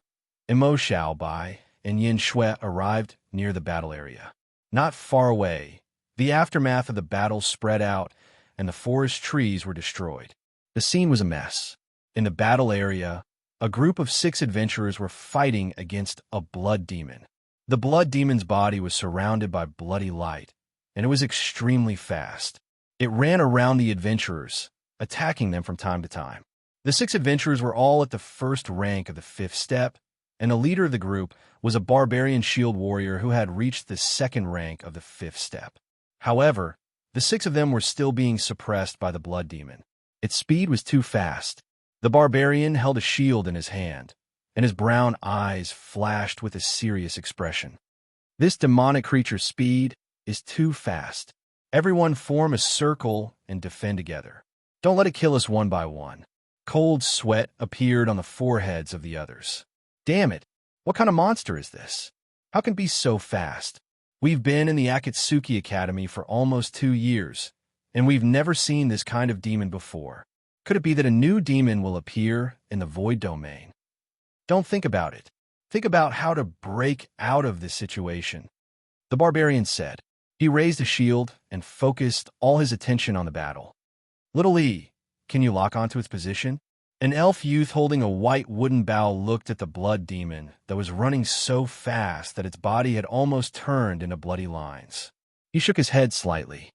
Mo Xiaobai and Yin Shui arrived near the battle area. Not far away, the aftermath of the battle spread out, and the forest trees were destroyed. The scene was a mess. In the battle area, a group of 6 adventurers were fighting against a blood demon. The blood demon's body was surrounded by bloody light, and it was extremely fast. It ran around the adventurers, attacking them from time to time. The 6 adventurers were all at the first rank of the 5th step, and the leader of the group was a barbarian shield warrior who had reached the 2nd rank of the 5th step. However, the 6 of them were still being suppressed by the blood demon. Its speed was too fast. The barbarian held a shield in his hand, and his brown eyes flashed with a serious expression. This demonic creature's speed is too fast. Everyone form a circle and defend together. Don't let it kill us one by one. Cold sweat appeared on the foreheads of the others. Damn it! What kind of monster is this? How can it be so fast? We've been in the Akatsuki Academy for almost 2 years, and we've never seen this kind of demon before. Could it be that a new demon will appear in the void domain? Don't think about it. Think about how to break out of this situation, the barbarian said. He raised a shield and focused all his attention on the battle. Little E, can you lock onto its position? An elf youth holding a white wooden bow looked at the blood demon that was running so fast that its body had almost turned into bloody lines. He shook his head slightly.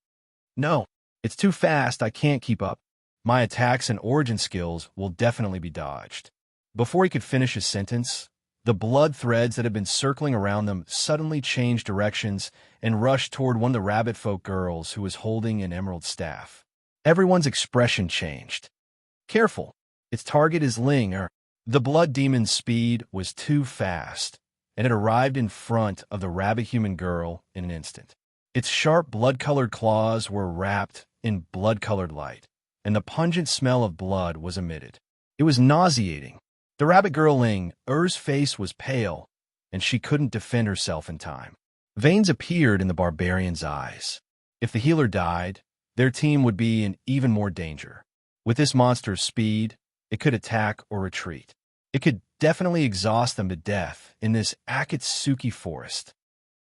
No, it's too fast. I can't keep up. My attacks and origin skills will definitely be dodged. Before he could finish his sentence, the blood threads that had been circling around them suddenly changed directions and rushed toward one of the rabbit folk girls who was holding an emerald staff. Everyone's expression changed. Careful. Its target is Ling. The blood demon's speed was too fast, and it arrived in front of the rabbit-human girl in an instant. Its sharp blood-colored claws were wrapped in blood-colored light, and the pungent smell of blood was emitted. It was nauseating. The rabbit girl Ling's face was pale, and she couldn't defend herself in time. Veins appeared in the barbarian's eyes. If the healer died, their team would be in even more danger. With this monster's speed, it could attack or retreat. It could definitely exhaust them to death in this Akatsuki forest.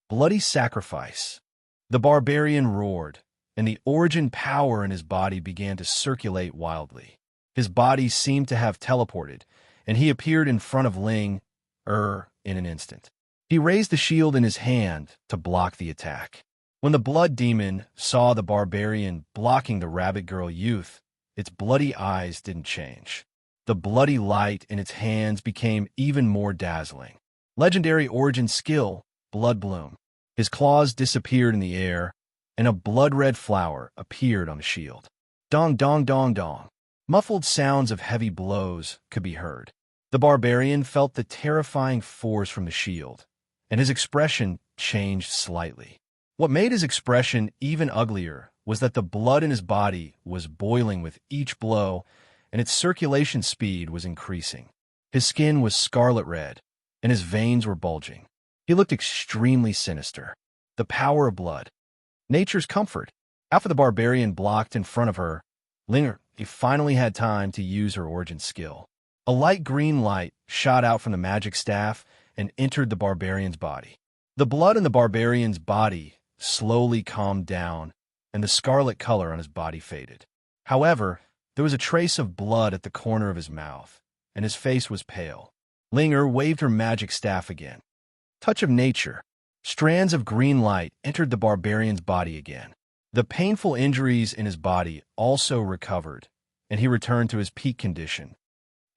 Bloody sacrifice. The barbarian roared, and the origin power in his body began to circulate wildly. His body seemed to have teleported, and he appeared in front of Ling in an instant. He raised the shield in his hand to block the attack. When the blood demon saw the barbarian blocking the rabbit girl youth, its bloody eyes didn't change. The bloody light in its hands became even more dazzling. Legendary origin skill, Blood Bloom. His claws disappeared in the air, and a blood-red flower appeared on the shield. Dong, dong, dong, dong. Muffled sounds of heavy blows could be heard. The barbarian felt the terrifying force from the shield, and his expression changed slightly. What made his expression even uglier was that the blood in his body was boiling with each blow, and its circulation speed was increasing. His skin was scarlet red, and his veins were bulging. He looked extremely sinister. The power of blood. Nature's comfort. After the barbarian blocked in front of her, Linger finally had time to use her origin skill. A light green light shot out from the magic staff and entered the barbarian's body. The blood in the barbarian's body slowly calmed down, and the scarlet color on his body faded. However, there was a trace of blood at the corner of his mouth, and his face was pale. Linger waved her magic staff again. Touch of nature. Strands of green light entered the barbarian's body again. The painful injuries in his body also recovered, and he returned to his peak condition.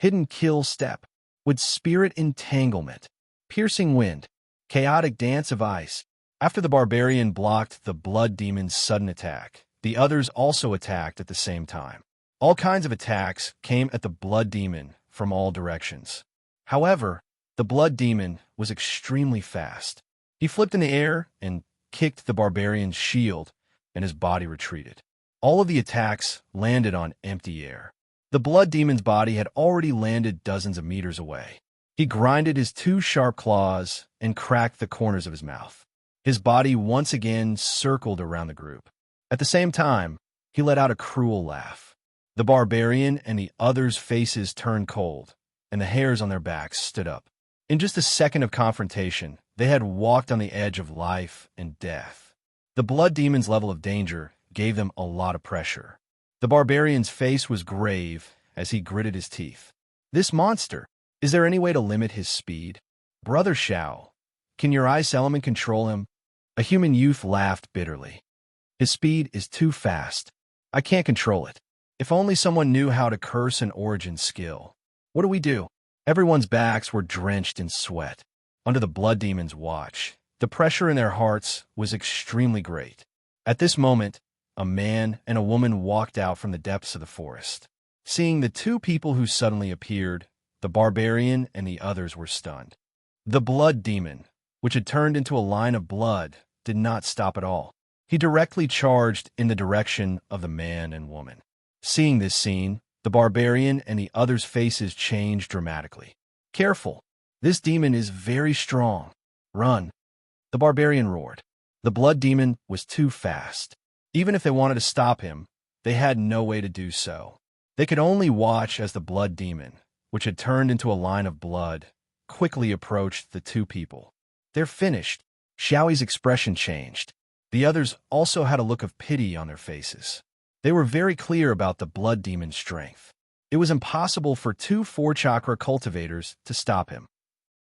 Hidden kill step. With spirit entanglement. Piercing wind. Chaotic dance of ice. After the barbarian blocked the blood demon's sudden attack, the others also attacked at the same time. All kinds of attacks came at the blood demon from all directions. However, the blood demon was extremely fast. He flipped in the air and kicked the barbarian's shield, and his body retreated. All of the attacks landed on empty air. The blood demon's body had already landed dozens of meters away. He grinded his 2 sharp claws and cracked the corners of his mouth. His body once again circled around the group. At the same time, he let out a cruel laugh. The barbarian and the others' faces turned cold, and the hairs on their backs stood up. In just a second of confrontation, they had walked on the edge of life and death. The blood demon's level of danger gave them a lot of pressure. The barbarian's face was grave as he gritted his teeth. This monster, is there any way to limit his speed? Brother Shao, can your ice element control him? A human youth laughed bitterly. His speed is too fast. I can't control it. If only someone knew how to curse an origin skill. What do we do? Everyone's backs were drenched in sweat. Under the blood demon's watch, the pressure in their hearts was extremely great. At this moment, a man and a woman walked out from the depths of the forest. Seeing the two people who suddenly appeared, the barbarian and the others were stunned. The blood demon, which had turned into a line of blood, did not stop at all. He directly charged in the direction of the man and woman. Seeing this scene, the barbarian and the others' faces changed dramatically. Careful! This demon is very strong. Run! The barbarian roared. The blood demon was too fast. Even if they wanted to stop him, they had no way to do so. They could only watch as the blood demon, which had turned into a line of blood, quickly approached the two people. They're finished. Xiaoyi's expression changed. The others also had a look of pity on their faces. They were very clear about the blood demon's strength. It was impossible for two four-chakra cultivators to stop him.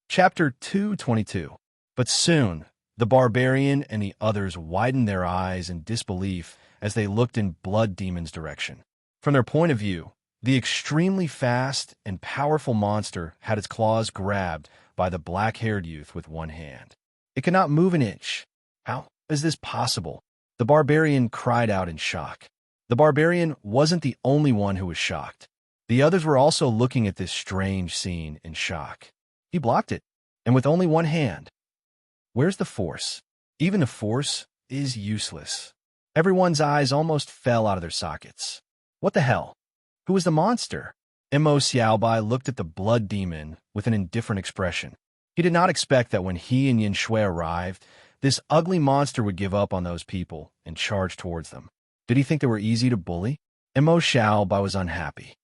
Chapter 222. But soon, the barbarian and the others widened their eyes in disbelief as they looked in blood demon's direction. From their point of view, the extremely fast and powerful monster had its claws grabbed by the black-haired youth with one hand. It could not move an inch. How is this possible? The barbarian cried out in shock. The barbarian wasn't the only one who was shocked. The others were also looking at this strange scene in shock. He blocked it, and with only one hand. Where's the force? Even the force is useless. Everyone's eyes almost fell out of their sockets. What the hell? Who was the monster? Mo Xiaobai looked at the blood demon with an indifferent expression. He did not expect that when he and Yin Shui arrived, this ugly monster would give up on those people and charge towards them. Did he think they were easy to bully? Mo Xiaobai was unhappy.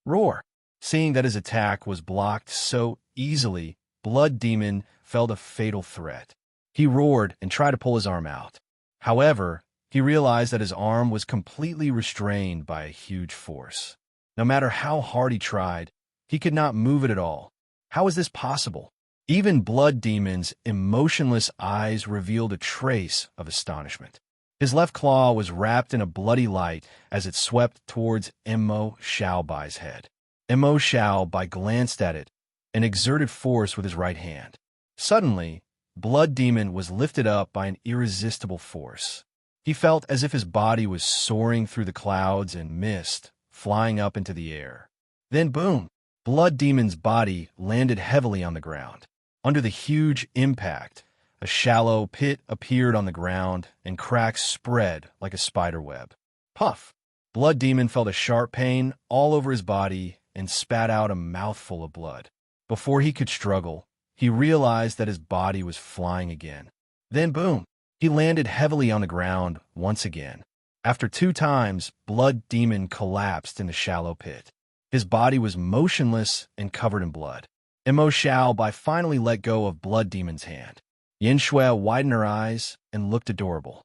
Roar! Seeing that his attack was blocked so easily, blood demon felt a fatal threat. He roared and tried to pull his arm out. However, he realized that his arm was completely restrained by a huge force. No matter how hard he tried, he could not move it at all. How is this possible? Even blood demon's emotionless eyes revealed a trace of astonishment. His left claw was wrapped in a bloody light as it swept towards Mo Xiaobai's head. Mo Xiaobai glanced at it and exerted force with his right hand. Suddenly, blood demon was lifted up by an irresistible force. He felt as if his body was soaring through the clouds and mist, flying up into the air. Then boom! Blood demon's body landed heavily on the ground. Under the huge impact, a shallow pit appeared on the ground, and cracks spread like a spider web. Puff! Blood demon felt a sharp pain all over his body and spat out a mouthful of blood. Before he could struggle, he realized that his body was flying again. Then boom! He landed heavily on the ground once again. After 2 times, blood demon collapsed in the shallow pit. His body was motionless and covered in blood. Mo Xiaobai finally let go of blood demon's hand. Yin Shui widened her eyes and looked adorable.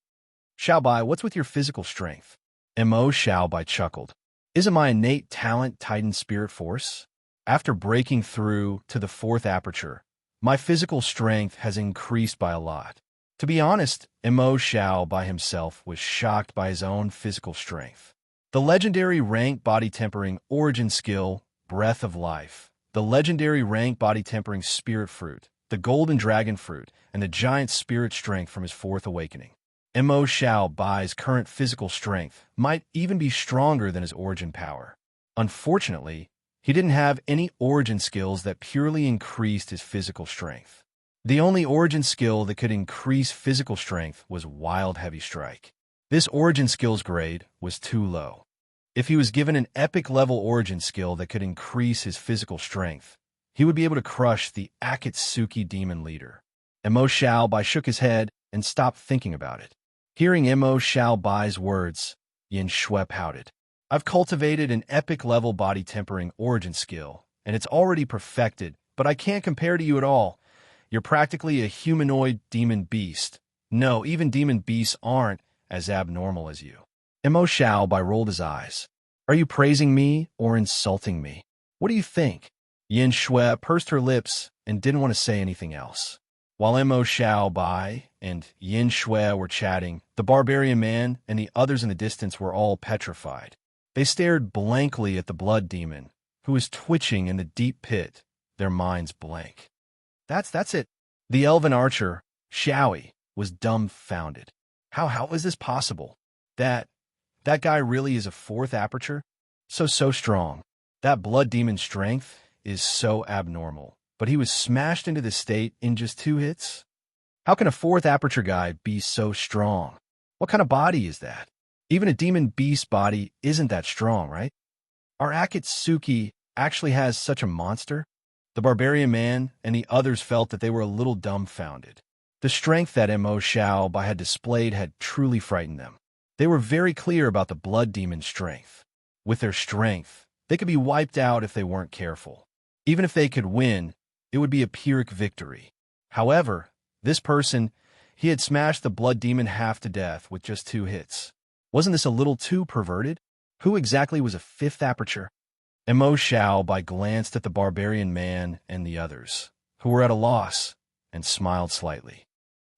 Xiaobai, what's with your physical strength? Mo Xiaobai chuckled. Isn't my innate talent Titan spirit force? After breaking through to the 4th aperture, my physical strength has increased by a lot. To be honest, Mo Xiaobai himself was shocked by his own physical strength. The legendary rank body tempering origin skill, Breath of Life, the legendary rank body tempering spirit fruit, the golden dragon fruit, and the giant spirit strength from his 4th awakening. Mo Xiaobai's current physical strength might even be stronger than his origin power. Unfortunately, he didn't have any origin skills that purely increased his physical strength. The only origin skill that could increase physical strength was Wild Heavy Strike. This origin skill's grade was too low. If he was given an epic level origin skill that could increase his physical strength, he would be able to crush the Akatsuki demon leader. Mo Xiaobai shook his head and stopped thinking about it. Hearing Mo Xiaobai's words, Yin Shui pouted. I've cultivated an epic level body tempering origin skill, and it's already perfected, but I can't compare to you at all. You're practically a humanoid demon beast. No, even demon beasts aren't as abnormal as you. Mo Xiaobai rolled his eyes. Are you praising me or insulting me? What do you think? Yin Shui pursed her lips and didn't want to say anything else. While Mo Xiao Bai and Yin Shui were chatting, the barbarian man and the others in the distance were all petrified. They stared blankly at the blood demon, who was twitching in the deep pit, their minds blank. That's it. The elven archer, Xiaoi, was dumbfounded. How is this possible? That guy really is a fourth aperture? So strong. That blood demon's strength is so abnormal, but he was smashed into this state in just 2 hits? How can a fourth aperture guy be so strong? What kind of body is that? Even a demon beast body isn't that strong, right? Our Akatsuki actually has such a monster? The barbarian man and the others felt that they were a little dumbfounded. The strength that Mo Xiao Bai had displayed had truly frightened them. They were very clear about the blood demon's strength. With their strength, they could be wiped out if they weren't careful. Even if they could win, it would be a Pyrrhic victory. However, this person, he had smashed the blood demon half to death with just 2 hits. Wasn't this a little too perverted? Who exactly was a fifth aperture? Mo Xiao Bai glanced at the barbarian man and the others, who were at a loss, and smiled slightly.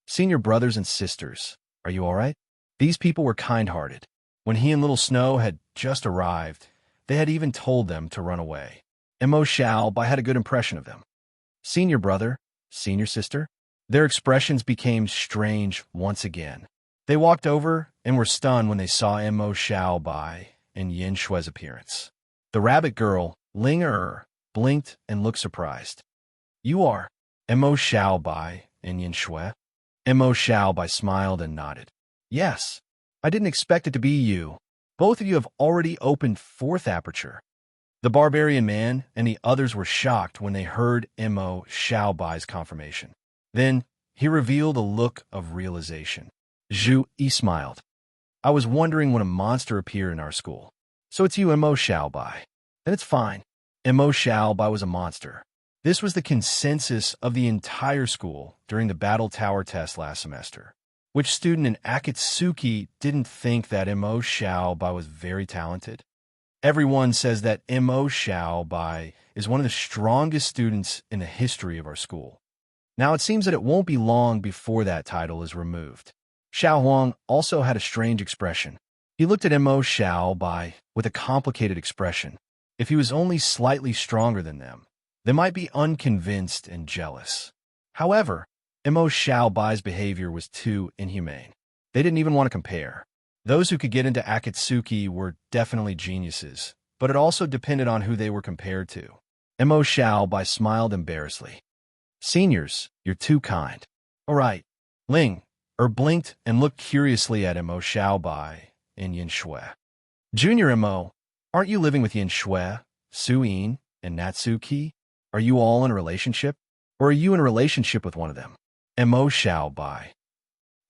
Senior brothers and sisters, are you all right? These people were kind-hearted. When he and Little Snow had just arrived, they had even told them to run away. Mo Xiao Bai had a good impression of them. Senior brother, senior sister, their expressions became strange once again. They walked over and were stunned when they saw Mo Xiao Bai and Yin Shui's appearance. The rabbit girl, Ling Er, blinked and looked surprised. You are Mo Xiao Bai and Yin Shui? Mo Xiao Bai smiled and nodded. Yes, I didn't expect it to be you. Both of you have already opened fourth aperture. The barbarian man and the others were shocked when they heard Mo Xiao Bai's confirmation. Then he revealed a look of realization. Zhu Yi smiled. I was wondering when a monster appeared in our school. So it's you, Mo Xiao Bai. Then it's fine. Mo Xiao Bai was a monster. This was the consensus of the entire school during the Battle Tower test last semester. Which student in Akatsuki didn't think that Mo Xiao Bai was very talented? Everyone says that Mo Xiao Bai is one of the strongest students in the history of our school. Now it seems that it won't be long before that title is removed. Xiao Huang also had a strange expression. He looked at Mo Xiao Bai with a complicated expression. If he was only slightly stronger than them, they might be unconvinced and jealous. However, Mo Xiao Bai's behavior was too inhumane. They didn't even want to compare. Those who could get into Akatsuki were definitely geniuses, but it also depended on who they were compared to. Mo Xiao Bai smiled embarrassedly. Seniors, you're too kind. All right. Ling Er blinked and looked curiously at Mo Xiao Bai and Yin Shui. Junior Mo, aren't you living with Yin Shui, Suyin, and Natsuki? Are you all in a relationship? Or are you in a relationship with one of them? Mo Xiao Bai.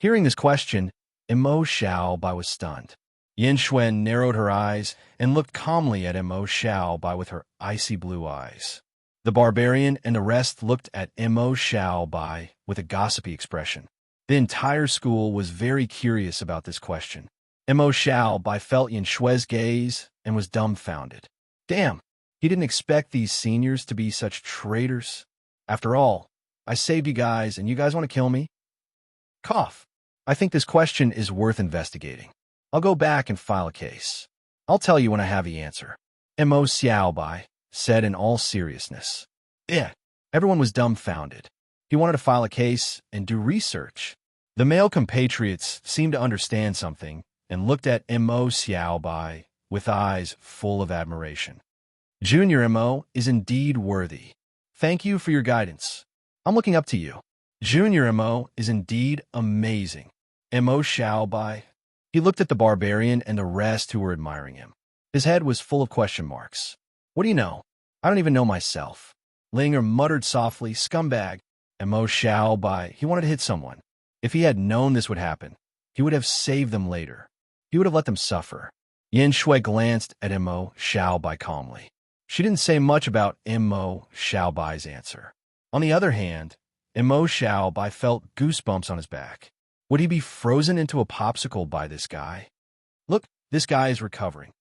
Hearing this question, Mo Xiao Bai was stunned. Yin Shui narrowed her eyes and looked calmly at Mo Xiao Bai with her icy blue eyes. The barbarian and the rest looked at Mo Xiao Bai with a gossipy expression. The entire school was very curious about this question. Mo Xiao Bai felt Yin Shui's gaze and was dumbfounded. Damn, he didn't expect these seniors to be such traitors. After all, I saved you guys and you guys want to kill me? Cough. I think this question is worth investigating. I'll go back and file a case. I'll tell you when I have the answer. Mo Xiao Bai said in all seriousness. Everyone was dumbfounded. He wanted to file a case and do research. The male compatriots seemed to understand something and looked at Mo Xiao Bai with eyes full of admiration. Junior Mo is indeed worthy. Thank you for your guidance. I'm looking up to you. Junior Mo is indeed amazing. Mo Xiao Bai. He looked at the barbarian and the rest who were admiring him. His head was full of question marks. What do you know? I don't even know myself. Linger muttered softly, scumbag. Mo Xiao Bai, he wanted to hit someone. If he had known this would happen, he would have saved them later. He would have let them suffer. Yin Shui glanced at Mo Xiao Bai calmly. She didn't say much about Mo Xiao Bai's answer. On the other hand, Mo Xiao Bai felt goosebumps on his back. Would he be frozen into a popsicle by this guy? Look, this guy is recovering.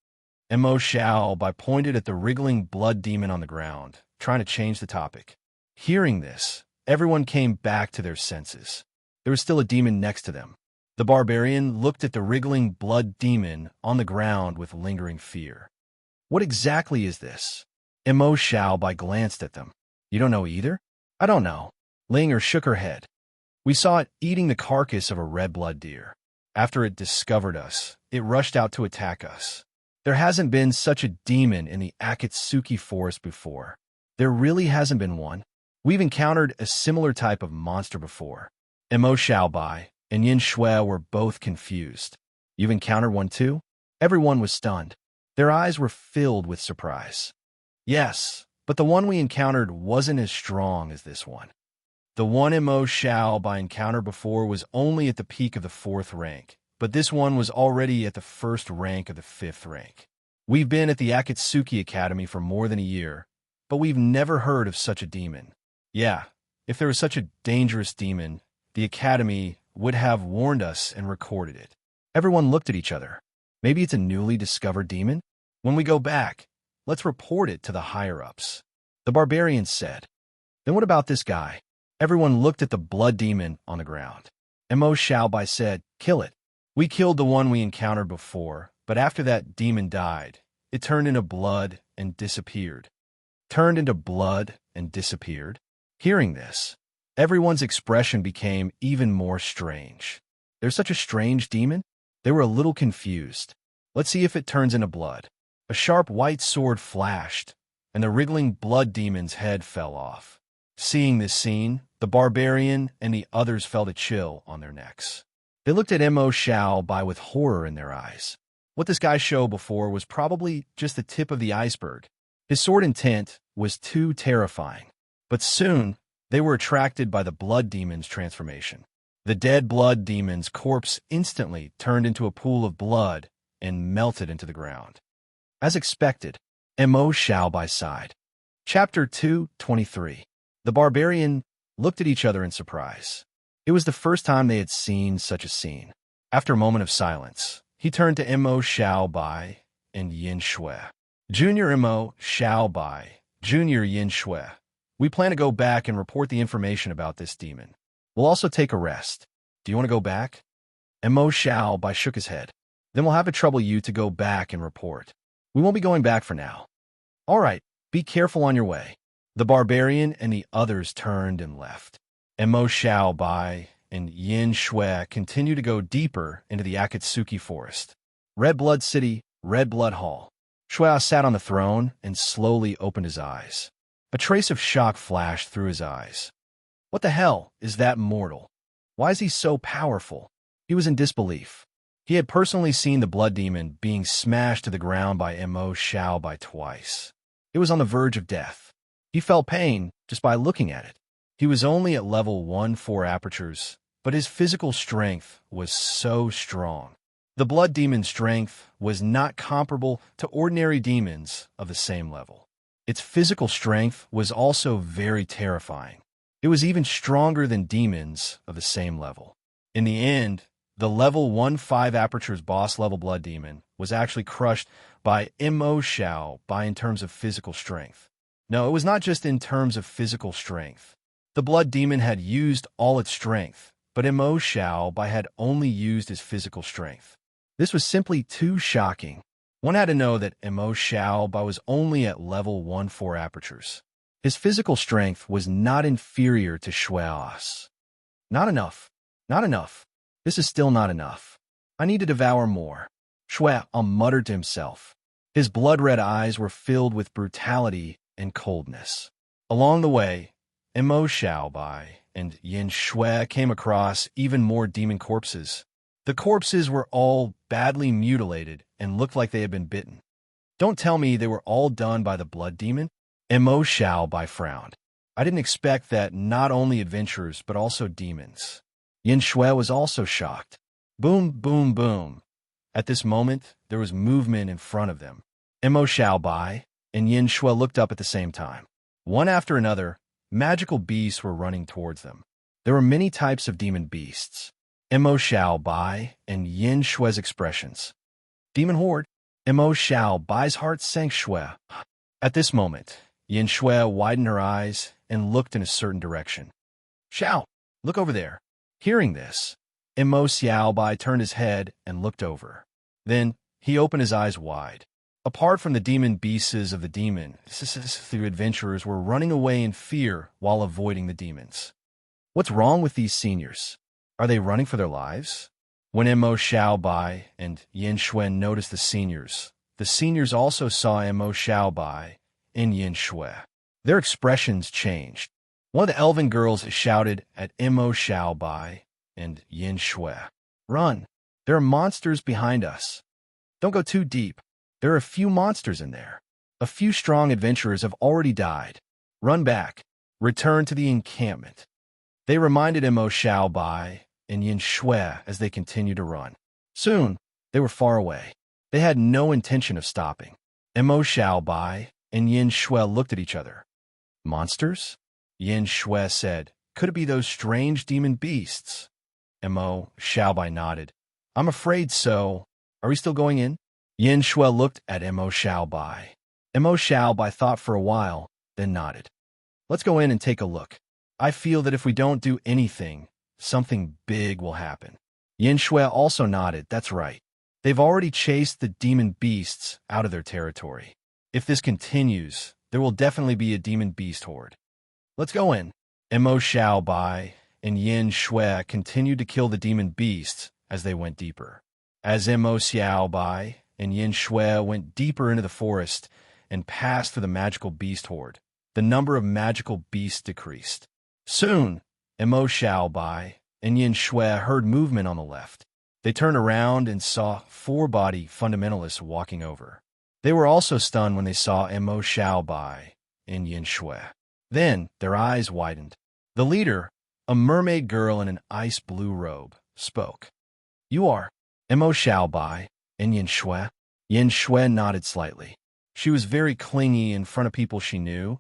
Mo Xiao Bai pointed at the wriggling blood demon on the ground, trying to change the topic. Hearing this, everyone came back to their senses. There was still a demon next to them. The barbarian looked at the wriggling blood demon on the ground with lingering fear. What exactly is this? Mo Xiaobai glanced at them. You don't know either? I don't know. Linger shook her head. We saw it eating the carcass of a red-blood deer. After it discovered us, it rushed out to attack us. There hasn't been such a demon in the Akatsuki forest before. There really hasn't been one. We've encountered a similar type of monster before. Mo Xiaobai and Yin Shui were both confused. You've encountered one too? Everyone was stunned. Their eyes were filled with surprise. Yes, but the one we encountered wasn't as strong as this one. The one Mo Xiaobai encountered before was only at the peak of the 4th rank, but this one was already at the 1st rank of the 5th rank. We've been at the Akatsuki Academy for more than a year, but we've never heard of such a demon. Yeah, if there was such a dangerous demon, the Academy would have warned us and recorded it. Everyone looked at each other. Maybe it's a newly discovered demon? When we go back, let's report it to the higher-ups. The barbarian said. Then what about this guy? Everyone looked at the blood demon on the ground. Mo Xiaobai said, kill it. We killed the one we encountered before, but after that demon died, it turned into blood and disappeared. Turned into blood and disappeared? Hearing this, everyone's expression became even more strange. There's such a strange demon? They were a little confused. Let's see if it turns into blood. A sharp white sword flashed, and the wriggling blood demon's head fell off. Seeing this scene, the barbarian and the others felt a chill on their necks. They looked at Mo Xiaobai with horror in their eyes. What this guy showed before was probably just the tip of the iceberg. His sword intent was too terrifying. But soon, they were attracted by the blood demon's transformation. The dead blood demon's corpse instantly turned into a pool of blood and melted into the ground. As expected, Mo Xiaobai sighed. Chapter 2:23. The barbarian looked at each other in surprise. It was the first time they had seen such a scene. After a moment of silence, he turned to Mo Xiaobai and Yin Shui. Junior Mo Xiaobai, Junior Yin Shui. We plan to go back and report the information about this demon. We'll also take a rest. Do you want to go back? Mo Xiaobai shook his head. Then we'll have to trouble you to go back and report. We won't be going back for now. All right, be careful on your way. The barbarian and the others turned and left. Mo Xiaobai and Yin Shui continued to go deeper into the Akatsuki forest. Red Blood City, Red Blood Hall. Shui sat on the throne and slowly opened his eyes. A trace of shock flashed through his eyes. What the hell is that mortal? Why is he so powerful? He was in disbelief. He had personally seen the blood demon being smashed to the ground by Mo Xiaobai twice. It was on the verge of death. He felt pain just by looking at it. He was only at level 1-4 apertures, but his physical strength was so strong. The blood demon's strength was not comparable to ordinary demons of the same level. Its physical strength was also very terrifying. It was even stronger than demons of the same level. In the end, the level 1-5 apertures boss-level blood demon was actually crushed by Mo Xiaobai in terms of physical strength. No, it was not just in terms of physical strength. The blood demon had used all its strength, but Mo Xiaobai had only used his physical strength. This was simply too shocking. One had to know that Mo Xiaobai was only at level 1-4 apertures. His physical strength was not inferior to Shui's. Not enough. Not enough. This is still not enough. I need to devour more. Shui muttered to himself. His blood-red eyes were filled with brutality and coldness. Along the way, Mo Xiaobai and Yin Shui came across even more demon corpses. The corpses were all badly mutilated and looked like they had been bitten. Don't tell me they were all done by the blood demon? Mo Xiaobai frowned. I didn't expect that not only adventurers but also demons. Yin Shui was also shocked. Boom, boom, boom. At this moment, there was movement in front of them. Mo Xiaobai and Yin Shui looked up at the same time. One after another, magical beasts were running towards them. There were many types of demon beasts. Mo Xiaobai and Yin Shui's expressions. Demon horde. Mo Xiaobai's heart sank Shui. At this moment, Yin Shui widened her eyes and looked in a certain direction. Xiao, look over there. Hearing this, Mo Xiaobai turned his head and looked over. Then he opened his eyes wide. Apart from the demon beasts of the demon, the adventurers were running away in fear while avoiding the demons. What's wrong with these seniors? Are they running for their lives? When Mo Xiaobai and Yin Xue noticed the seniors also saw Mo Xiaobai and Yin Xue. Their expressions changed. One of the elven girls shouted at Mo Xiaobai and Yin Xue, "Run! There are monsters behind us. Don't go too deep. There are a few monsters in there. A few strong adventurers have already died. Run back. Return to the encampment." They reminded Mo Xiaobai and Yin Xue as they continued to run. Soon, they were far away. They had no intention of stopping. Mo Xiaobai and Yin Xue looked at each other. "Monsters?" Yin Xue said. "Could it be those strange demon beasts?" Mo Xiaobai nodded. "I'm afraid so. Are we still going in?" Yin Xue looked at Mo Xiaobai. Mo Xiaobai thought for a while, then nodded. "Let's go in and take a look. I feel that if we don't do anything, something big will happen." Yin Xue also nodded. "That's right. They've already chased the demon beasts out of their territory. If this continues, there will definitely be a demon beast horde. Let's go in." Mo Xiaobai and Yin Xue continued to kill the demon beasts as they went deeper. As Mo Xiaobai and Yin Xue went deeper into the forest and passed through the magical beast horde, the number of magical beasts decreased. Soon, Mo Xiaobai and Yin Xue heard movement on the left. They turned around and saw four-body fundamentalists walking over. They were also stunned when they saw Mo Xiaobai and Yin Xue. Then their eyes widened. The leader, a mermaid girl in an ice-blue robe, spoke. "You are Mo Xiaobai and Yin Xue?" Yin Xue nodded slightly. She was very clingy in front of people she knew,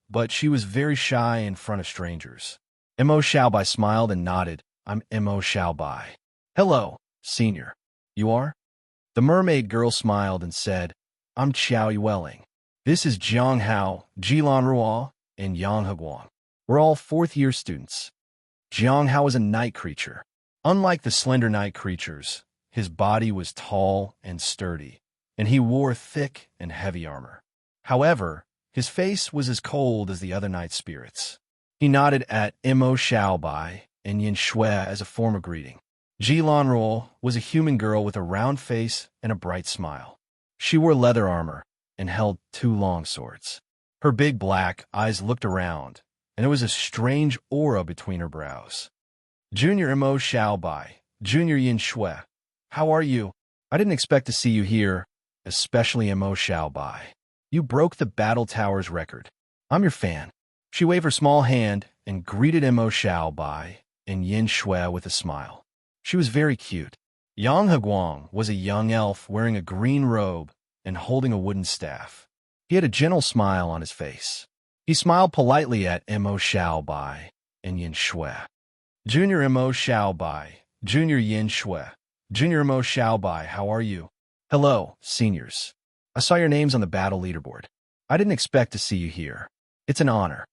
but she was very shy in front of strangers. Mo Xiaobai smiled and nodded. "I'm Mo Xiaobai." "Hello, senior. You are?" The mermaid girl smiled and said, "I'm Qiao Yueling. This is Jiang Hao, Jilan Ruo, and Yang Heguang. We're all fourth-year students." Jiang Hao is a night creature. Unlike the slender night creatures, his body was tall and sturdy, and he wore thick and heavy armor. However, his face was as cold as the other night spirits. He nodded at Mo Xiaobai and Yin Xue as a form of greeting. Jilan Ruo was a human girl with a round face and a bright smile. She wore leather armor and held two long swords. Her big black eyes looked around, and there was a strange aura between her brows. "Junior Mo Xiaobai, Junior Yin Xue, how are you? I didn't expect to see you here, especially Mo Xiaobai. You broke the Battle Tower's record. I'm your fan." She waved her small hand and greeted Mo Xiaobai and Yin Xue with a smile. She was very cute. Yang Heguang was a young elf wearing a green robe and holding a wooden staff. He had a gentle smile on his face. He smiled politely at Mo Xiaobai and Yin Xue. "Junior Mo Xiaobai, Junior Yin Xue, Junior Mo Xiaobai, how are you?" "Hello, seniors. I saw your names on the battle leaderboard. I didn't expect to see you here. It's an honor."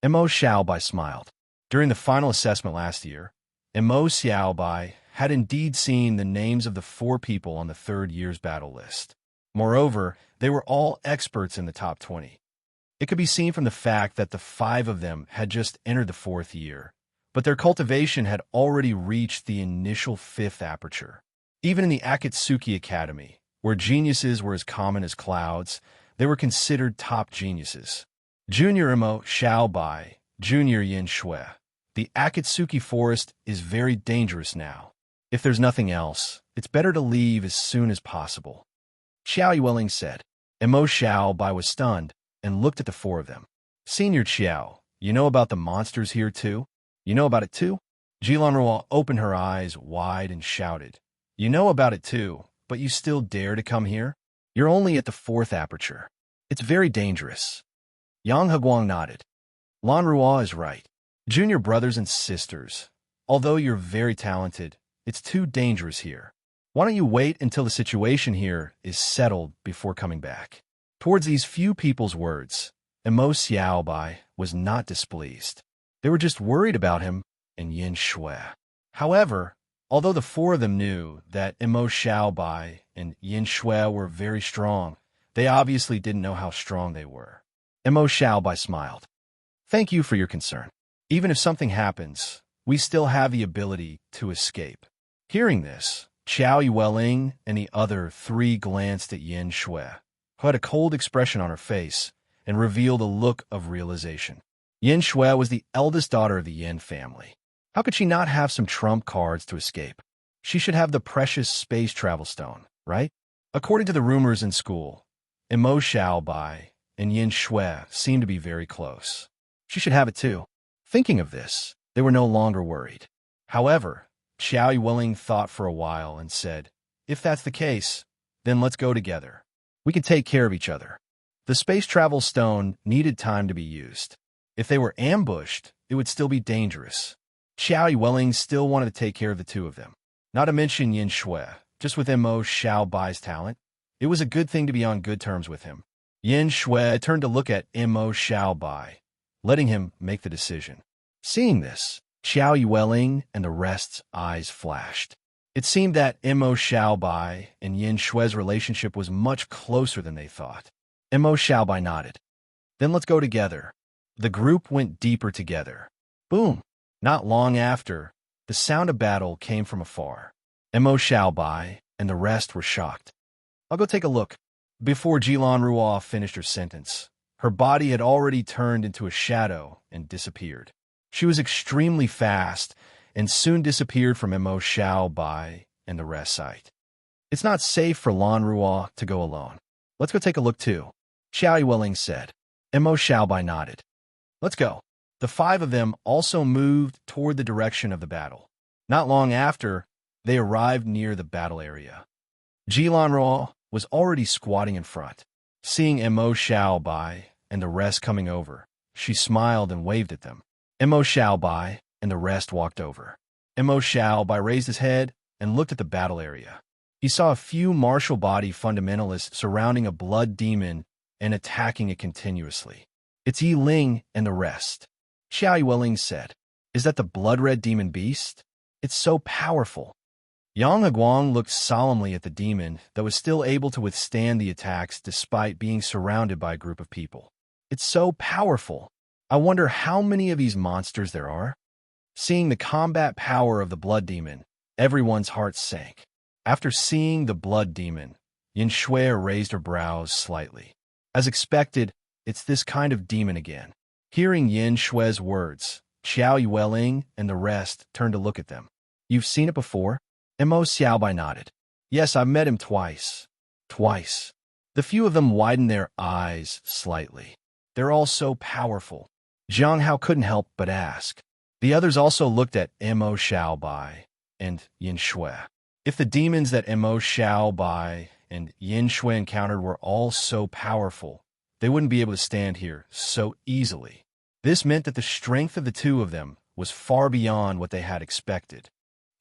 Mo Xiaobai smiled. During the final assessment last year, Mo Xiaobai had indeed seen the names of the 4 people on the third year's battle list. Moreover, they were all experts in the top 20. It could be seen from the fact that the 5 of them had just entered the 4th year, but their cultivation had already reached the initial 5th aperture. Even in the Akatsuki Academy, where geniuses were as common as clouds, they were considered top geniuses. Junior Mo Xiaobai, Junior Yin Xue. The Akatsuki forest is very dangerous now. If there's nothing else, it's better to leave as soon as possible. Qiao Yueling said. Mo Xiaobai was stunned and looked at the 4 of them. "Senior Qiao, you know about the monsters here too? You know about it too?" Jilan Ruo opened her eyes wide and shouted. "You know about it too, but you still dare to come here? You're only at the 4th aperture. It's very dangerous." Yang Heguang nodded. Lan Ruo is right. Junior brothers and sisters, although you're very talented, it's too dangerous here. Why don't you wait until the situation here is settled before coming back? Towards these few people's words, Mo Xiaobai was not displeased. They were just worried about him and Yin Shui. However, although the four of them knew that Mo Xiaobai and Yin Shui were very strong, they obviously didn't know how strong they were. Mo Xiaobai smiled. Thank you for your concern. Even if something happens, we still have the ability to escape. Hearing this, Qiao Yueling and the other three glanced at Yin Shui, who had a cold expression on her face and revealed a look of realization. Yin Shui was the eldest daughter of the Yin family. How could she not have some trump cards to escape? She should have the precious space travel stone, right? According to the rumors in school, Mo Xiaobai and Yin Shui seemed to be very close. She should have it too. Thinking of this, they were no longer worried. However, Qiao Yueling thought for a while and said, if that's the case, then let's go together. We can take care of each other. The space travel stone needed time to be used. If they were ambushed, it would still be dangerous. Qiao Yueling still wanted to take care of the two of them. Not to mention Yin Shui, just with Mo Xiaobai's talent, it was a good thing to be on good terms with him. Yin Shui turned to look at Mo Xiaobai, letting him make the decision. Seeing this, Qiao Yueling and the rest's eyes flashed. It seemed that Mo Xiaobai and Yin Shui's relationship was much closer than they thought. Mo Xiaobai nodded. Then let's go together. The group went deeper together. Boom! Not long after, the sound of battle came from afar. Mo Xiaobai and the rest were shocked. I'll go take a look. Before Jilan Ruo finished her sentence, her body had already turned into a shadow and disappeared. She was extremely fast and soon disappeared from Mo Xiaobai and the rest's sight. It's not safe for Lan Ruo to go alone. Let's go take a look too, Qiao Yueling said. Mo Xiaobai nodded. Let's go. The five of them also moved toward the direction of the battle. Not long after, they arrived near the battle area. Jilan Ruo was already squatting in front. Seeing Mo Xiaobai and the rest coming over, she smiled and waved at them. Mo Xiaobai and the rest walked over. Mo Xiaobai raised his head and looked at the battle area. He saw a few martial body fundamentalists surrounding a blood demon and attacking it continuously. It's Yi Ling and the rest. Qiao Yueling said, is that the blood-red demon beast? It's so powerful. Yang Aguang looked solemnly at the demon that was still able to withstand the attacks despite being surrounded by a group of people. It's so powerful. I wonder how many of these monsters there are. Seeing the combat power of the blood demon, everyone's heart sank. After seeing the blood demon, Yin Shui raised her brows slightly. As expected, it's this kind of demon again. Hearing Yin Shui's words, Qiao Yueling and the rest turned to look at them. You've seen it before? Mo Xiaobai nodded. Yes, I've met him twice. Twice. The few of them widened their eyes slightly. They're all so powerful. Zhang Hao couldn't help but ask. The others also looked at Mo Xiaobai and Yin Shui. If the demons that Mo Xiaobai and Yin Shui encountered were all so powerful, they wouldn't be able to stand here so easily. This meant that the strength of the two of them was far beyond what they had expected.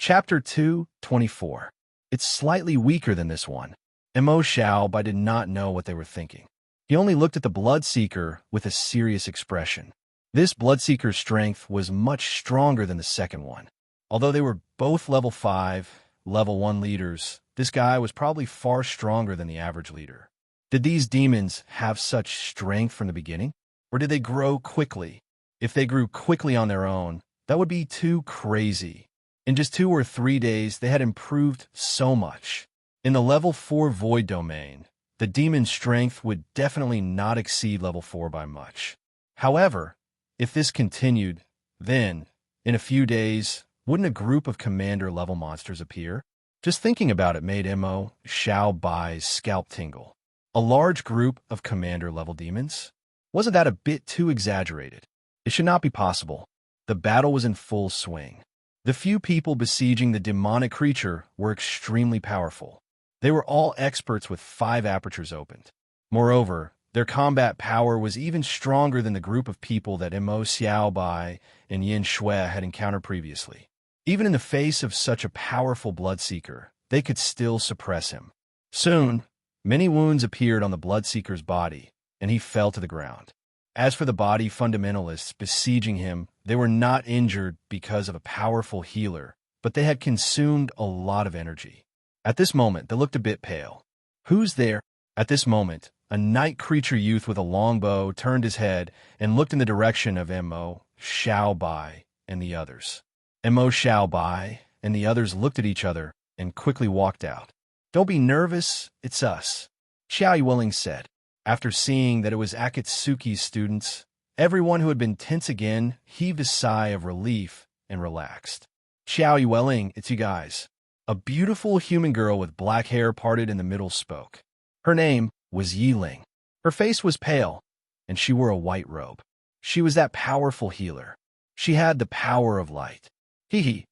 Chapter 2:24. It's slightly weaker than this one. Mo Xiaobai did not know what they were thinking. He only looked at the Bloodseeker with a serious expression. This Bloodseeker's strength was much stronger than the second one. Although they were both level 5, level 1 leaders, this guy was probably far stronger than the average leader. Did these demons have such strength from the beginning? Or did they grow quickly? If they grew quickly on their own, that would be too crazy. In just 2 or 3 days, they had improved so much. In the level 4 void domain, the demon's strength would definitely not exceed level 4 by much. However, if this continued, then, in a few days, wouldn't a group of commander-level monsters appear? Just thinking about it made Mo Xiaobai's scalp tingle. A large group of commander-level demons? Wasn't that a bit too exaggerated? It should not be possible. The battle was in full swing. The few people besieging the demonic creature were extremely powerful. They were all experts with 5 apertures opened. Moreover, their combat power was even stronger than the group of people that Mo Xiaobai and Yin Shui had encountered previously. Even in the face of such a powerful Bloodseeker, they could still suppress him. Soon, many wounds appeared on the Bloodseeker's body, and he fell to the ground. As for the body fundamentalists besieging him, they were not injured because of a powerful healer, but they had consumed a lot of energy. At this moment, they looked a bit pale. Who's there? At this moment, a night creature youth with a longbow turned his head and looked in the direction of Mo Xiaobai and the others. Mo Xiaobai and the others looked at each other and quickly walked out. "Don't be nervous, it's us," Xiao Yueling said. After seeing that it was Akatsuki's students, everyone who had been tense again heaved a sigh of relief and relaxed. "Xiao Yueling, it's you guys." A beautiful human girl with black hair parted in the middle spoke. Her name was Yiling. Her face was pale, and she wore a white robe. She was that powerful healer. She had the power of light. Hee.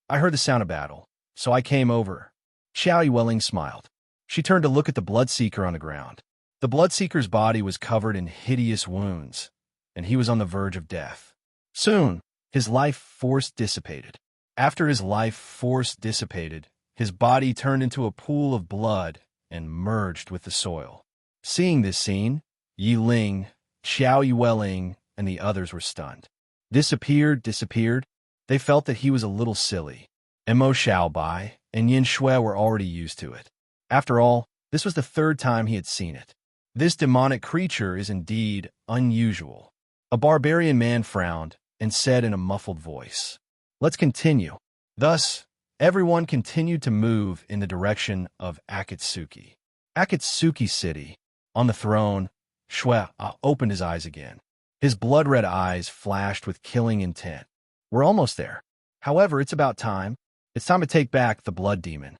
I heard the sound of battle, so I came over. Xiao Yueling smiled. She turned to look at the Bloodseeker on the ground. The Bloodseeker's body was covered in hideous wounds, and he was on the verge of death. Soon, his life force dissipated. After his life force dissipated, his body turned into a pool of blood and merged with the soil. Seeing this scene, Yiling, Xiao Yueling, and the others were stunned. Disappeared. They felt that he was a little silly. Mo Xiaobai and Yin Shui were already used to it. After all, this was the third time he had seen it. This demonic creature is indeed unusual. A barbarian man frowned and said in a muffled voice, "Let's continue." Thus, everyone continued to move in the direction of Akatsuki. Akatsuki City. On the throne, Shui opened his eyes again. His blood-red eyes flashed with killing intent. "We're almost there. However, it's about time. It's time to take back the blood demon."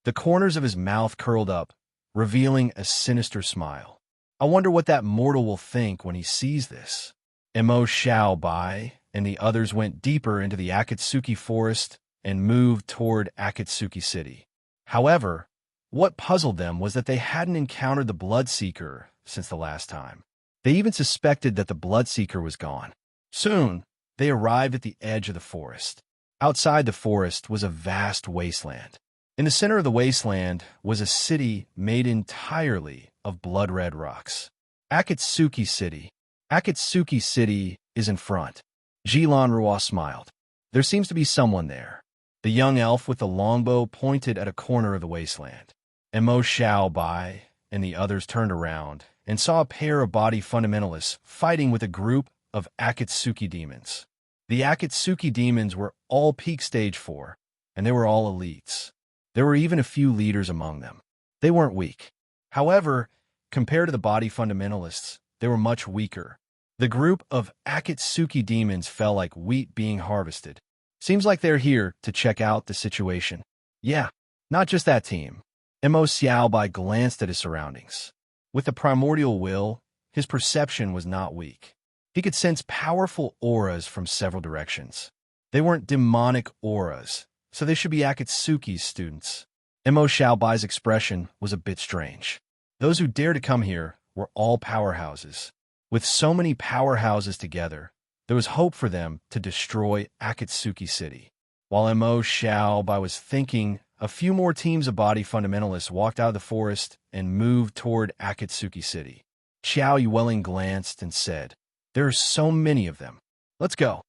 The corners of his mouth curled up, revealing a sinister smile. "I wonder what that mortal will think when he sees this." Mo Xiaobai and the others went deeper into the Akatsuki forest and moved toward Akatsuki City. However, what puzzled them was that they hadn't encountered the Bloodseeker since the last time. They even suspected that the Bloodseeker was gone. Soon, they arrived at the edge of the forest. Outside the forest was a vast wasteland. In the center of the wasteland was a city made entirely of blood-red rocks. Akatsuki City. Akatsuki City is in front. Jilan Rua smiled. There seems to be someone there. The young elf with the longbow pointed at a corner of the wasteland. Mo Xiaobai and the others turned around and saw a pair of body fundamentalists fighting with a group of Akatsuki demons. The Akatsuki demons were all peak stage 4, and they were all elites. There were even a few leaders among them. They weren't weak. However, compared to the body fundamentalists, they were much weaker. The group of Akatsuki demons fell like wheat being harvested. Seems like they're here to check out the situation. Yeah, not just that team. Mo Xiaobai glanced at his surroundings. With the primordial will, his perception was not weak. He could sense powerful auras from several directions. They weren't demonic auras, so they should be Akatsuki's students. Mo Xiaobai's expression was a bit strange. Those who dared to come here were all powerhouses. With so many powerhouses together, there was hope for them to destroy Akatsuki City. While Mo Xiaobai was thinking, a few more teams of body fundamentalists walked out of the forest and moved toward Akatsuki City. Xiao Yueling glanced and said, "There are so many of them. Let's go."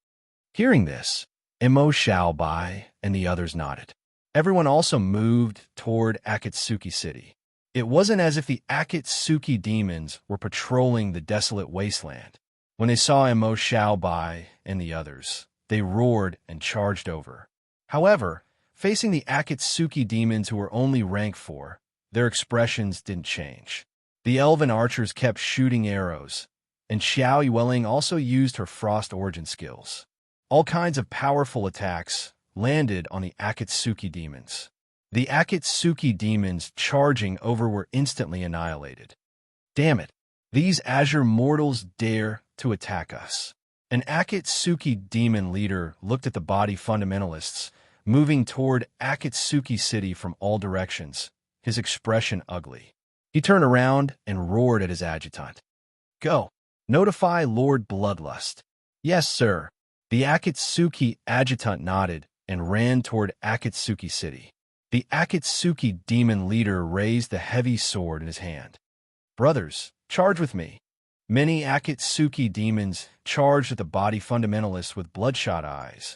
Hearing this, Mo Xiaobai and the others nodded. Everyone also moved toward Akatsuki City. It wasn't as if the Akatsuki demons were patrolling the desolate wasteland. When they saw Mo Xiaobai and the others, they roared and charged over. However, facing the Akatsuki demons who were only rank 4, their expressions didn't change. The elven archers kept shooting arrows, and Xiao Yueling also used her frost origin skills. All kinds of powerful attacks landed on the Akatsuki demons. The Akatsuki demons charging over were instantly annihilated. Damn it, these azure mortals dare to attack us. An Akatsuki demon leader looked at the body fundamentalists, moving toward Akatsuki City from all directions, his expression ugly. He turned around and roared at his adjutant. "Go, notify Lord Bloodlust." "Yes, sir." The Akatsuki adjutant nodded and ran toward Akatsuki City. The Akatsuki demon leader raised the heavy sword in his hand. "Brothers, charge with me." Many Akatsuki demons charged at the body fundamentalists with bloodshot eyes.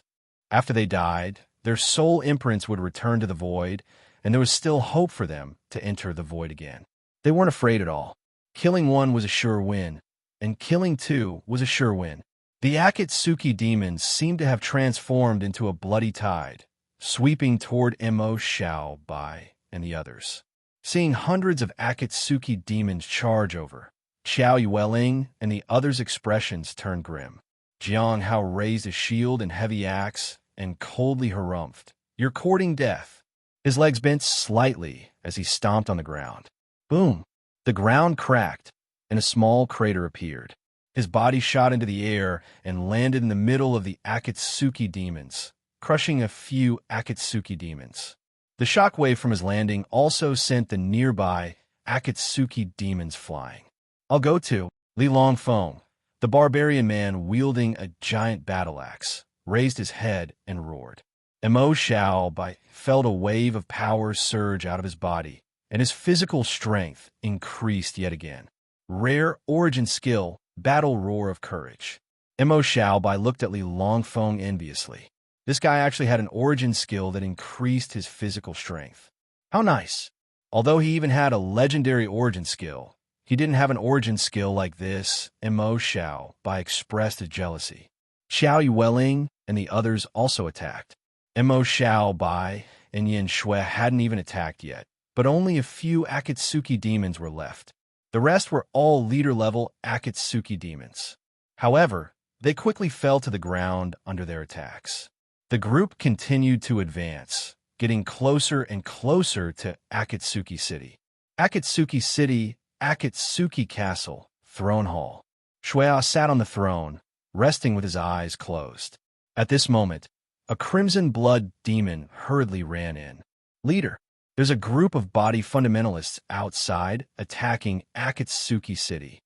After they died, their soul imprints would return to the void, and there was still hope for them to enter the void again. They weren't afraid at all. Killing one was a sure win, and killing two was a sure win. The Akatsuki demons seemed to have transformed into a bloody tide, sweeping toward Mo Xiao Bai and the others. Seeing hundreds of Akatsuki demons charge over, Xiao Yueling and the others' expressions turned grim. Jiang Hao raised a shield and heavy axe and coldly harumphed, "You're courting death." His legs bent slightly as he stomped on the ground. Boom! The ground cracked, and a small crater appeared. His body shot into the air and landed in the middle of the Akatsuki demons, crushing a few Akatsuki demons. The shockwave from his landing also sent the nearby Akatsuki demons flying. "I'll go to." Li Longfeng, the barbarian man wielding a giant battle axe, raised his head and roared. Mo Xiao Bai felt a wave of power surge out of his body, and his physical strength increased yet again. Rare origin skill, battle roar of courage. Mo Xiao Bai looked at Li Longfeng enviously. This guy actually had an origin skill that increased his physical strength. How nice. Although he even had a legendary origin skill, he didn't have an origin skill like this. Mo Xiao Bai expressed his jealousy. Xiao Yueling and the others also attacked. Mo Xiao Bai and Yin Shui hadn't even attacked yet, but only a few Akatsuki demons were left. The rest were all leader-level Akatsuki demons. However, they quickly fell to the ground under their attacks. The group continued to advance, getting closer and closer to Akatsuki City. Akatsuki City, Akatsuki Castle, Throne Hall. Shuya sat on the throne, resting with his eyes closed. At this moment, a crimson blood demon hurriedly ran in. "Leader, there's a group of body fundamentalists outside attacking Akatsuki City."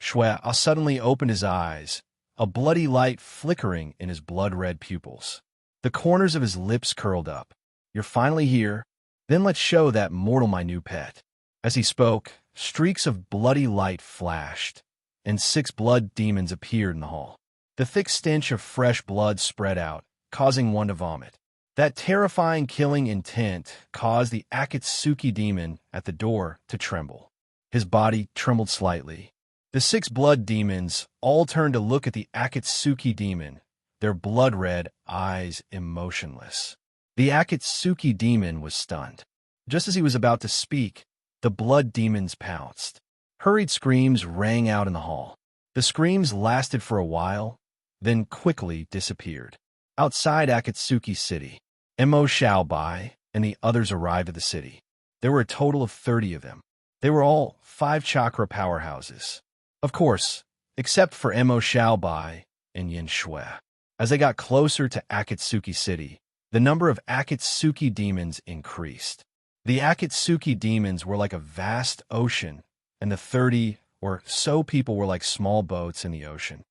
Shuya suddenly opened his eyes, a bloody light flickering in his blood-red pupils. The corners of his lips curled up. "You're finally here. Then let's show that mortal my new pet." As he spoke, streaks of bloody light flashed, and 6 blood demons appeared in the hall. The thick stench of fresh blood spread out, causing one to vomit. That terrifying killing intent caused the Akatsuki demon at the door to tremble. His body trembled slightly. The 6 blood demons all turned to look at the Akatsuki demon, their blood-red eyes emotionless. The Akatsuki demon was stunned. Just as he was about to speak, the blood demons pounced. Hurried screams rang out in the hall. The screams lasted for a while, then quickly disappeared. Outside Akatsuki City, Mo Xiao Bai and the others arrived at the city. There were a total of 30 of them. They were all 5-chakra powerhouses. Of course, except for Mo Xiao Bai and Yin Shui. As they got closer to Akatsuki City, the number of Akatsuki demons increased. The Akatsuki demons were like a vast ocean, and the 30 or so people were like small boats in the ocean.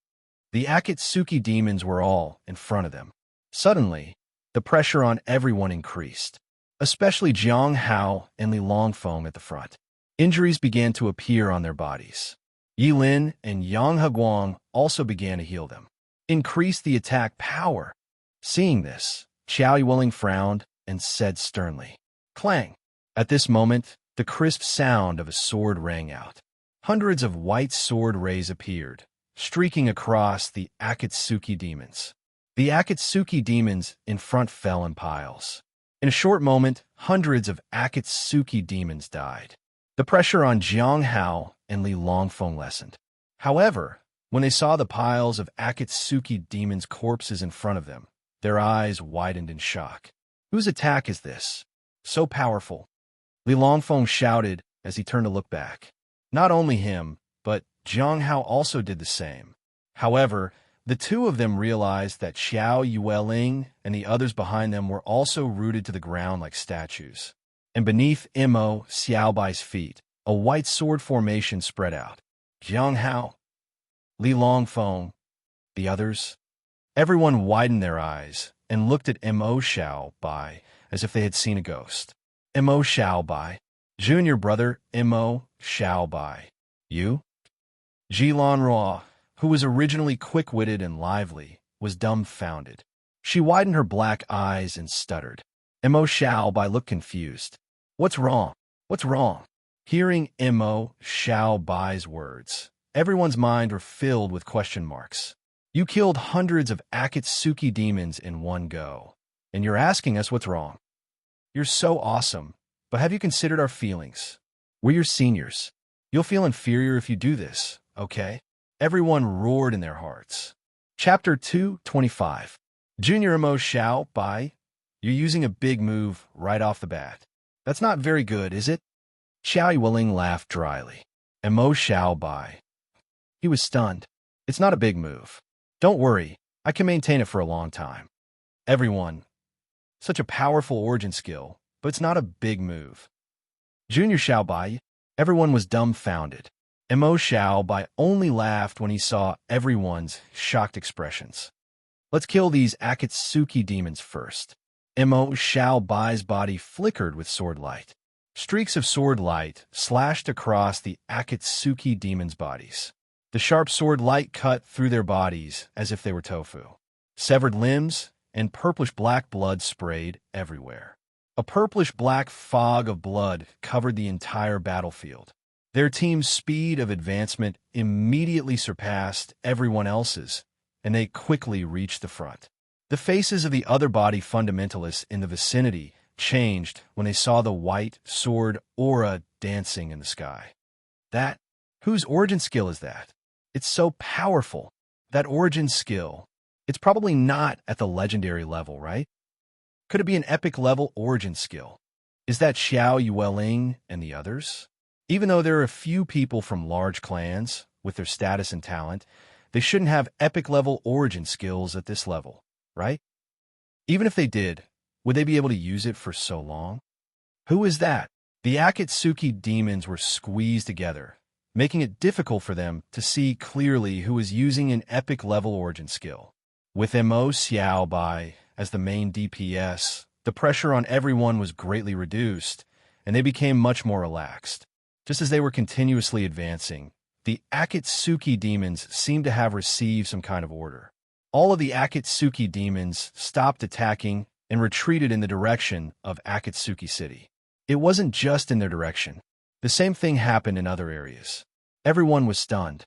The Akatsuki demons were all in front of them. Suddenly, the pressure on everyone increased, especially Jiang Hao and Li Longfeng at the front. Injuries began to appear on their bodies. Yi Lin and Yang Heguang also began to heal them. Increase the attack power. Seeing this, Xiao Yueling frowned and said sternly, "Clang." At this moment, the crisp sound of a sword rang out. Hundreds of white sword rays appeared, streaking across the Akatsuki demons. The Akatsuki demons in front fell in piles. In a short moment, hundreds of Akatsuki demons died. The pressure on Jiang Hao and Li Longfeng lessened. However, when they saw the piles of Akatsuki demons' corpses in front of them, their eyes widened in shock. "Whose attack is this? So powerful?" Li Longfeng shouted as he turned to look back. Not only him, but Jiang Hao also did the same. However, the two of them realized that Xiao Yueling and the others behind them were also rooted to the ground like statues. And beneath Mo Xiao Bai's feet, a white sword formation spread out. Jiang Hao, Li Longfeng, the others. Everyone widened their eyes and looked at Mo Xiao Bai as if they had seen a ghost. Mo Xiao Bai, junior brother Mo Xiao Bai. "You?" Jilanroa, who was originally quick-witted and lively, was dumbfounded. She widened her black eyes and stuttered. Mo Xiaobai looked confused. What's wrong? What's wrong? Hearing Mo Xiaobai's words, everyone's mind were filled with question marks. You killed hundreds of Akatsuki demons in one go, and you're asking us what's wrong. You're so awesome, but have you considered our feelings? We're your seniors. You'll feel inferior if you do this, okay? Everyone roared in their hearts. Chapter 225. Junior Mo Xiaobai, you're using a big move right off the bat. That's not very good, is it? Xiao Yueling laughed dryly. Mo Xiaobai. He was stunned. It's not a big move. Don't worry, I can maintain it for a long time. Everyone. Such a powerful origin skill, but it's not a big move. Junior Xiaobai, everyone was dumbfounded. Mo Xiaobai only laughed when he saw everyone's shocked expressions. Let's kill these Akatsuki demons first. Mo Xiaobai's body flickered with sword light. Streaks of sword light slashed across the Akatsuki demons' bodies. The sharp sword light cut through their bodies as if they were tofu. Severed limbs and purplish-black blood sprayed everywhere. A purplish-black fog of blood covered the entire battlefield. Their team's speed of advancement immediately surpassed everyone else's, and they quickly reached the front. The faces of the other body fundamentalists in the vicinity changed when they saw the white sword aura dancing in the sky. That? Whose origin skill is that? It's so powerful. That origin skill. It's probably not at the legendary level, right? Could it be an epic level origin skill? Is that Xiao Yueling and the others? Even though there are a few people from large clans with their status and talent, they shouldn't have epic level origin skills at this level, right? Even if they did, would they be able to use it for so long? Who is that? The Akatsuki demons were squeezed together, making it difficult for them to see clearly who was using an epic level origin skill. With Mo Xiaobai as the main DPS, the pressure on everyone was greatly reduced, and they became much more relaxed. Just as they were continuously advancing, the Akatsuki demons seemed to have received some kind of order. All of the Akatsuki demons stopped attacking and retreated in the direction of Akatsuki City. It wasn't just in their direction. The same thing happened in other areas. Everyone was stunned.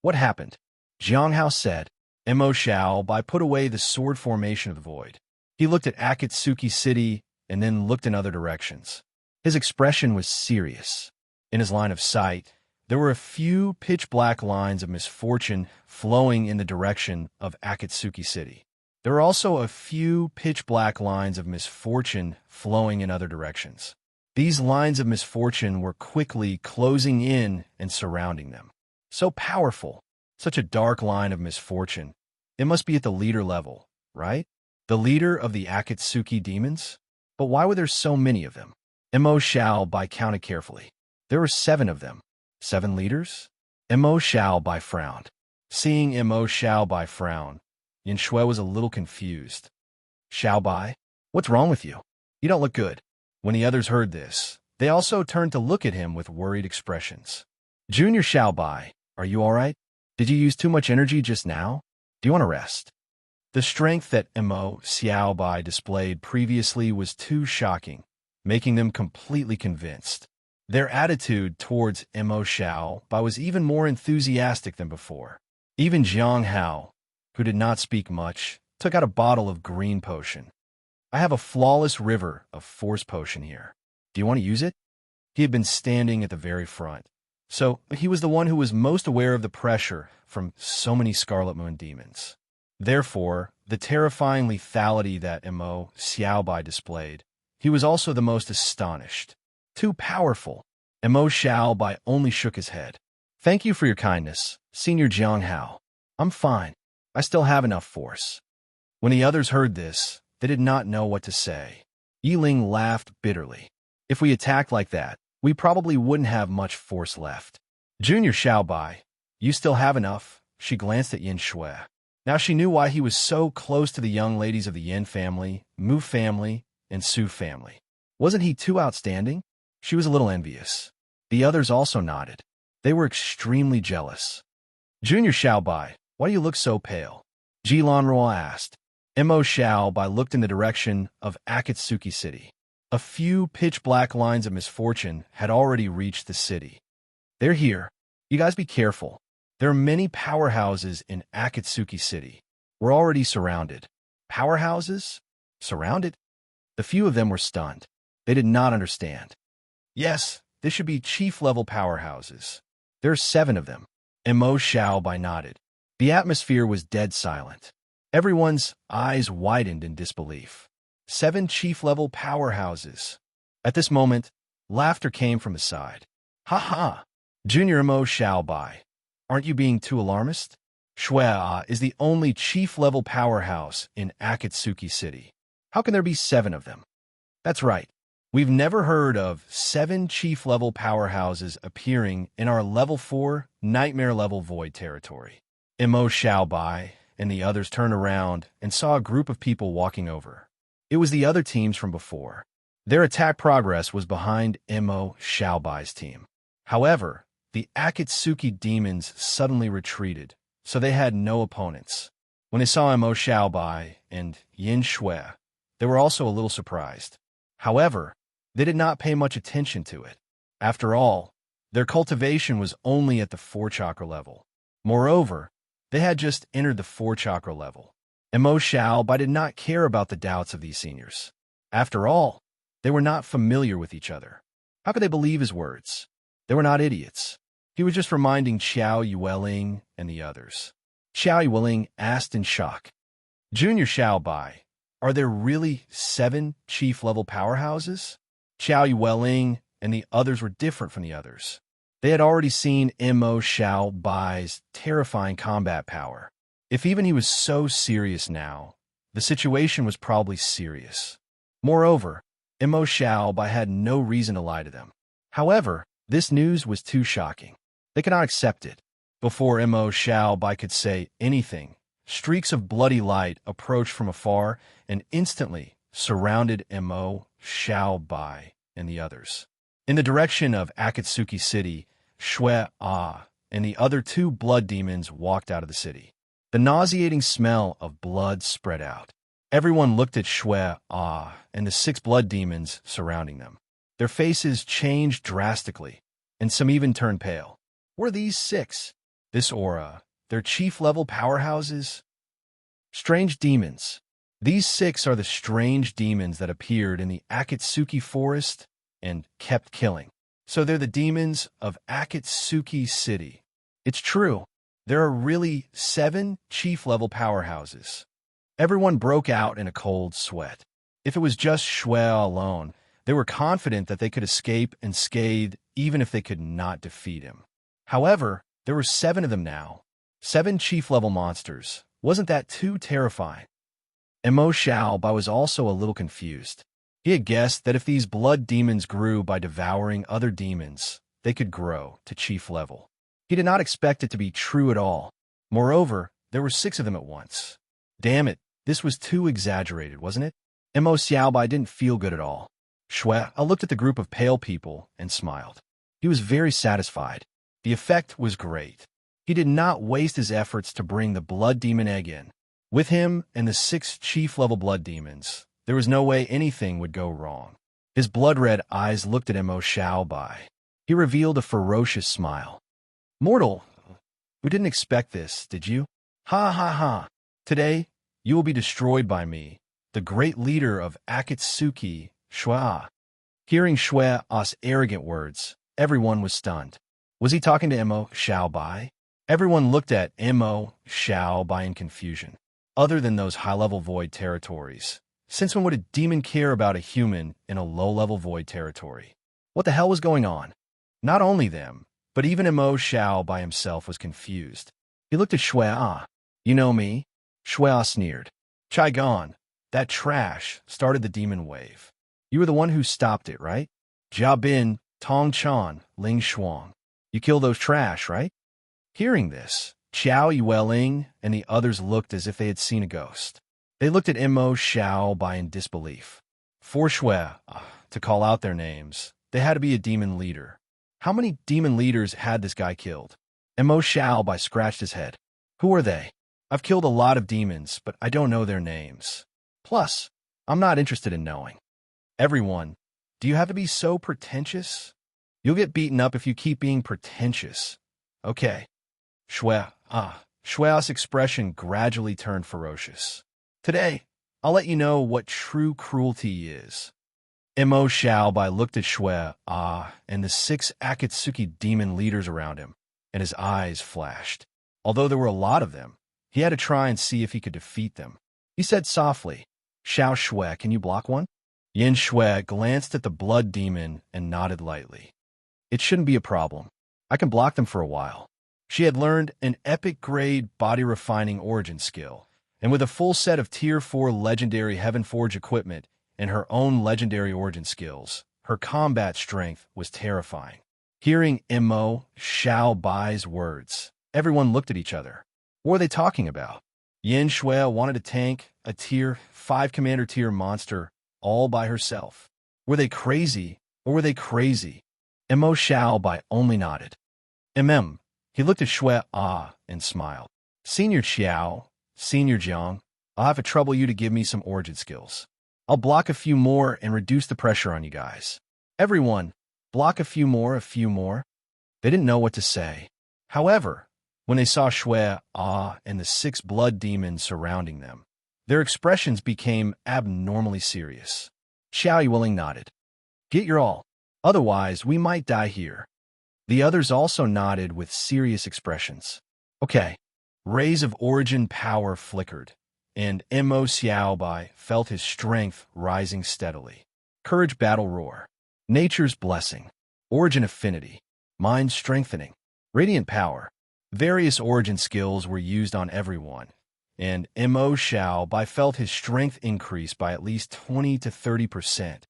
What happened? Jiang Hao said. Mo Xiaobai put away the sword formation of the void. He looked at Akatsuki City and then looked in other directions. His expression was serious. In his line of sight, there were a few pitch-black lines of misfortune flowing in the direction of Akatsuki City. There were also a few pitch-black lines of misfortune flowing in other directions. These lines of misfortune were quickly closing in and surrounding them. So powerful. Such a dark line of misfortune. It must be at the leader level, right? The leader of the Akatsuki demons? But why were there so many of them? Mo Xiaobai counted carefully. There were 7 of them. 7 leaders? Mo Xiaobai frowned. Seeing Mo Xiaobai frown, Yin Shui was a little confused. Xiaobai, what's wrong with you? You don't look good. When the others heard this, they also turned to look at him with worried expressions. Junior Xiaobai, are you all right? Did you use too much energy just now? Do you want to rest? The strength that Mo Xiaobai displayed previously was too shocking, making them completely convinced. Their attitude towards Mo Xiaobai was even more enthusiastic than before. Even Jiang Hao, who did not speak much, took out a bottle of green potion. I have a flawless river of force potion here. Do you want to use it? He had been standing at the very front, so he was the one who was most aware of the pressure from so many Scarlet Moon demons. Therefore, the terrifying lethality that Mo Xiaobai displayed, he was also the most astonished. Too powerful. Mo Xiaobai only shook his head. Thank you for your kindness, Senior Jiang Hao. I'm fine. I still have enough force. When the others heard this, they did not know what to say. Yiling laughed bitterly. If we attacked like that, we probably wouldn't have much force left. Junior Xiaobai, you still have enough? She glanced at Yin Shui. Now she knew why he was so close to the young ladies of the Yin family, Mu family, and Su family. Wasn't he too outstanding? She was a little envious. The others also nodded. They were extremely jealous. Junior Xiaobai, why do you look so pale? Ji Lanruo asked. Mo Xiaobai looked in the direction of Akatsuki City. A few pitch-black lines of misfortune had already reached the city. They're here. You guys be careful. There are many powerhouses in Akatsuki City. We're already surrounded. Powerhouses? Surrounded? The few of them were stunned. They did not understand. Yes, this should be chief-level powerhouses. There are 7 of them. Mo Xiaobai nodded. The atmosphere was dead silent. Everyone's eyes widened in disbelief. 7 chief-level powerhouses. At this moment, laughter came from the side. Ha ha! Junior Mo Xiaobai, aren't you being too alarmist? Shuai is the only chief-level powerhouse in Akatsuki City. How can there be 7 of them? That's right. We've never heard of 7 chief-level powerhouses appearing in our Level 4 Nightmare-level Void territory. Mo Xiaobai and the others turned around and saw a group of people walking over. It was the other teams from before. Their attack progress was behind Mo Xiaobai's team. However, the Akatsuki demons suddenly retreated, so they had no opponents. When they saw Mo Xiaobai and Yin Shui, they were also a little surprised. However, they did not pay much attention to it. After all, their cultivation was only at the 4-chakra level. Moreover, they had just entered the 4-chakra level. Mo Xiaobai did not care about the doubts of these seniors. After all, they were not familiar with each other. How could they believe his words? They were not idiots. He was just reminding Xiao Yueling and the others. Xiao Yueling asked in shock, Junior Xiaobai, are there really 7 chief-level powerhouses? Xiao Yueling and the others were different from the others. They had already seen Mo Xiaobai's terrifying combat power. If even he was so serious now, the situation was probably serious. Moreover, Mo Xiaobai had no reason to lie to them. However, this news was too shocking. They could not accept it. Before Mo Xiaobai could say anything, streaks of bloody light approached from afar and instantly surrounded Mo Xiaobai and the others. In the direction of Akatsuki City, Shui and the other 2 blood demons walked out of the city. The nauseating smell of blood spread out. Everyone looked at Shui and the 6 blood demons surrounding them. Their faces changed drastically, and some even turned pale. Were these 6? This aura, their chief-level powerhouses? Strange demons. These 6 are the strange demons that appeared in the Akatsuki forest and kept killing. So they're the demons of Akatsuki City. It's true. There are really 7 chief-level powerhouses. Everyone broke out in a cold sweat. If it was just Shui alone, they were confident that they could escape unscathed even if they could not defeat him. However, there were 7 of them now. 7 chief-level monsters. Wasn't that too terrifying? Mo Xiaobai was also a little confused. He had guessed that if these blood demons grew by devouring other demons, they could grow to chief level. He did not expect it to be true at all. Moreover, there were 6 of them at once. Damn it, this was too exaggerated, wasn't it? Mo Xiaobai didn't feel good at all. Shui looked at the group of pale people and smiled. He was very satisfied. The effect was great. He did not waste his efforts to bring the blood demon egg in. With him and the 6 chief-level blood demons, there was no way anything would go wrong. His blood-red eyes looked at Mo Xiaobai. He revealed a ferocious smile. Mortal, you didn't expect this, did you? Ha ha ha. Today, you will be destroyed by me, the great leader of Akatsuki, Shui. Hearing Shui's arrogant words, everyone was stunned. Was he talking to Mo Xiaobai? Everyone looked at Mo Xiaobai in confusion. Other than those high-level void territories, since when would a demon care about a human in a low-level void territory? What the hell was going on? Not only them, but even Mo Xiaobai himself was confused. He looked at Shui. You know me? Shui sneered. Chaigon, that trash started the demon wave. You were the one who stopped it, right? Jia Bin, Tong Chan, Ling Shuang. You killed those trash, right? Hearing this, Xiao Yueling and the others looked as if they had seen a ghost. They looked at Mo Xiaobai in disbelief. For Shui to call out their names, they had to be a demon leader. How many demon leaders had this guy killed? Mo Xiaobai scratched his head. Who are they? I've killed a lot of demons, but I don't know their names. Plus, I'm not interested in knowing. Everyone, do you have to be so pretentious? You'll get beaten up if you keep being pretentious. Okay. Shue's expression gradually turned ferocious. Today, I'll let you know what true cruelty is. Mo Xiaobai looked at Shui and the 6 Akatsuki demon leaders around him, and his eyes flashed. Although there were a lot of them, he had to try and see if he could defeat them. He said softly, Xiao Shui, can you block one? Yin Shui glanced at the blood demon and nodded lightly. It shouldn't be a problem. I can block them for a while. She had learned an epic-grade body-refining origin skill, and with a full set of Tier 4 legendary Heavenforge equipment and her own legendary origin skills, her combat strength was terrifying. Hearing Mo Xiaobai's words, everyone looked at each other. What were they talking about? Yin Shui wanted to tank a Tier 5 Commander tier monster all by herself. Were they crazy, or were they crazy? Mo Xiaobai only nodded. He looked at Shui and smiled. Senior Xiao, Senior Jiang, I'll have to trouble you to give me some origin skills. I'll block a few more and reduce the pressure on you guys. Everyone, block a few more. They didn't know what to say. However, when they saw Shui and the 6 blood demons surrounding them, their expressions became abnormally serious. Xiao Yueling nodded. Get your all. Otherwise, we might die here. The others also nodded with serious expressions. Okay. Rays of origin power flickered, and Mo Xiaobai felt his strength rising steadily. Courage battle roar. Nature's blessing. Origin affinity. Mind strengthening. Radiant power. Various origin skills were used on everyone, and Mo Xiaobai felt his strength increase by at least 20 to 30%.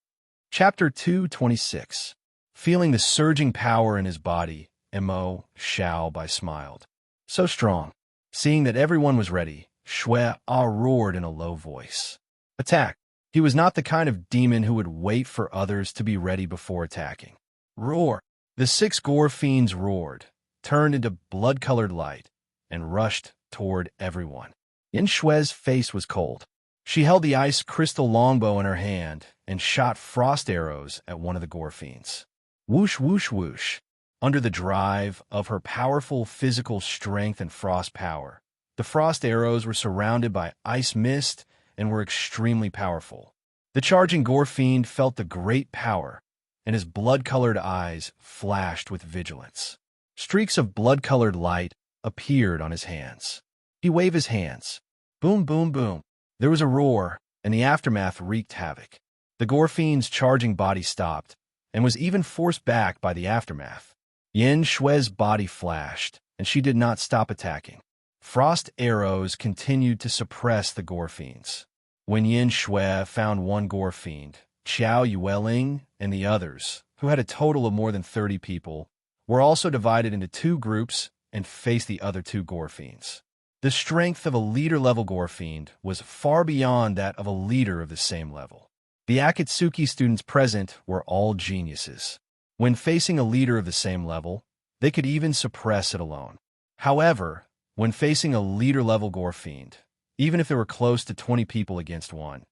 Chapter 226. Feeling the surging power in his body, Mo Xiaobai smiled. So strong. Seeing that everyone was ready, Shui roared in a low voice. Attack. He was not the kind of demon who would wait for others to be ready before attacking. Roar. The 6 gore fiends roared, turned into blood-colored light, and rushed toward everyone. Yin Shui's face was cold. She held the ice crystal longbow in her hand and shot frost arrows at one of the gore fiends. Whoosh, whoosh, whoosh. Under the drive of her powerful physical strength and frost power, the frost arrows were surrounded by ice mist and were extremely powerful. The charging gore fiend felt the great power, and his blood-colored eyes flashed with vigilance. Streaks of blood-colored light appeared on his hands. He waved his hands. Boom, boom, boom. There was a roar, and the aftermath wreaked havoc. The gore fiend's charging body stopped, and was even forced back by the aftermath. Yin Shui's body flashed, and she did not stop attacking. Frost arrows continued to suppress the gore fiends. When Yin Shui found one gore fiend, Xiao Yueling and the others, who had a total of more than 30 people, were also divided into 2 groups and faced the other 2 gore fiends. The strength of a leader-level gore fiend was far beyond that of a leader of the same level. The Akatsuki students present were all geniuses. When facing a leader of the same level, they could even suppress it alone. However, when facing a leader-level gore fiend, even if there were close to 20 people against one,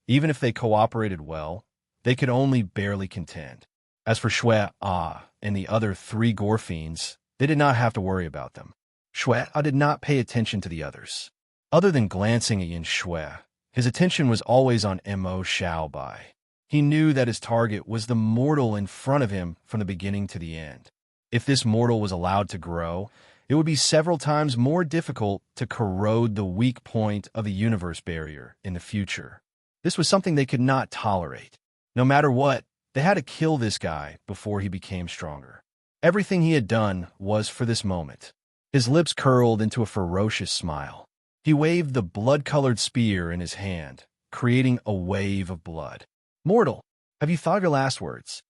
even if they cooperated well, they could only barely contend. As for Shui and the other 3 gore fiends, they did not have to worry about them. Shui did not pay attention to the others. Other than glancing at Yin Shui, his attention was always on Mo Xiaobai. He knew that his target was the mortal in front of him from the beginning to the end. If this mortal was allowed to grow, it would be several times more difficult to corrode the weak point of the universe barrier in the future. This was something they could not tolerate. No matter what, they had to kill this guy before he became stronger. Everything he had done was for this moment. His lips curled into a ferocious smile. He waved the blood-colored spear in his hand, creating a wave of blood. Mortal, have you thought of your last words?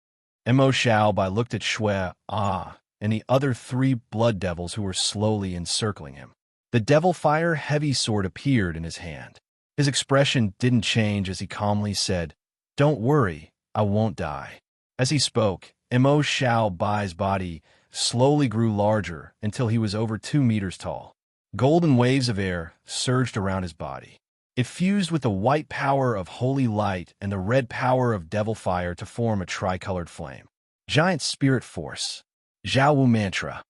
Mo Xiaobai looked at Shui and the other 3 blood devils who were slowly encircling him. The devil fire heavy sword appeared in his hand. His expression didn't change as he calmly said, "Don't worry, I won't die." As he spoke, Mo Xiaobai's body slowly grew larger until he was over 2 meters tall. Golden waves of air surged around his body. It fused with the white power of holy light and the red power of devil fire to form a tricolored flame. Giant spirit force. Zhao Wu mantra.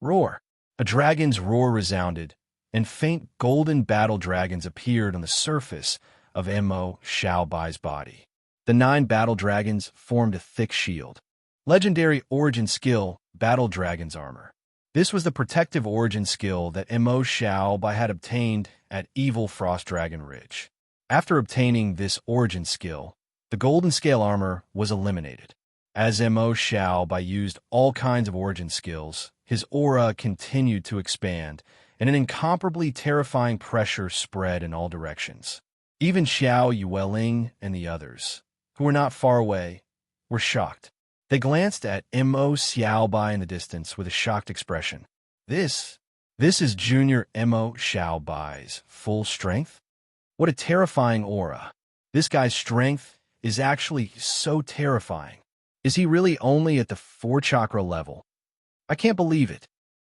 Roar. A dragon's roar resounded, and faint golden battle dragons appeared on the surface of Mo Xiaobai's body. The 9 battle dragons formed a thick shield. Legendary origin skill, Battle Dragon's Armor. This was the protective origin skill that Mo Xiaobai had obtained at Evil Frost Dragon Ridge. After obtaining this origin skill, the Golden Scale Armor was eliminated. As Mo Xiaobai used all kinds of origin skills, his aura continued to expand, and an incomparably terrifying pressure spread in all directions. Even Xiao Yueling and the others, who were not far away, were shocked. They glanced at Mo Xiaobai in the distance with a shocked expression. This is Junior Mo Xiaobai's full strength? What a terrifying aura. This guy's strength is actually so terrifying. Is he really only at the 4-chakra level? I can't believe it.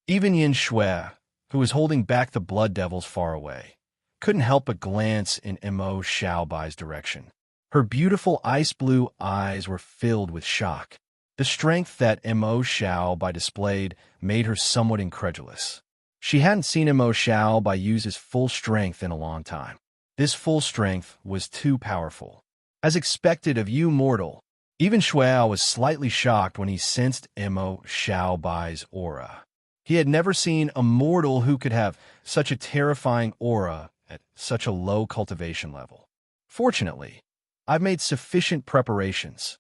Even Yin Shui, who was holding back the blood devils far away, couldn't help but glance in Mo Xiaobai's direction. Her beautiful ice blue eyes were filled with shock. The strength that Mo Xiaobai displayed made her somewhat incredulous. She hadn't seen Mo Xiaobai use his full strength in a long time. This full strength was too powerful. As expected of you, mortal, even Shuai was slightly shocked when he sensed Mo Xiaobai's aura. He had never seen a mortal who could have such a terrifying aura at such a low cultivation level. Fortunately, I've made sufficient preparations.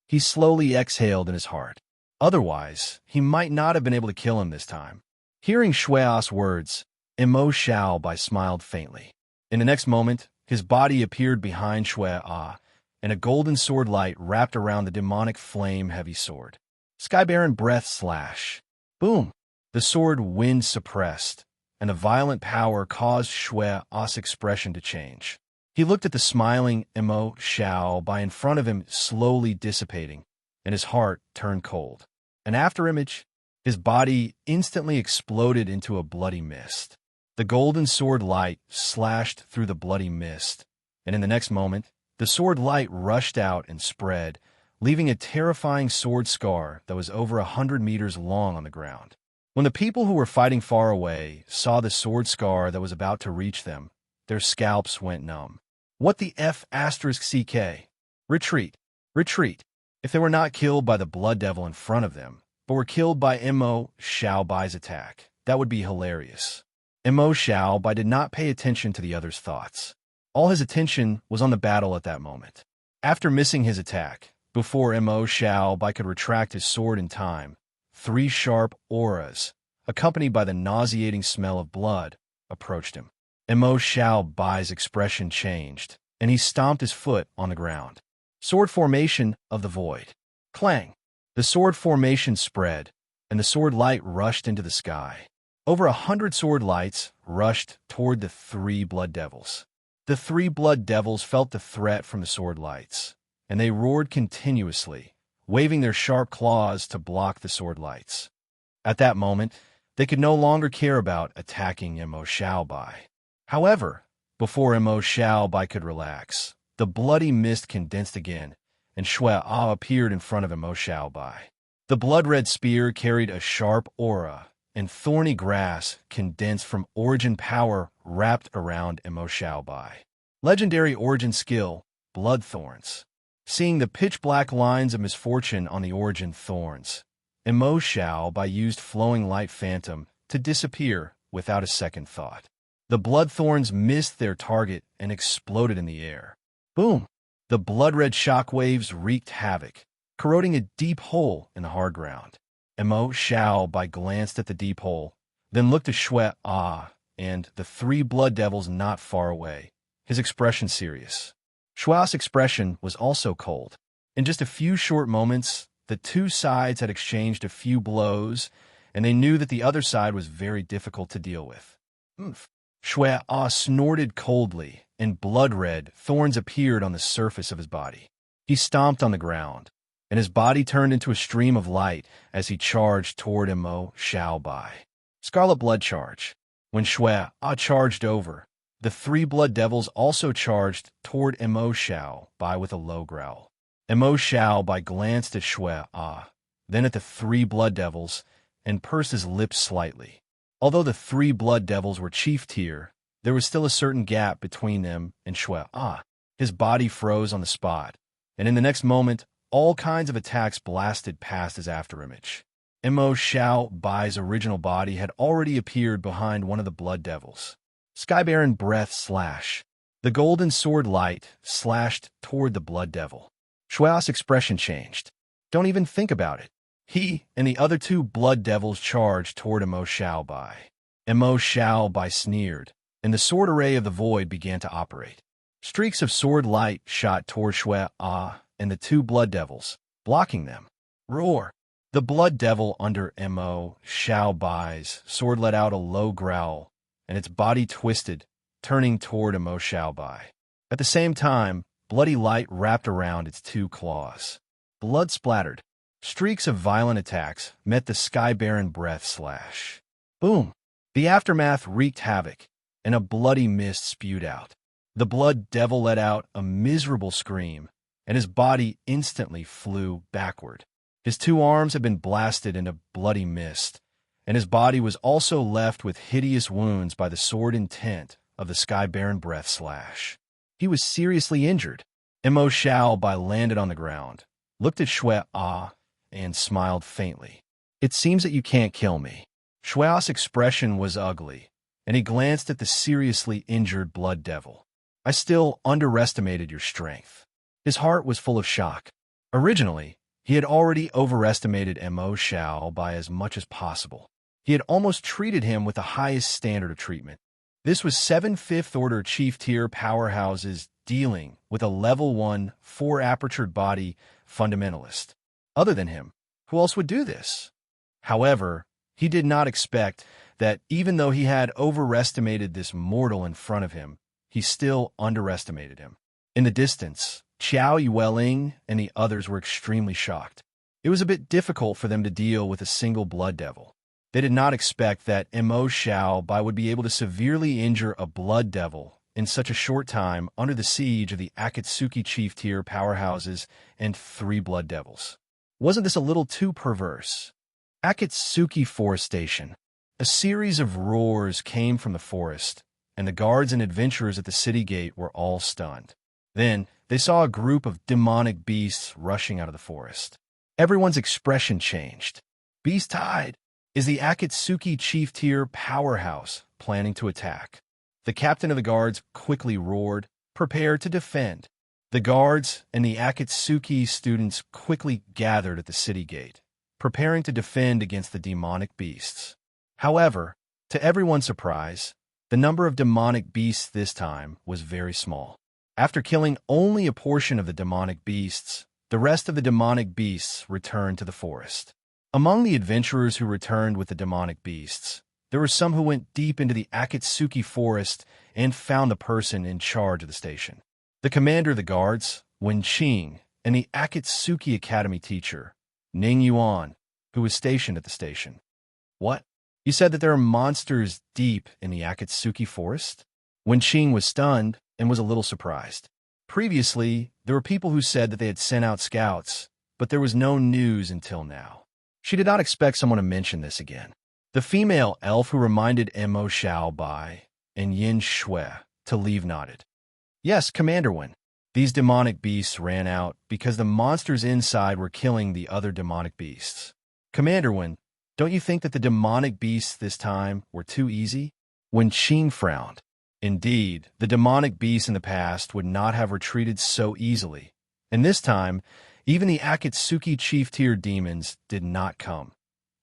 He slowly exhaled in his heart. Otherwise, he might not have been able to kill him this time. Hearing Shuai's words, Mo Xiaobai smiled faintly. In the next moment, his body appeared behind Shuai, and a golden sword light wrapped around the demonic flame-heavy sword. Skybaron breath slash. Boom! The sword wind suppressed, and the violent power caused Shuai's expression to change. He looked at the smiling Mo Xiaobai in front of him, slowly dissipating, and his heart turned cold. An afterimage, his body instantly exploded into a bloody mist. The golden sword light slashed through the bloody mist, and in the next moment, the sword light rushed out and spread, leaving a terrifying sword scar that was over 100 meters long on the ground. When the people who were fighting far away saw the sword scar that was about to reach them, their scalps went numb. What the F***CK? Retreat. Retreat. If they were not killed by the blood devil in front of them, but were killed by Mo Xiaobai's attack, that would be hilarious. Mo Xiaobai did not pay attention to the others' thoughts. All his attention was on the battle at that moment. After missing his attack, before Mo Xiaobai could retract his sword in time, 3 sharp auras, accompanied by the nauseating smell of blood, approached him. Mo Xiaobai's expression changed, and he stomped his foot on the ground. Sword formation of the void. Clang! The sword formation spread, and the sword light rushed into the sky. Over 100 sword lights rushed toward the 3 blood devils. The 3 blood devils felt the threat from the sword lights, and they roared continuously, waving their sharp claws to block the sword lights. At that moment, they could no longer care about attacking Mo Xiaobai. However, before Mo Xiaobai could relax, the bloody mist condensed again, and Shuai appeared in front of Mo Xiaobai. The blood-red spear carried a sharp aura, and thorny grass condensed from origin power wrapped around Mo Xiaobai. Legendary origin skill, Blood Thorns. Seeing the pitch-black lines of misfortune on the origin thorns, Mo Xiaobai used Flowing Light Phantom to disappear without a second thought. The blood thorns missed their target and exploded in the air. Boom! The blood-red shockwaves wreaked havoc, corroding a deep hole in the hard ground. Mo Xiaobai glanced at the deep hole, then looked at Shuai and the 3 blood devils not far away, his expression serious. Shuai's expression was also cold. In just a few short moments, the 2 sides had exchanged a few blows, and they knew that the other side was very difficult to deal with. Shuai snorted coldly, and blood-red thorns appeared on the surface of his body. He stomped on the ground, and his body turned into a stream of light as he charged toward Mo Xiao Bai. Scarlet Blood Charge. When Shui charged over, the three blood devils also charged toward Mo Xiao Bai with a low growl. Mo Xiao Bai glanced at Shui then at the three blood devils, and pursed his lips slightly. Although the three blood devils were chief tier, there was still a certain gap between them and Shui. His body froze on the spot, and in the next moment, all kinds of attacks blasted past his afterimage. Mo Xiao Bai's original body had already appeared behind one of the blood devils. Skybaron breath slash. The golden sword light slashed toward the blood devil. Shui's expression changed. Don't even think about it. He and the other two blood devils charged toward Mo Xiao Bai. Mo Xiao Bai sneered, and the sword array of the void began to operate. Streaks of sword light shot toward Shui and the two blood devils, blocking them. Roar! The blood devil under Mo Xiao Bai's sword let out a low growl, and its body twisted, turning toward Mo Xiao Bai. At the same time, bloody light wrapped around its two claws. Blood splattered. Streaks of violent attacks met the Skybaron breath slash. Boom! The aftermath wreaked havoc, and a bloody mist spewed out. The blood devil let out a miserable scream, and his body instantly flew backward. His two arms had been blasted into bloody mist, and his body was also left with hideous wounds by the sword intent of the Skybaron breath slash. He was seriously injured. Mo Xiao Bai landed on the ground, looked at Shui and smiled faintly. It seems that you can't kill me. Shui's expression was ugly, and he glanced at the seriously injured blood devil. I still underestimated your strength. His heart was full of shock. Originally, he had already overestimated Mo Xiao by as much as possible. He had almost treated him with the highest standard of treatment. This was 7 5th-order chief-tier powerhouses dealing with a level 1, 4-apertured body fundamentalist. Other than him, who else would do this? However, he did not expect that even though he had overestimated this mortal in front of him, he still underestimated him. In the distance, Qiao Yueling and the others were extremely shocked. It was a bit difficult for them to deal with a single blood devil. They did not expect that Mo Xiao Bai would be able to severely injure a blood devil in such a short time under the siege of the Akatsuki chief-tier powerhouses and 3 blood devils. Wasn't this a little too perverse? Akatsuki Forest Station. A series of roars came from the forest, and the guards and adventurers at the city gate were all stunned. Then, they saw a group of demonic beasts rushing out of the forest. Everyone's expression changed. Beast Tide! Is the Akatsuki chief-tier powerhouse planning to attack? The captain of the guards quickly roared, prepare to defend. The guards and the Akatsuki students quickly gathered at the city gate, preparing to defend against the demonic beasts. However, to everyone's surprise, the number of demonic beasts this time was very small. After killing only a portion of the demonic beasts, the rest of the demonic beasts returned to the forest. Among the adventurers who returned with the demonic beasts, there were some who went deep into the Akatsuki forest and found the person in charge of the station. The commander of the guards, Wen Qing, and the Akatsuki Academy teacher, Ning Yuan, who was stationed at the station. What? You said that there are monsters deep in the Akatsuki forest? Wen Qing was stunned and was a little surprised. Previously, there were people who said that they had sent out scouts, but there was no news until now. She did not expect someone to mention this again. The female elf who reminded Mo Xiao Bai and Yin Shui to leave nodded. Yes, Commander Wen. These demonic beasts ran out because the monsters inside were killing the other demonic beasts. Commander Wen, don't you think that the demonic beasts this time were too easy? Wen Qing frowned. Indeed, the demonic beasts in the past would not have retreated so easily, and this time, even the Akatsuki chief-tier demons did not come.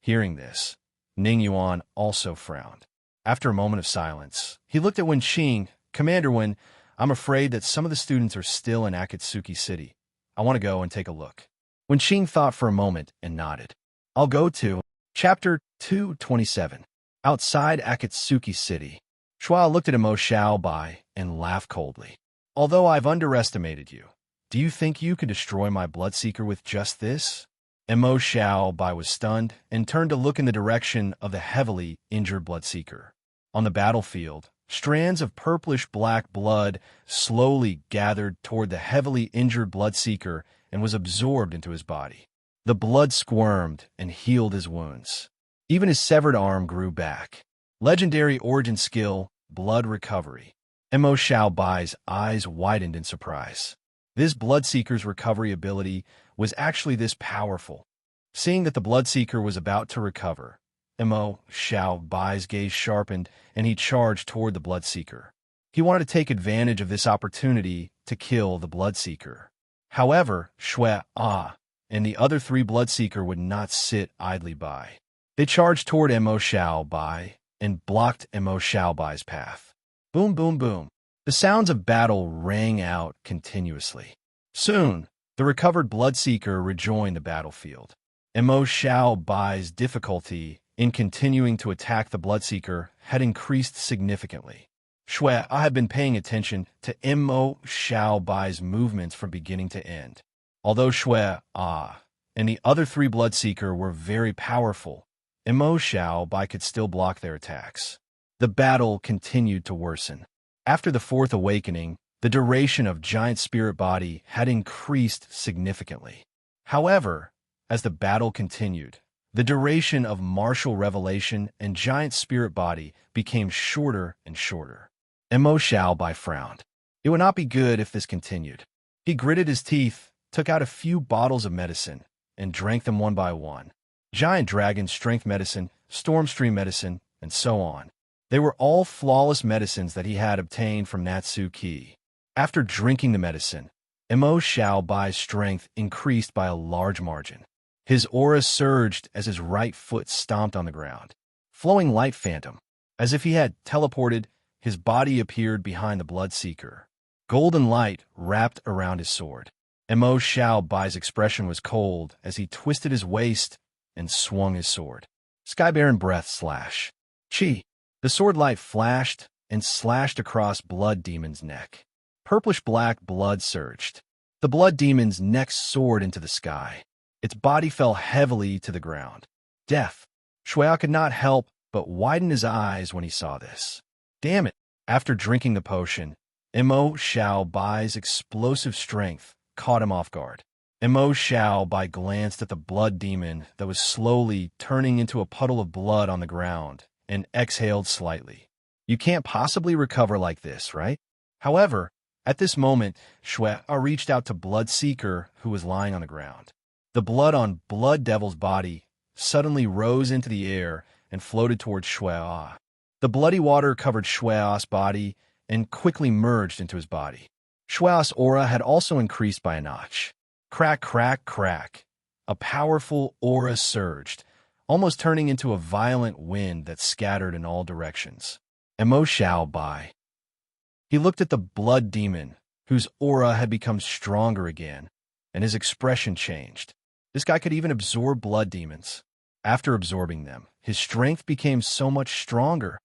Hearing this, Ning Yuan also frowned. After a moment of silence, he looked at Wen Qing. Commander Wen, I'm afraid that some of the students are still in Akatsuki City. I want to go and take a look. Wen Qing thought for a moment and nodded. I'll go to Chapter 227. Outside Akatsuki City. Shui looked at Mo Xiao Bai and laughed coldly. Although I've underestimated you, Do you think you could destroy my Bloodseeker with just this? Mo Xiaobai was stunned and turned to look in the direction of the heavily injured Bloodseeker. On the battlefield, strands of purplish-black blood slowly gathered toward the heavily injured Bloodseeker and was absorbed into his body. The blood squirmed and healed his wounds. Even his severed arm grew back. Legendary origin skill, Blood Recovery. Mo Xiaobai's eyes widened in surprise. This Bloodseeker's recovery ability was actually this powerful. Seeing that the Bloodseeker was about to recover, Mo Xiaobai's gaze sharpened and he charged toward the Bloodseeker. He wanted to take advantage of this opportunity to kill the Bloodseeker. However, Shui and the other 3 Bloodseeker would not sit idly by. They charged toward Mo Xiaobai and blocked Mo Xiaobai's path. Boom, boom, boom. The sounds of battle rang out continuously. Soon, the recovered Bloodseeker rejoined the battlefield. Mo Xiaobai's difficulty in continuing to attack the Bloodseeker had increased significantly. Shui had been paying attention to Mo Xiaobai's movements from beginning to end. Although Shui and the other 3 Bloodseeker were very powerful, Mo Xiaobai could still block their attacks. The battle continued to worsen. After the 4th awakening, the duration of Giant Spirit Body had increased significantly. However, as the battle continued, the duration of Martial Revelation and Giant Spirit Body became shorter and shorter. Mo Xiaobai frowned. It would not be good if this continued. He gritted his teeth, took out a few bottles of medicine, and drank them one by one. Giant Dragon Strength Medicine, Stormstream Medicine, and so on. They were all flawless medicines that he had obtained from Natsuki. After drinking the medicine, Mo Xiaobai's strength increased by a large margin. His aura surged as his right foot stomped on the ground. Flowing light phantom. As if he had teleported, his body appeared behind the Bloodseeker. Golden light wrapped around his sword. Mo Xiaobai's expression was cold as he twisted his waist and swung his sword. Skybaron Breath Slash. Chi. The sword light flashed and slashed across Blood Demon's neck. Purplish-black blood surged. The Blood Demon's neck soared into the sky. Its body fell heavily to the ground. Death. Shui could not help but widen his eyes when he saw this. Damn it! After drinking the potion, Mo Xiaobai's explosive strength caught him off guard. Mo Xiaobai glanced at the Blood Demon that was slowly turning into a puddle of blood on the ground and exhaled slightly. You can't possibly recover like this, right? However, at this moment, Shui reached out to Bloodseeker, who was lying on the ground. The blood on Blood Devil's body suddenly rose into the air and floated towards Shui. The bloody water covered Shui's body and quickly merged into his body. Shui's aura had also increased by a notch. Crack, crack, crack. A powerful aura surged, almost turning into a violent wind that scattered in all directions. Mo Xiaobai. He looked at the Blood Demon, whose aura had become stronger again, and his expression changed. This guy could even absorb blood demons. After absorbing them, his strength became so much stronger.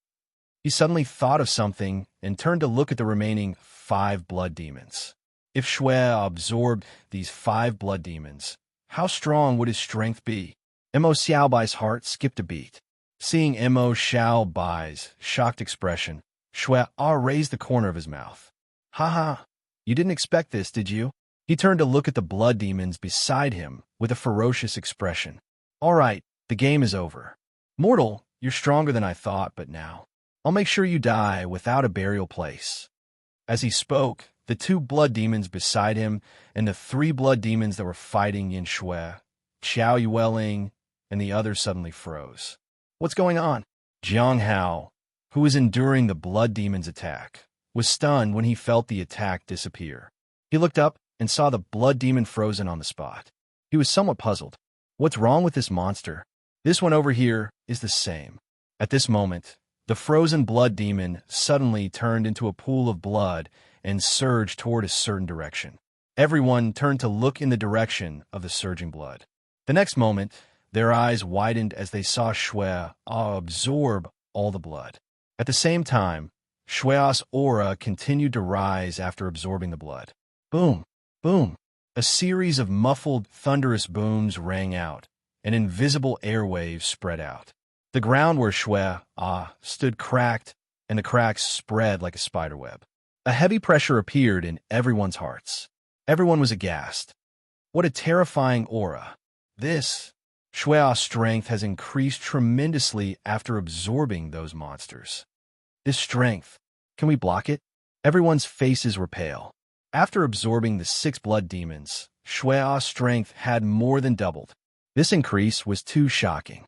He suddenly thought of something and turned to look at the remaining 5 blood demons. If Shui absorbed these 5 blood demons, how strong would his strength be? Mo Xiaobai's heart skipped a beat. Seeing Mo Xiaobai's shocked expression, Shui raised the corner of his mouth. Ha! You didn't expect this, did you? He turned to look at the blood demons beside him with a ferocious expression. All right, the game is over. Mortal, you're stronger than I thought, but now I'll make sure you die without a burial place. As he spoke, the 2 blood demons beside him and the 3 blood demons that were fighting Yin Shui, Qiao Yueling, and the others suddenly froze. What's going on? Jiang Hao, who was enduring the blood demon's attack, was stunned when he felt the attack disappear. He looked up and saw the blood demon frozen on the spot. He was somewhat puzzled. What's wrong with this monster? This one over here is the same. At this moment, the frozen blood demon suddenly turned into a pool of blood and surged toward a certain direction. Everyone turned to look in the direction of the surging blood. The next moment, their eyes widened as they saw Shui absorb all the blood. At the same time, Shui's aura continued to rise after absorbing the blood. Boom! Boom! A series of muffled, thunderous booms rang out, and invisible airwaves spread out. The ground where Shui stood cracked, and the cracks spread like a spiderweb. A heavy pressure appeared in everyone's hearts. Everyone was aghast. What a terrifying aura. This Shui's strength has increased tremendously after absorbing those monsters. This strength, can we block it? Everyone's faces were pale. After absorbing the 6 blood demons, Shui's strength had more than doubled. This increase was too shocking.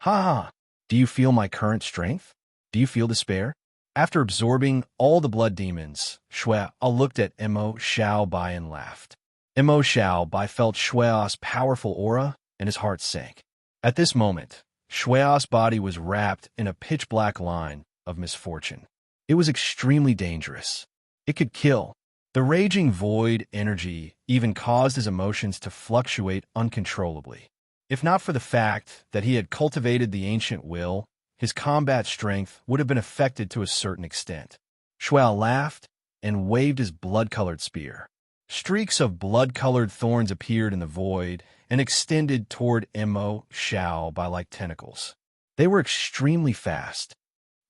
Ha ha! Do you feel my current strength? Do you feel despair? After absorbing all the blood demons, Shui looked at Mo Xiaobai and laughed. Mo Xiaobai felt Shui's powerful aura, and his heart sank. At this moment, Shui's body was wrapped in a pitch-black line of misfortune. It was extremely dangerous. It could kill. The raging void energy even caused his emotions to fluctuate uncontrollably. If not for the fact that he had cultivated the ancient will, his combat strength would have been affected to a certain extent. Shui laughed and waved his blood-colored spear. Streaks of blood-colored thorns appeared in the void and extended toward Mo Xiaobai like tentacles. They were extremely fast.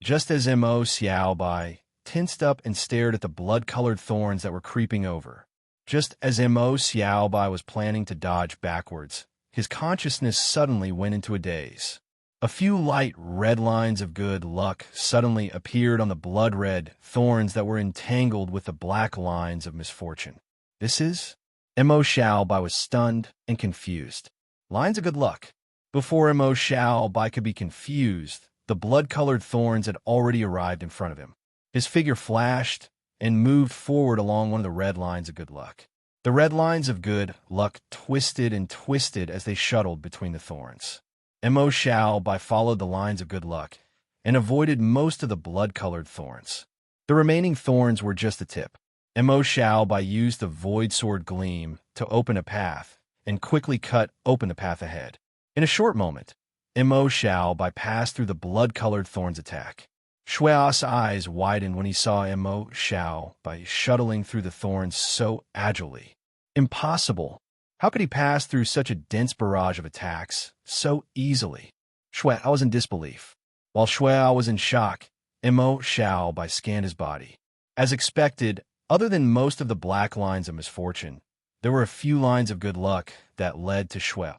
Just as Mo Xiaobai tensed up and stared at the blood-colored thorns that were creeping over. Just as Mo Xiaobai was planning to dodge backwards, his consciousness suddenly went into a daze. A few light red lines of good luck suddenly appeared on the blood-red thorns that were entangled with the black lines of misfortune. This is? Mo Xiaobai was stunned and confused. Lines of good luck. Before Mo Xiaobai could be confused, the blood-colored thorns had already arrived in front of him. His figure flashed and moved forward along one of the red lines of good luck. The red lines of good luck twisted and twisted as they shuttled between the thorns. Mo Xiaobai followed the lines of good luck and avoided most of the blood-colored thorns. The remaining thorns were just the tip. Mo Xiaobai used the void sword gleam to open a path and quickly cut open the path ahead. In a short moment, Mo Xiaobai passed through the blood-colored thorns attack. Shui's eyes widened when he saw Mo Xiaobai shuttling through the thorns so agilely. Impossible! How could he pass through such a dense barrage of attacks so easily? Shui was in disbelief. While Shui was in shock, Mo Xiaobai scanned his body. As expected, other than most of the black lines of misfortune, there were a few lines of good luck that led to Shui.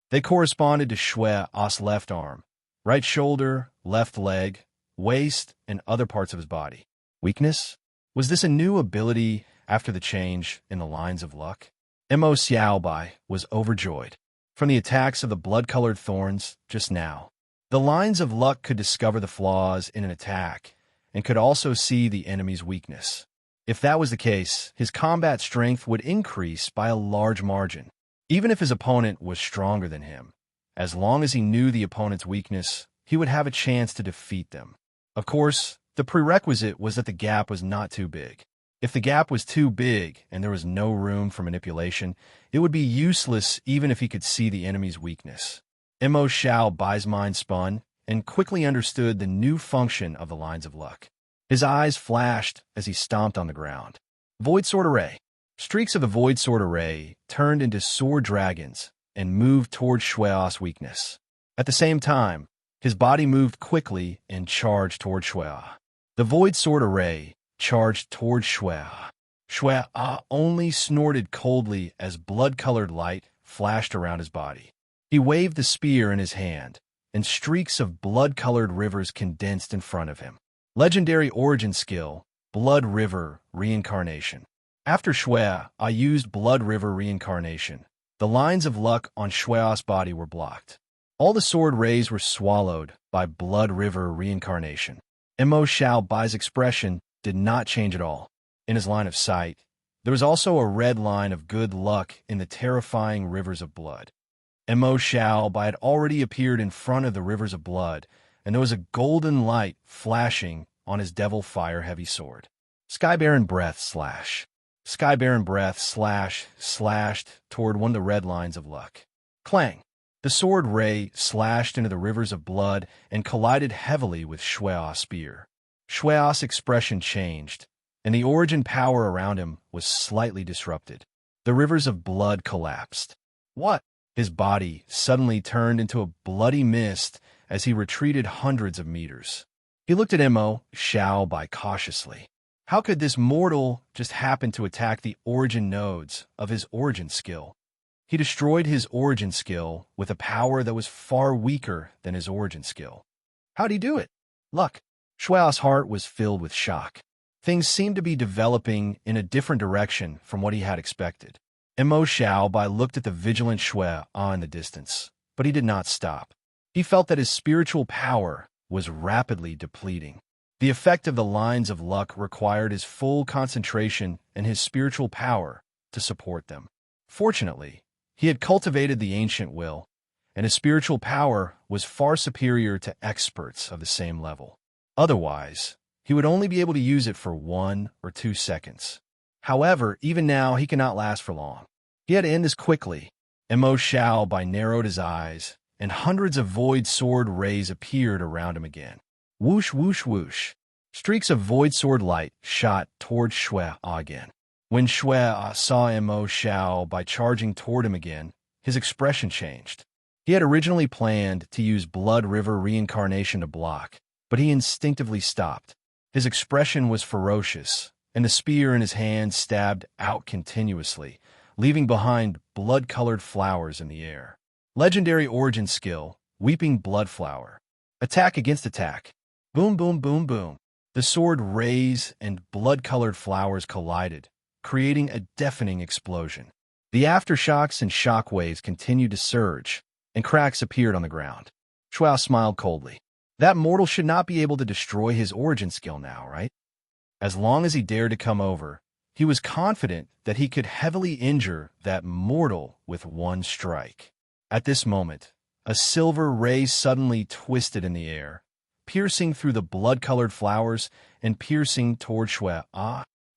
They corresponded to Shui's left arm, right shoulder, left leg, waist, and other parts of his body. Weakness? Was this a new ability after the change in the lines of luck? Mo Xiaobai was overjoyed. From the attacks of the blood-colored thorns just now, the lines of luck could discover the flaws in an attack and could also see the enemy's weakness. If that was the case, his combat strength would increase by a large margin, even if his opponent was stronger than him. As long as he knew the opponent's weakness, he would have a chance to defeat them. Of course, the prerequisite was that the gap was not too big. If the gap was too big and there was no room for manipulation, it would be useless even if he could see the enemy's weakness. Mo Xiaobai's mind spun and quickly understood the new function of the lines of luck. His eyes flashed as he stomped on the ground. Void Sword Array. Streaks of the Void Sword Array turned into sword dragons and moved toward Shui's weakness. At the same time, his body moved quickly and charged toward Shui. The Void Sword Array charged toward Shui. Shui only snorted coldly as blood-colored light flashed around his body. He waved the spear in his hand, and streaks of blood-colored rivers condensed in front of him. Legendary origin skill, Blood River Reincarnation. After Shui used Blood River Reincarnation, the lines of luck on Shui's body were blocked. All the sword rays were swallowed by Blood River Reincarnation. Mo Xiaobai's expression did not change at all. In his line of sight, there was also a red line of good luck in the terrifying rivers of blood. Mo Xiaobai had already appeared in front of the rivers of blood, and there was a golden light flashing on his devil fire-heavy sword. Skybaron Breath slash. Skybaron Breath slashed toward one of the red lines of luck. Clang! The sword ray slashed into the rivers of blood and collided heavily with Shui's spear. Shui's expression changed, and the origin power around him was slightly disrupted. The rivers of blood collapsed. What? His body suddenly turned into a bloody mist as he retreated hundreds of meters. He looked at Mo Xiao Bai cautiously. How could this mortal just happen to attack the origin nodes of his origin skill? He destroyed his origin skill with a power that was far weaker than his origin skill. How'd he do it? Luck. Shuao's heart was filled with shock. Things seemed to be developing in a different direction from what he had expected. Mo Xiao Bai looked at the vigilant Shui in the distance, but he did not stop. He felt that his spiritual power was rapidly depleting. The effect of the lines of luck required his full concentration and his spiritual power to support them. Fortunately, he had cultivated the ancient will, and his spiritual power was far superior to experts of the same level. Otherwise, he would only be able to use it for 1 or 2 seconds. However, even now, he cannot last for long. He had to end this quickly. Mo Xiao Bai narrowed his eyes, and hundreds of void sword rays appeared around him again. Whoosh, whoosh, whoosh. Streaks of void sword light shot toward Shui again. When Shui saw Mo Xiao Bai charging toward him again, his expression changed. He had originally planned to use Blood River reincarnation to block, but he instinctively stopped. His expression was ferocious, and the spear in his hand stabbed out continuously, leaving behind blood-colored flowers in the air. Legendary origin skill, Weeping Blood Flower. Attack against attack. Boom, boom, boom, boom. The sword rays and blood-colored flowers collided, creating a deafening explosion. The aftershocks and shockwaves continued to surge, and cracks appeared on the ground. Shuao smiled coldly. That mortal should not be able to destroy his origin skill now, right? As long as he dared to come over, he was confident that he could heavily injure that mortal with one strike. At this moment, a silver ray suddenly twisted in the air, piercing through the blood-colored flowers and piercing toward Shui.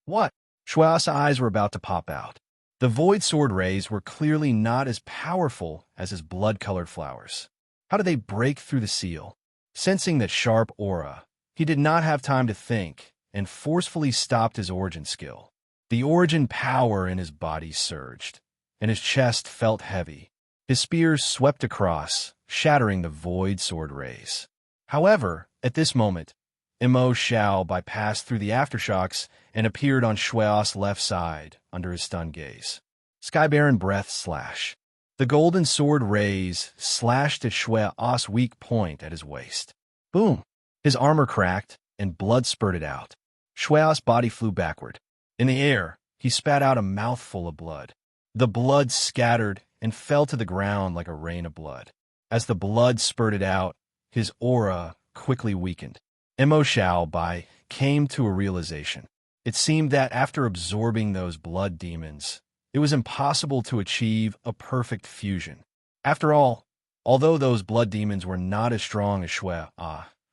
What? Shui's eyes were about to pop out. The void sword rays were clearly not as powerful as his blood-colored flowers. How did they break through the seal? Sensing that sharp aura, he did not have time to think and forcefully stopped his origin skill. The origin power in his body surged, and his chest felt heavy. His spear swept across, shattering the void sword rays. However, at this moment, Mo Xiao Bai passed through the aftershocks and appeared on Shui's left side under his stunned gaze. Skybaron breath slash. The golden sword rays slashed at Shui's weak point at his waist. Boom! His armor cracked, and blood spurted out. Shui's body flew backward. In the air, he spat out a mouthful of blood. The blood scattered and fell to the ground like a rain of blood. As the blood spurted out, his aura quickly weakened. Mo Xiao Bai came to a realization. It seemed that after absorbing those blood demons, it was impossible to achieve a perfect fusion. After all, although those blood demons were not as strong as Shui,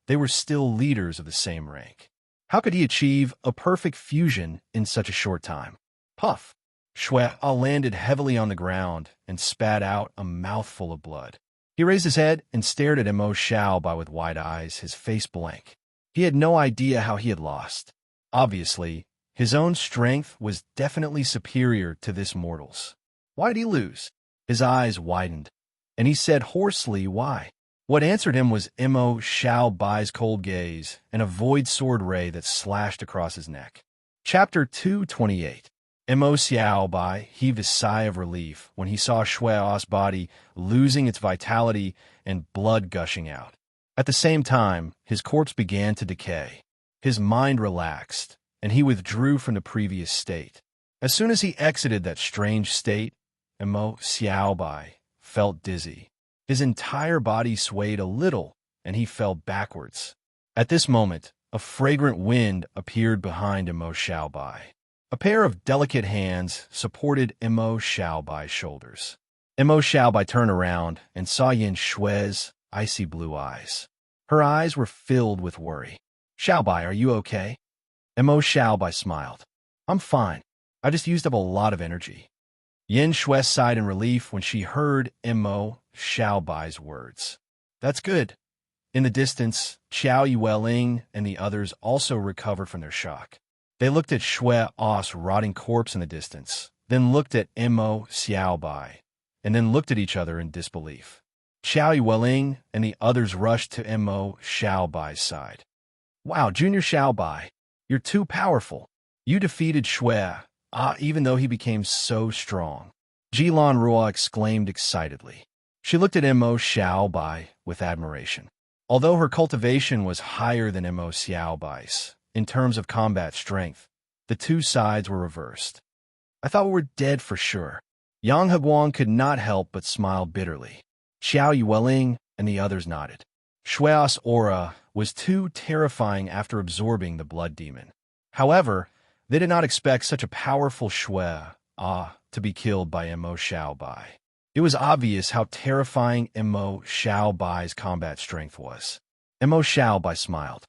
they were still leaders of the same rank. How could he achieve a perfect fusion in such a short time? Puff! Shui landed heavily on the ground and spat out a mouthful of blood. He raised his head and stared at Mo Xiao Bai with wide eyes, his face blank. He had no idea how he had lost. Obviously, his own strength was definitely superior to this mortal's. Why did he lose? His eyes widened, and he said hoarsely, why? What answered him was Mo Xiao Bai's cold gaze and a void sword ray that slashed across his neck. Chapter 228. Mo Xiao Bai heaved a sigh of relief when he saw Shui's body losing its vitality and blood gushing out. At the same time, his corpse began to decay. His mind relaxed, and he withdrew from the previous state. As soon as he exited that strange state, Mo Xiao Bai felt dizzy. His entire body swayed a little, and he fell backwards. At this moment, a fragrant wind appeared behind Mo Xiao Bai. A pair of delicate hands supported Mo Xiao Bai's shoulders. Mo Xiao Bai turned around and saw Yin Shui's icy blue eyes. Her eyes were filled with worry. Xiao Bai, are you okay? Mo Xiao Bai smiled. I'm fine. I just used up a lot of energy. Yin Shui sighed in relief when she heard Mo Xiao Bai's words. That's good. In the distance, Qiao Yueling and the others also recovered from their shock. They looked at Shui's rotting corpse in the distance, then looked at Mo Xiaobai, and then looked at each other in disbelief. Xiao Yueling and the others rushed to Mo Xiaobai's side. Wow, Junior Xiaobai, you're too powerful. You defeated Shui, even though he became so strong. Jilan Ruo exclaimed excitedly. She looked at Mo Xiaobai with admiration. Although her cultivation was higher than Mo Xiaobai's in terms of combat strength, the two sides were reversed. I thought we were dead for sure. Yang Heguang could not help but smile bitterly. Xiao Yueling and the others nodded. Shui's aura was too terrifying after absorbing the blood demon. However, they did not expect such a powerful Shui, to be killed by Mo Xiaobai. It was obvious how terrifying Mo Xiaobai's combat strength was. Mo Xiaobai smiled.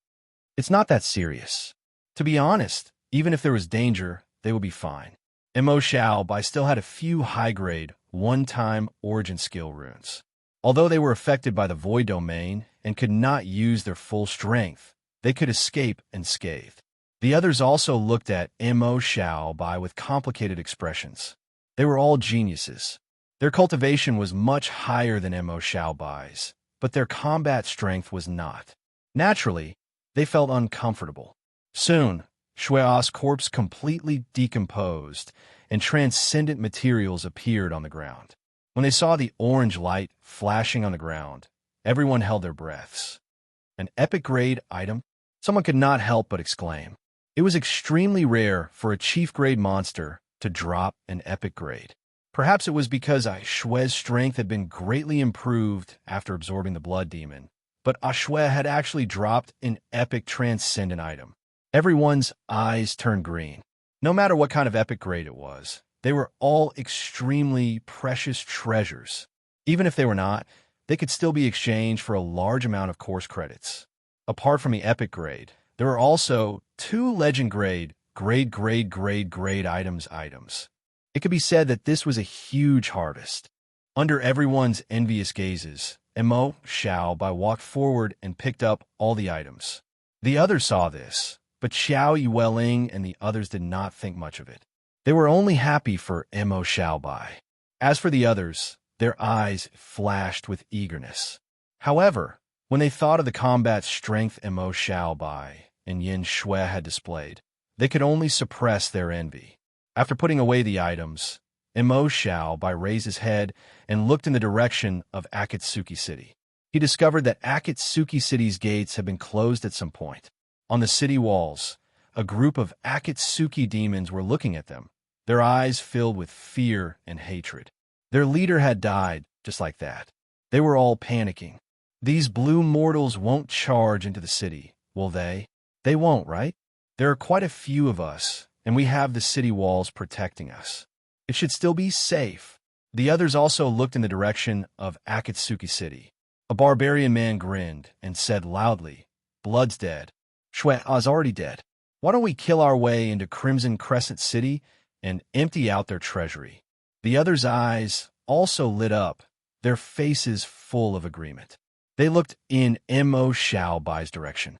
It's not that serious. To be honest, even if there was danger, they would be fine. Mo Xiaobai still had a few high-grade, one-time origin skill runes. Although they were affected by the void domain and could not use their full strength, they could escape unscathed. The others also looked at Mo Xiaobai with complicated expressions. They were all geniuses. Their cultivation was much higher than Mo Xiaobai's, but their combat strength was not. Naturally, they felt uncomfortable. Soon, Shui's corpse completely decomposed, and transcendent materials appeared on the ground. When they saw the orange light flashing on the ground, everyone held their breaths. An epic-grade item? Someone could not help but exclaim. It was extremely rare for a chief-grade monster to drop an epic grade. Perhaps it was because Shui's strength had been greatly improved after absorbing the blood demon, but Shui had actually dropped an epic transcendent item. Everyone's eyes turned green. No matter what kind of epic grade it was, they were all extremely precious treasures. Even if they were not, they could still be exchanged for a large amount of course credits. Apart from the epic grade, there were also 2 legend grade items. It could be said that this was a huge harvest. Under everyone's envious gazes, Mo Xiaobai walked forward and picked up all the items. The others saw this, but Xiao Yueling and the others did not think much of it. They were only happy for Mo Xiaobai. As for the others, their eyes flashed with eagerness. However, when they thought of the combat strength Mo Xiaobai and Yin Shui had displayed, they could only suppress their envy. After putting away the items, Mo Xiaobai raised his head and looked in the direction of Akatsuki City. He discovered that Akatsuki City's gates had been closed at some point. On the city walls, a group of Akatsuki demons were looking at them, their eyes filled with fear and hatred. Their leader had died, just like that. They were all panicking. These blue mortals won't charge into the city, will they? They won't, right? There are quite a few of us, and we have the city walls protecting us. It should still be safe. The others also looked in the direction of Akatsuki City. A barbarian man grinned and said loudly, "Blood's dead. Shui is already dead. Why don't we kill our way into Crimson Crescent City and empty out their treasury?" The others' eyes also lit up, their faces full of agreement. They looked in Mo Xiaobai's direction.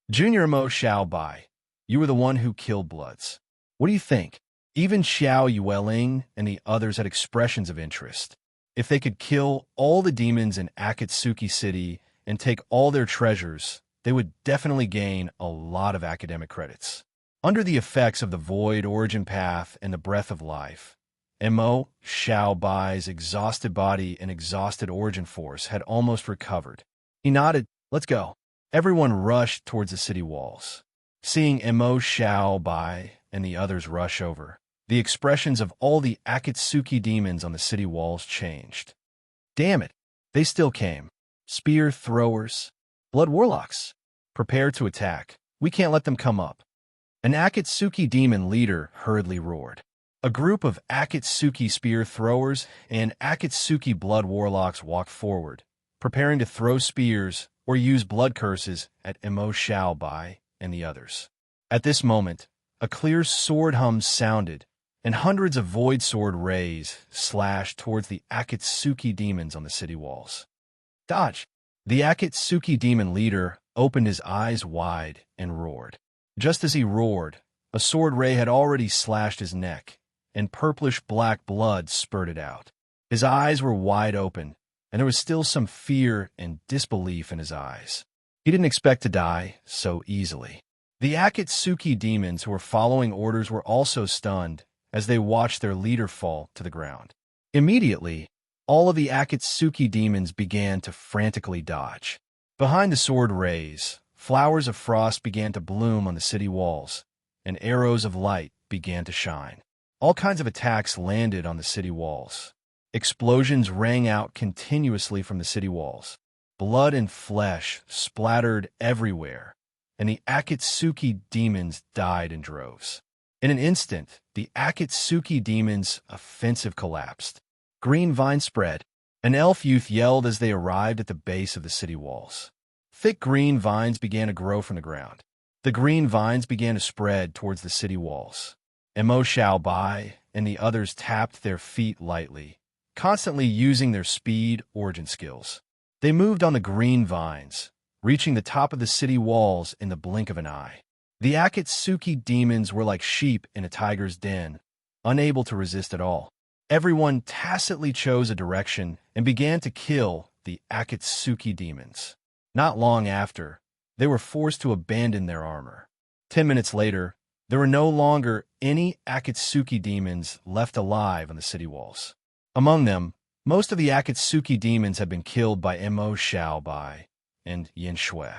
"Junior Mo Xiaobai, you were the one who killed Bloods. What do you think?" Even Xiao Yueling and the others had expressions of interest. If they could kill all the demons in Akatsuki City and take all their treasures, they would definitely gain a lot of academic credits. Under the effects of the Void Origin Path and the Breath of Life, Mo Xiaobai's exhausted body and exhausted origin force had almost recovered. He nodded, "Let's go." Everyone rushed towards the city walls. Seeing Mo Xiaobai and the others rush over, the expressions of all the Akatsuki demons on the city walls changed. Damn it, they still came. Spear throwers, blood warlocks. Prepare to attack. We can't let them come up. An Akatsuki demon leader hurriedly roared. A group of Akatsuki spear throwers and Akatsuki blood warlocks walked forward, preparing to throw spears or use blood curses at Mo Xiaobai and the others. At this moment, a clear sword hum sounded, and hundreds of void sword rays slashed towards the Akatsuki demons on the city walls. Dodge! The Akatsuki demon leader opened his eyes wide and roared. Just as he roared, a sword ray had already slashed his neck, and purplish-black blood spurted out. His eyes were wide open, and there was still some fear and disbelief in his eyes. He didn't expect to die so easily. The Akatsuki demons who were following orders were also stunned as they watched their leader fall to the ground. Immediately, all of the Akatsuki demons began to frantically dodge. Behind the sword rays, flowers of frost began to bloom on the city walls, and arrows of light began to shine. All kinds of attacks landed on the city walls. Explosions rang out continuously from the city walls. Blood and flesh splattered everywhere, and the Akatsuki demons died in droves. In an instant, the Akatsuki demons' offensive collapsed. Green vines spread. An elf youth yelled as they arrived at the base of the city walls. Thick green vines began to grow from the ground. The green vines began to spread towards the city walls. Mo Xiaobai and the others tapped their feet lightly, constantly using their speed origin skills. They moved on the green vines, reaching the top of the city walls in the blink of an eye. The Akatsuki demons were like sheep in a tiger's den, unable to resist at all. Everyone tacitly chose a direction and began to kill the Akatsuki demons. Not long after, they were forced to abandon their armor. 10 minutes later, there were no longer any Akatsuki demons left alive on the city walls. Among them, most of the Akatsuki demons had been killed by Mo Xiaobai and Yin Shui.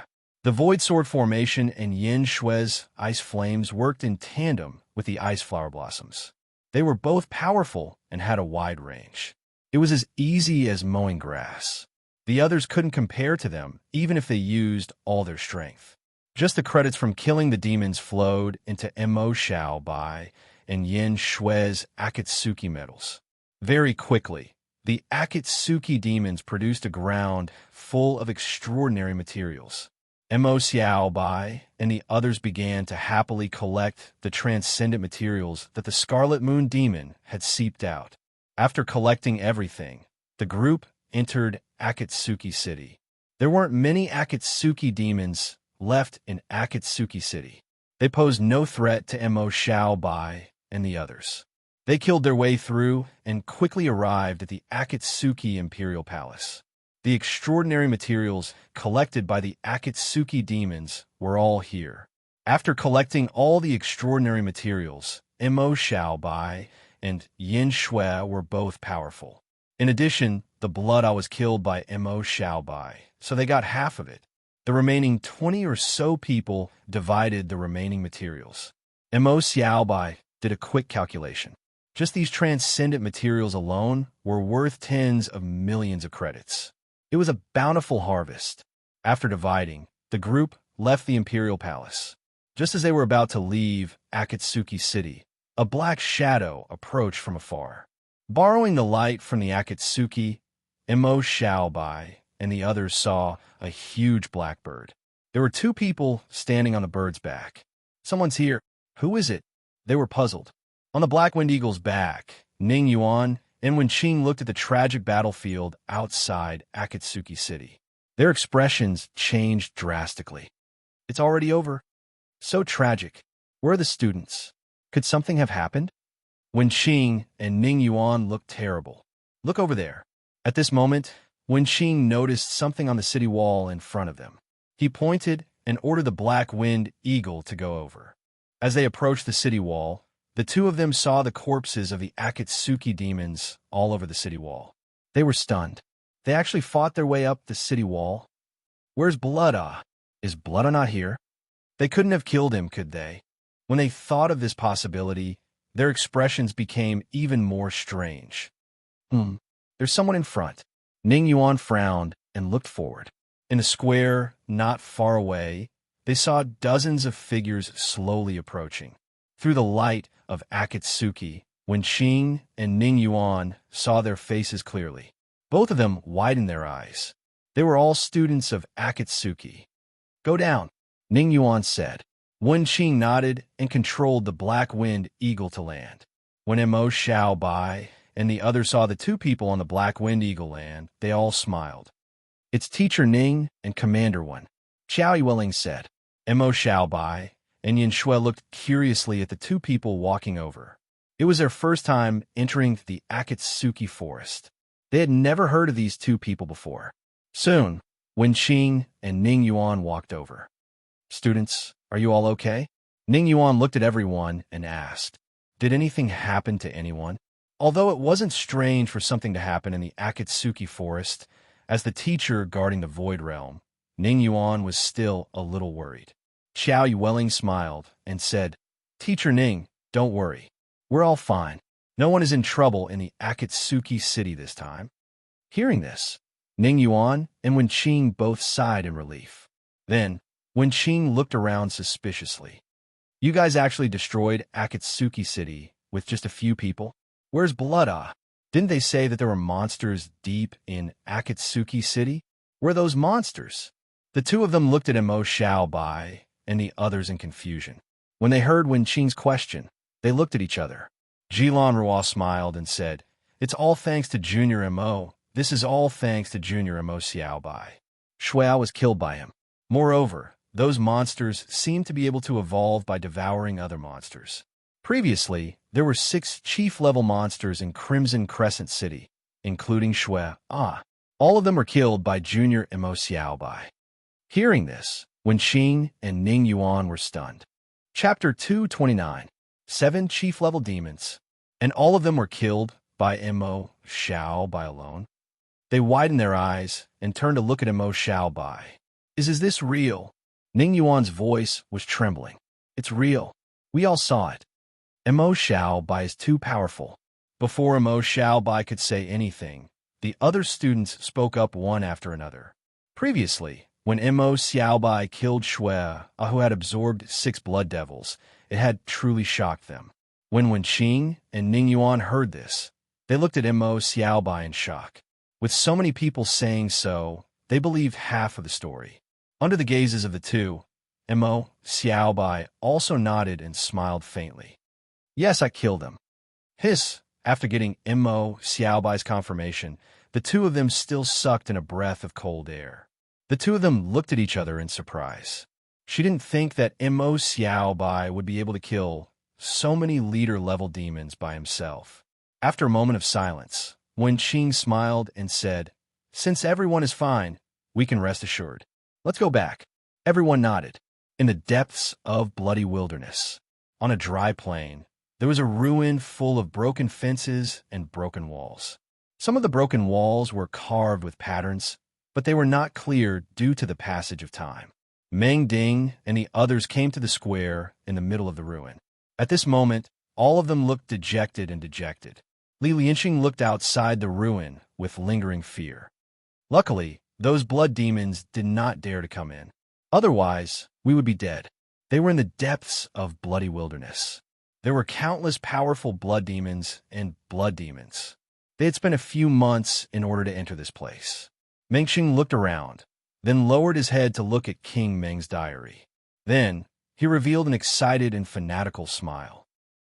The Void Sword Formation and Yin Shui's ice flames worked in tandem with the ice flower blossoms. They were both powerful and had a wide range. It was as easy as mowing grass. The others couldn't compare to them, even if they used all their strength. Just the credits from killing the demons flowed into Mo Xiaobai and Yin Shui's Akatsuki medals. Very quickly, the Akatsuki demons produced a ground full of extraordinary materials. Mo Xiaobai and the others began to happily collect the transcendent materials that the Scarlet Moon demon had seeped out. After collecting everything, the group entered Akatsuki City. There weren't many Akatsuki demons left in Akatsuki City. They posed no threat to Mo Xiaobai and the others. They killed their way through and quickly arrived at the Akatsuki Imperial Palace. The extraordinary materials collected by the Akatsuki demons were all here. After collecting all the extraordinary materials, Mo Xiaobai and Yin Shui were both powerful. In addition, the Blood Owl was killed by Mo Xiaobai, so they got half of it. The remaining 20 or so people divided the remaining materials. Mo Xiaobai did a quick calculation. Just these transcendent materials alone were worth tens of millions of credits. It was a bountiful harvest. After dividing, the group left the Imperial Palace. Just as they were about to leave Akatsuki City, a black shadow approached from afar. Borrowing the light from the Akatsuki, Mo Xiaobai and the others saw a huge blackbird. There were two people standing on the bird's back. "Someone's here. Who is it?" They were puzzled. On the Black Wind Eagle's back, Ning Yuan and Wenqing looked at the tragic battlefield outside Akatsuki City. Their expressions changed drastically. "It's already over. So tragic. Where are the students? Could something have happened?" Wenqing and Ning Yuan looked terrible. "Look over there." At this moment, Wenqing noticed something on the city wall in front of them. He pointed and ordered the Black Wind Eagle to go over. As they approached the city wall, the two of them saw the corpses of the Akatsuki demons all over the city wall. They were stunned. They actually fought their way up the city wall. "Where's Blooda? Is Blooda not here?" They couldn't have killed him, could they? When they thought of this possibility, their expressions became even more strange. There's someone in front." Ning Yuan frowned and looked forward. In a square not far away, they saw dozens of figures slowly approaching. Through the light of Akatsuki, Wenqing and Ning Yuan saw their faces clearly. Both of them widened their eyes. They were all students of Akatsuki. "Go down," Ning Yuan said. Wenqing nodded and controlled the Black Wind Eagle to land. When Mo Xiaobai and the others saw the two people on the Black Wind Eagle land, they all smiled. "It's Teacher Ning and Commander One," Xiao Yueling said. Mo Xiaobai and Yin Shui looked curiously at the two people walking over. It was their first time entering the Akatsuki forest. They had never heard of these two people before. Soon, Wenqing and Ning Yuan walked over. "Students, are you all okay?" Ning Yuan looked at everyone and asked, "Did anything happen to anyone?" Although it wasn't strange for something to happen in the Akatsuki forest, as the teacher guarding the Void Realm, Ning Yuan was still a little worried. Xiao Yueling smiled and said, "Teacher Ning, don't worry. We're all fine. No one is in trouble in the Akatsuki city this time." Hearing this, Ning Yuan and Wenqing both sighed in relief. Then, Wenqing looked around suspiciously. "You guys actually destroyed Akatsuki city with just a few people? Where's Blood? Didn't they say that there were monsters deep in Akatsuki city? Where are those monsters?" The two of them looked at Mo Xiaobai and the others in confusion. When they heard Wenqing's question, they looked at each other. Jilan Ruo smiled and said, "It's all thanks to Junior Mo. This is all thanks to Junior Mo Xiaobai. Shuao was killed by him. Moreover, those monsters seem to be able to evolve by devouring other monsters. Previously, there were 6 chief-level monsters in Crimson Crescent City, including Shui. All of them were killed by Junior Mo Xiaobai." Hearing this, Wenqing and Ning Yuan were stunned. Chapter 229, 7 Chief-Level Demons, and all of them were killed by Mo Xiaobai alone. They widened their eyes and turned to look at Mo Xiaobai. Is this real?" Ning Yuan's voice was trembling. "It's real. We all saw it. Mo Xiaobai is too powerful." Before Mo Xiaobai could say anything, the other students spoke up one after another. Previously, when Mo Xiaobai killed Shui, who had absorbed 6 blood devils, it had truly shocked them. When Wenqing and Ning Yuan heard this, they looked at Mo Xiaobai in shock. With so many people saying so, they believed half of the story. Under the gazes of the two, Mo Xiaobai also nodded and smiled faintly. "Yes, I killed him." Hiss, after getting Mo Xiaobai's confirmation, the two of them still sucked in a breath of cold air. The two of them looked at each other in surprise. She didn't think that Mo Xiaobai would be able to kill so many leader-level demons by himself. After a moment of silence, Wenqing smiled and said, "Since everyone is fine, we can rest assured. Let's go back." Everyone nodded. In the depths of bloody wilderness, on a dry plain, there was a ruin full of broken fences and broken walls. Some of the broken walls were carved with patterns, but they were not clear due to the passage of time. Meng Ding and the others came to the square in the middle of the ruin. At this moment, all of them looked dejected and dejected. Li Lianqing looked outside the ruin with lingering fear. Luckily, those blood demons did not dare to come in. Otherwise, we would be dead. They were in the depths of bloody wilderness. There were countless powerful blood demons and blood demons. They had spent a few months in order to enter this place. Mengqing looked around, then lowered his head to look at King Meng's diary. Then, he revealed an excited and fanatical smile.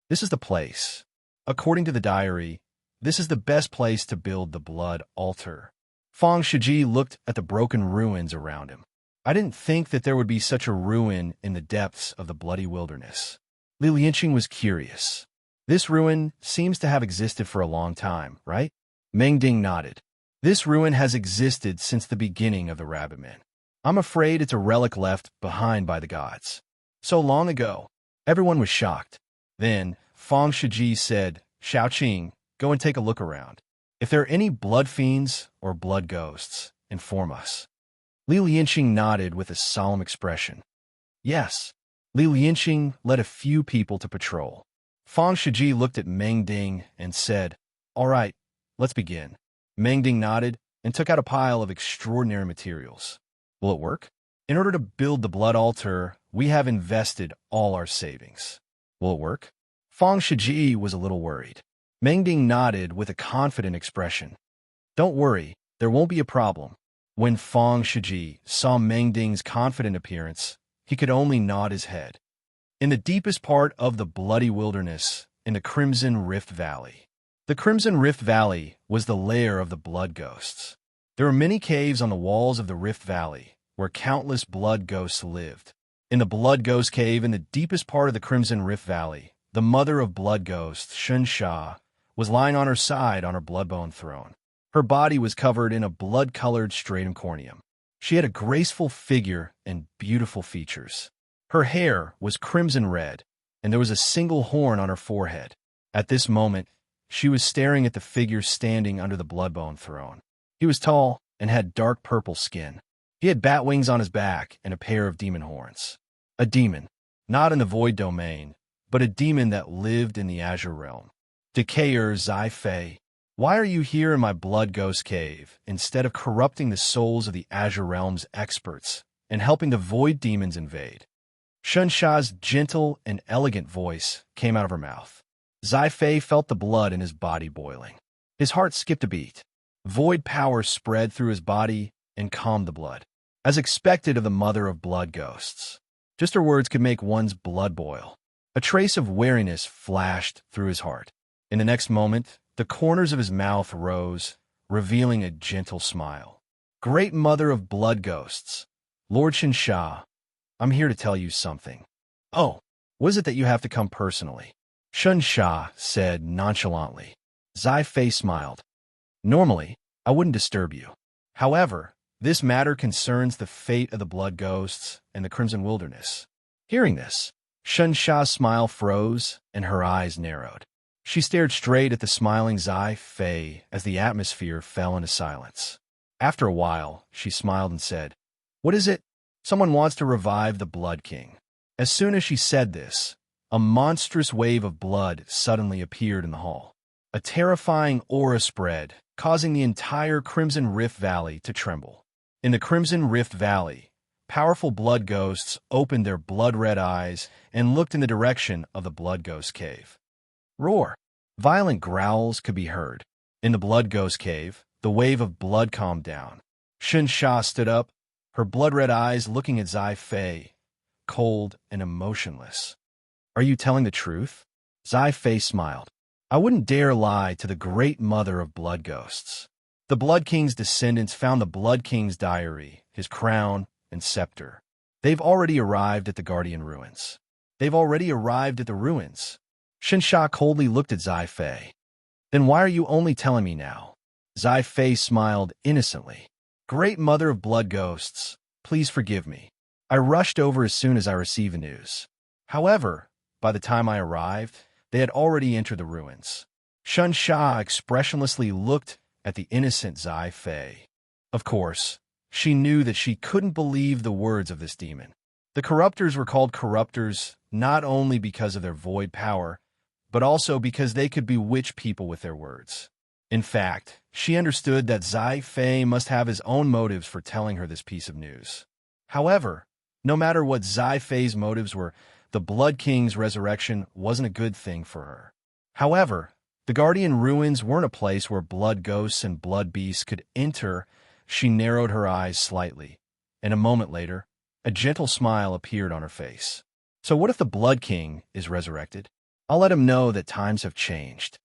"This is the place. According to the diary, this is the best place to build the blood altar." Fang Shiji looked at the broken ruins around him. "I didn't think that there would be such a ruin in the depths of the bloody wilderness." Li Lianqing was curious. "This ruin seems to have existed for a long time, right?" Meng Ding nodded. "This ruin has existed since the beginning of the Rabbitmen. I'm afraid it's a relic left behind by the gods. So long ago." Everyone was shocked. Then, Fang Shiji said, "Shaoqing, go and take a look around. If there are any blood fiends or blood ghosts, inform us." Li Lianqing nodded with a solemn expression. "Yes." Li Lianqing led a few people to patrol. Fang Shiji looked at Meng Ding and said, "All right, let's begin." Meng Ding nodded and took out a pile of extraordinary materials. "Will it work?" "In order to build the blood altar, we have invested all our savings." "Will it work?" Fang Shiji was a little worried. Meng Ding nodded with a confident expression. "Don't worry, there won't be a problem." When Fang Shiji saw Meng Ding's confident appearance, he could only nod his head. In the deepest part of the bloody wilderness, in the Crimson Rift Valley. The Crimson Rift Valley was the lair of the blood ghosts. There were many caves on the walls of the Rift Valley, where countless blood ghosts lived. In the Blood Ghost Cave in the deepest part of the Crimson Rift Valley the mother of blood ghosts, Shun Sha, was lying on her side on her bloodbone throne. Her body was covered in a blood-colored stratum corneum. She had a graceful figure and beautiful features. Her hair was crimson red, and there was a single horn on her forehead. At this moment, she was staring at the figure standing under the bloodbone throne. He was tall and had dark purple skin. He had bat wings on his back and a pair of demon horns. A demon, not in the void domain, but a demon that lived in the azure realm. Decayer Zai Fei, why are you here in my blood ghost cave instead of corrupting the souls of the azure realm's experts and helping the void demons invade? Shun Sha's gentle and elegant voice came out of her mouth. Zai Fei felt the blood in his body boiling. His heart skipped a beat. Void power spread through his body and calmed the blood, as expected of the mother of blood ghosts. Just her words could make one's blood boil. A trace of wariness flashed through his heart. In the next moment, the corners of his mouth rose, revealing a gentle smile. Great mother of blood ghosts, Lord Shun Sha, I'm here to tell you something. Oh, was it that you have to come personally? Shun Sha said nonchalantly. Zai Fei smiled. Normally, I wouldn't disturb you. However, this matter concerns the fate of the blood ghosts and the Crimson Wilderness. Hearing this, Shun Sha's smile froze and her eyes narrowed. She stared straight at the smiling Zai Fei as the atmosphere fell into silence. After a while, she smiled and said, "What is it? Someone wants to revive the Blood King." As soon as she said this, a monstrous wave of blood suddenly appeared in the hall. A terrifying aura spread, causing the entire Crimson Rift Valley to tremble. In the Crimson Rift Valley, powerful blood ghosts opened their blood-red eyes and looked in the direction of the Blood Ghost Cave. Roar! Violent growls could be heard. In the Blood Ghost Cave, the wave of blood calmed down. Shun Sha stood up, her blood-red eyes looking at Zai Fei, cold and emotionless. Are you telling the truth? Zai Fei smiled. I wouldn't dare lie to the great mother of blood ghosts. The Blood King's descendants found the Blood King's diary, his crown, and scepter. They've already arrived at the Guardian Ruins. They've already arrived at the ruins. Shun Sha coldly looked at Zai Fei. Then why are you only telling me now? Zai Fei smiled innocently. Great mother of blood ghosts, please forgive me. I rushed over as soon as I received the news. However, by the time I arrived, they had already entered the ruins. Shun Sha expressionlessly looked at the innocent Zai Fei. Of course, she knew that she couldn't believe the words of this demon. The corruptors were called corruptors not only because of their void power, but also because they could bewitch people with their words. In fact, she understood that Zai Fei must have his own motives for telling her this piece of news. However, no matter what Zai Fei's motives were, the Blood King's resurrection wasn't a good thing for her. However, the Guardian Ruins weren't a place where blood ghosts and blood beasts could enter. She narrowed her eyes slightly, and a moment later, a gentle smile appeared on her face. So what if the Blood King is resurrected? I'll let him know that times have changed.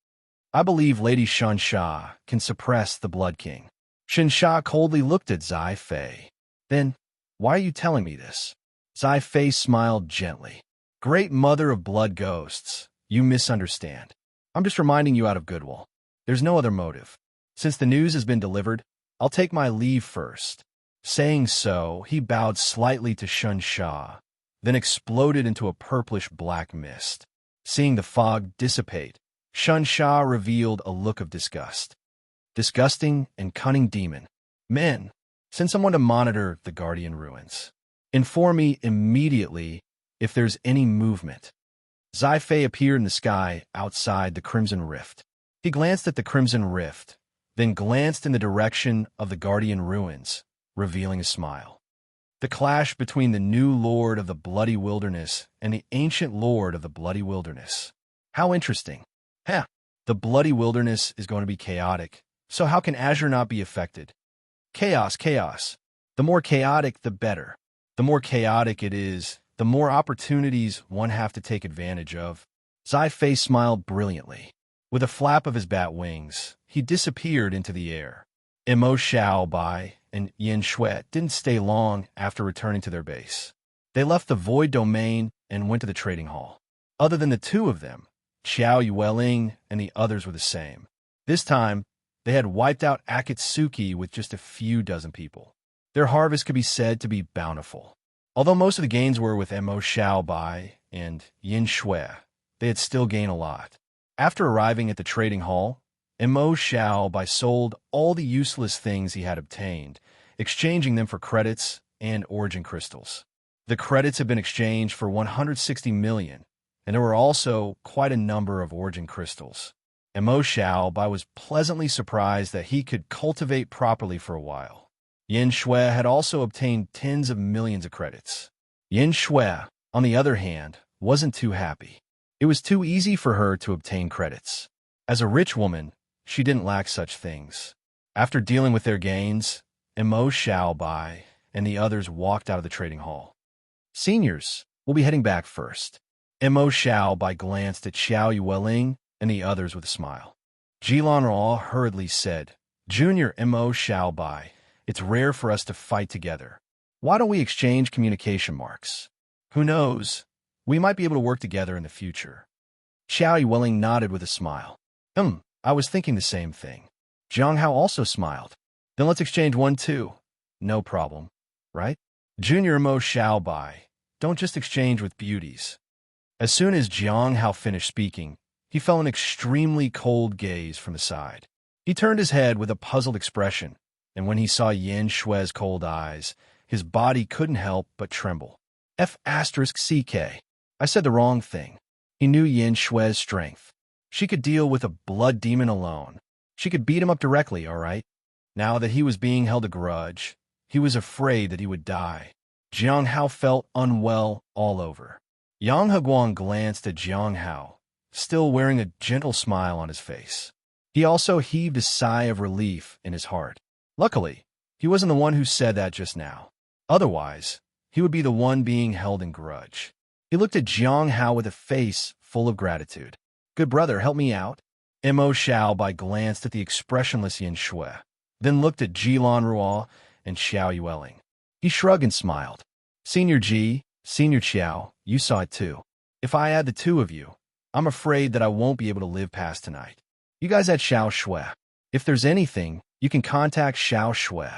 I believe Lady Shun Sha can suppress the Blood King. Shun Sha coldly looked at Zai Fei. Then, why are you telling me this? Zai Fei smiled gently. Great mother of blood ghosts, you misunderstand. I'm just reminding you out of goodwill. There's no other motive. Since the news has been delivered, I'll take my leave first. Saying so, he bowed slightly to Shun Sha, then exploded into a purplish-black mist. Seeing the fog dissipate, Shun Sha revealed a look of disgust. Disgusting and cunning demon. Men, send someone to monitor the Guardian Ruins. Inform me immediately if there's any movement. Zai Fei appeared in the sky outside the Crimson Rift. He glanced at the Crimson Rift, then glanced in the direction of the Guardian Ruins, revealing a smile. The clash between the new Lord of the Bloody Wilderness and the ancient Lord of the Bloody Wilderness. How interesting. Heh, the Bloody Wilderness is going to be chaotic, so how can Azure not be affected? Chaos, chaos. The more chaotic, the better. The more chaotic it is, the more opportunities one have to take advantage of. Zai Fei smiled brilliantly. With a flap of his bat wings, he disappeared into the air. Mo Xiaobai and Yin Shui didn't stay long after returning to their base. They left the void domain and went to the trading hall. Other than the two of them, Xiao Yueling and the others were the same. This time, they had wiped out Akatsuki with just a few dozen people. Their harvest could be said to be bountiful. Although most of the gains were with Mo Xiaobai and Yin Shui, they had still gained a lot. After arriving at the trading hall, Mo Xiaobai sold all the useless things he had obtained, exchanging them for credits and origin crystals. The credits had been exchanged for 160 million, and there were also quite a number of origin crystals. Mo Xiaobai was pleasantly surprised that he could cultivate properly for a while. Yin Shui had also obtained tens of millions of credits. Yin Shui, on the other hand, wasn't too happy. It was too easy for her to obtain credits. As a rich woman, she didn't lack such things. After dealing with their gains, Mo Xiaobai and the others walked out of the trading hall. Seniors, we'll be heading back first. Mo Xiaobai glanced at Xiao Yueling and the others with a smile. Jilan Ra hurriedly said, Junior Mo Xiaobai, it's rare for us to fight together. Why don't we exchange communication marks? Who knows? We might be able to work together in the future. Xiao Yueling nodded with a smile. I was thinking the same thing. Jiang Hao also smiled. Then let's exchange one too. No problem, right? Junior Mo Xiaobai, don't just exchange with beauties. As soon as Jiang Hao finished speaking, he felt an extremely cold gaze from the side. He turned his head with a puzzled expression, and when he saw Yin Shui's cold eyes, his body couldn't help but tremble. F***CK. I said the wrong thing. He knew Yin Shui's strength. She could deal with a blood demon alone. She could beat him up directly, all right? Now that he was being held a grudge, he was afraid that he would die. Jiang Hao felt unwell all over. Yang Heguang glanced at Jiang Hao, still wearing a gentle smile on his face. He also heaved a sigh of relief in his heart. Luckily, he wasn't the one who said that just now. Otherwise, he would be the one being held in grudge. He looked at Jiang Hao with a face full of gratitude. Good brother, help me out. Mo Xiaobai glanced at the expressionless Yin Shui, then looked at Jilan Ruo and Xiao Yueling. He shrugged and smiled. Senior Ji, Senior Xiao, you saw it too. If I add the two of you, I'm afraid that I won't be able to live past tonight. You guys at Xiao Shui. If there's anything, you can contact Xiao Shui.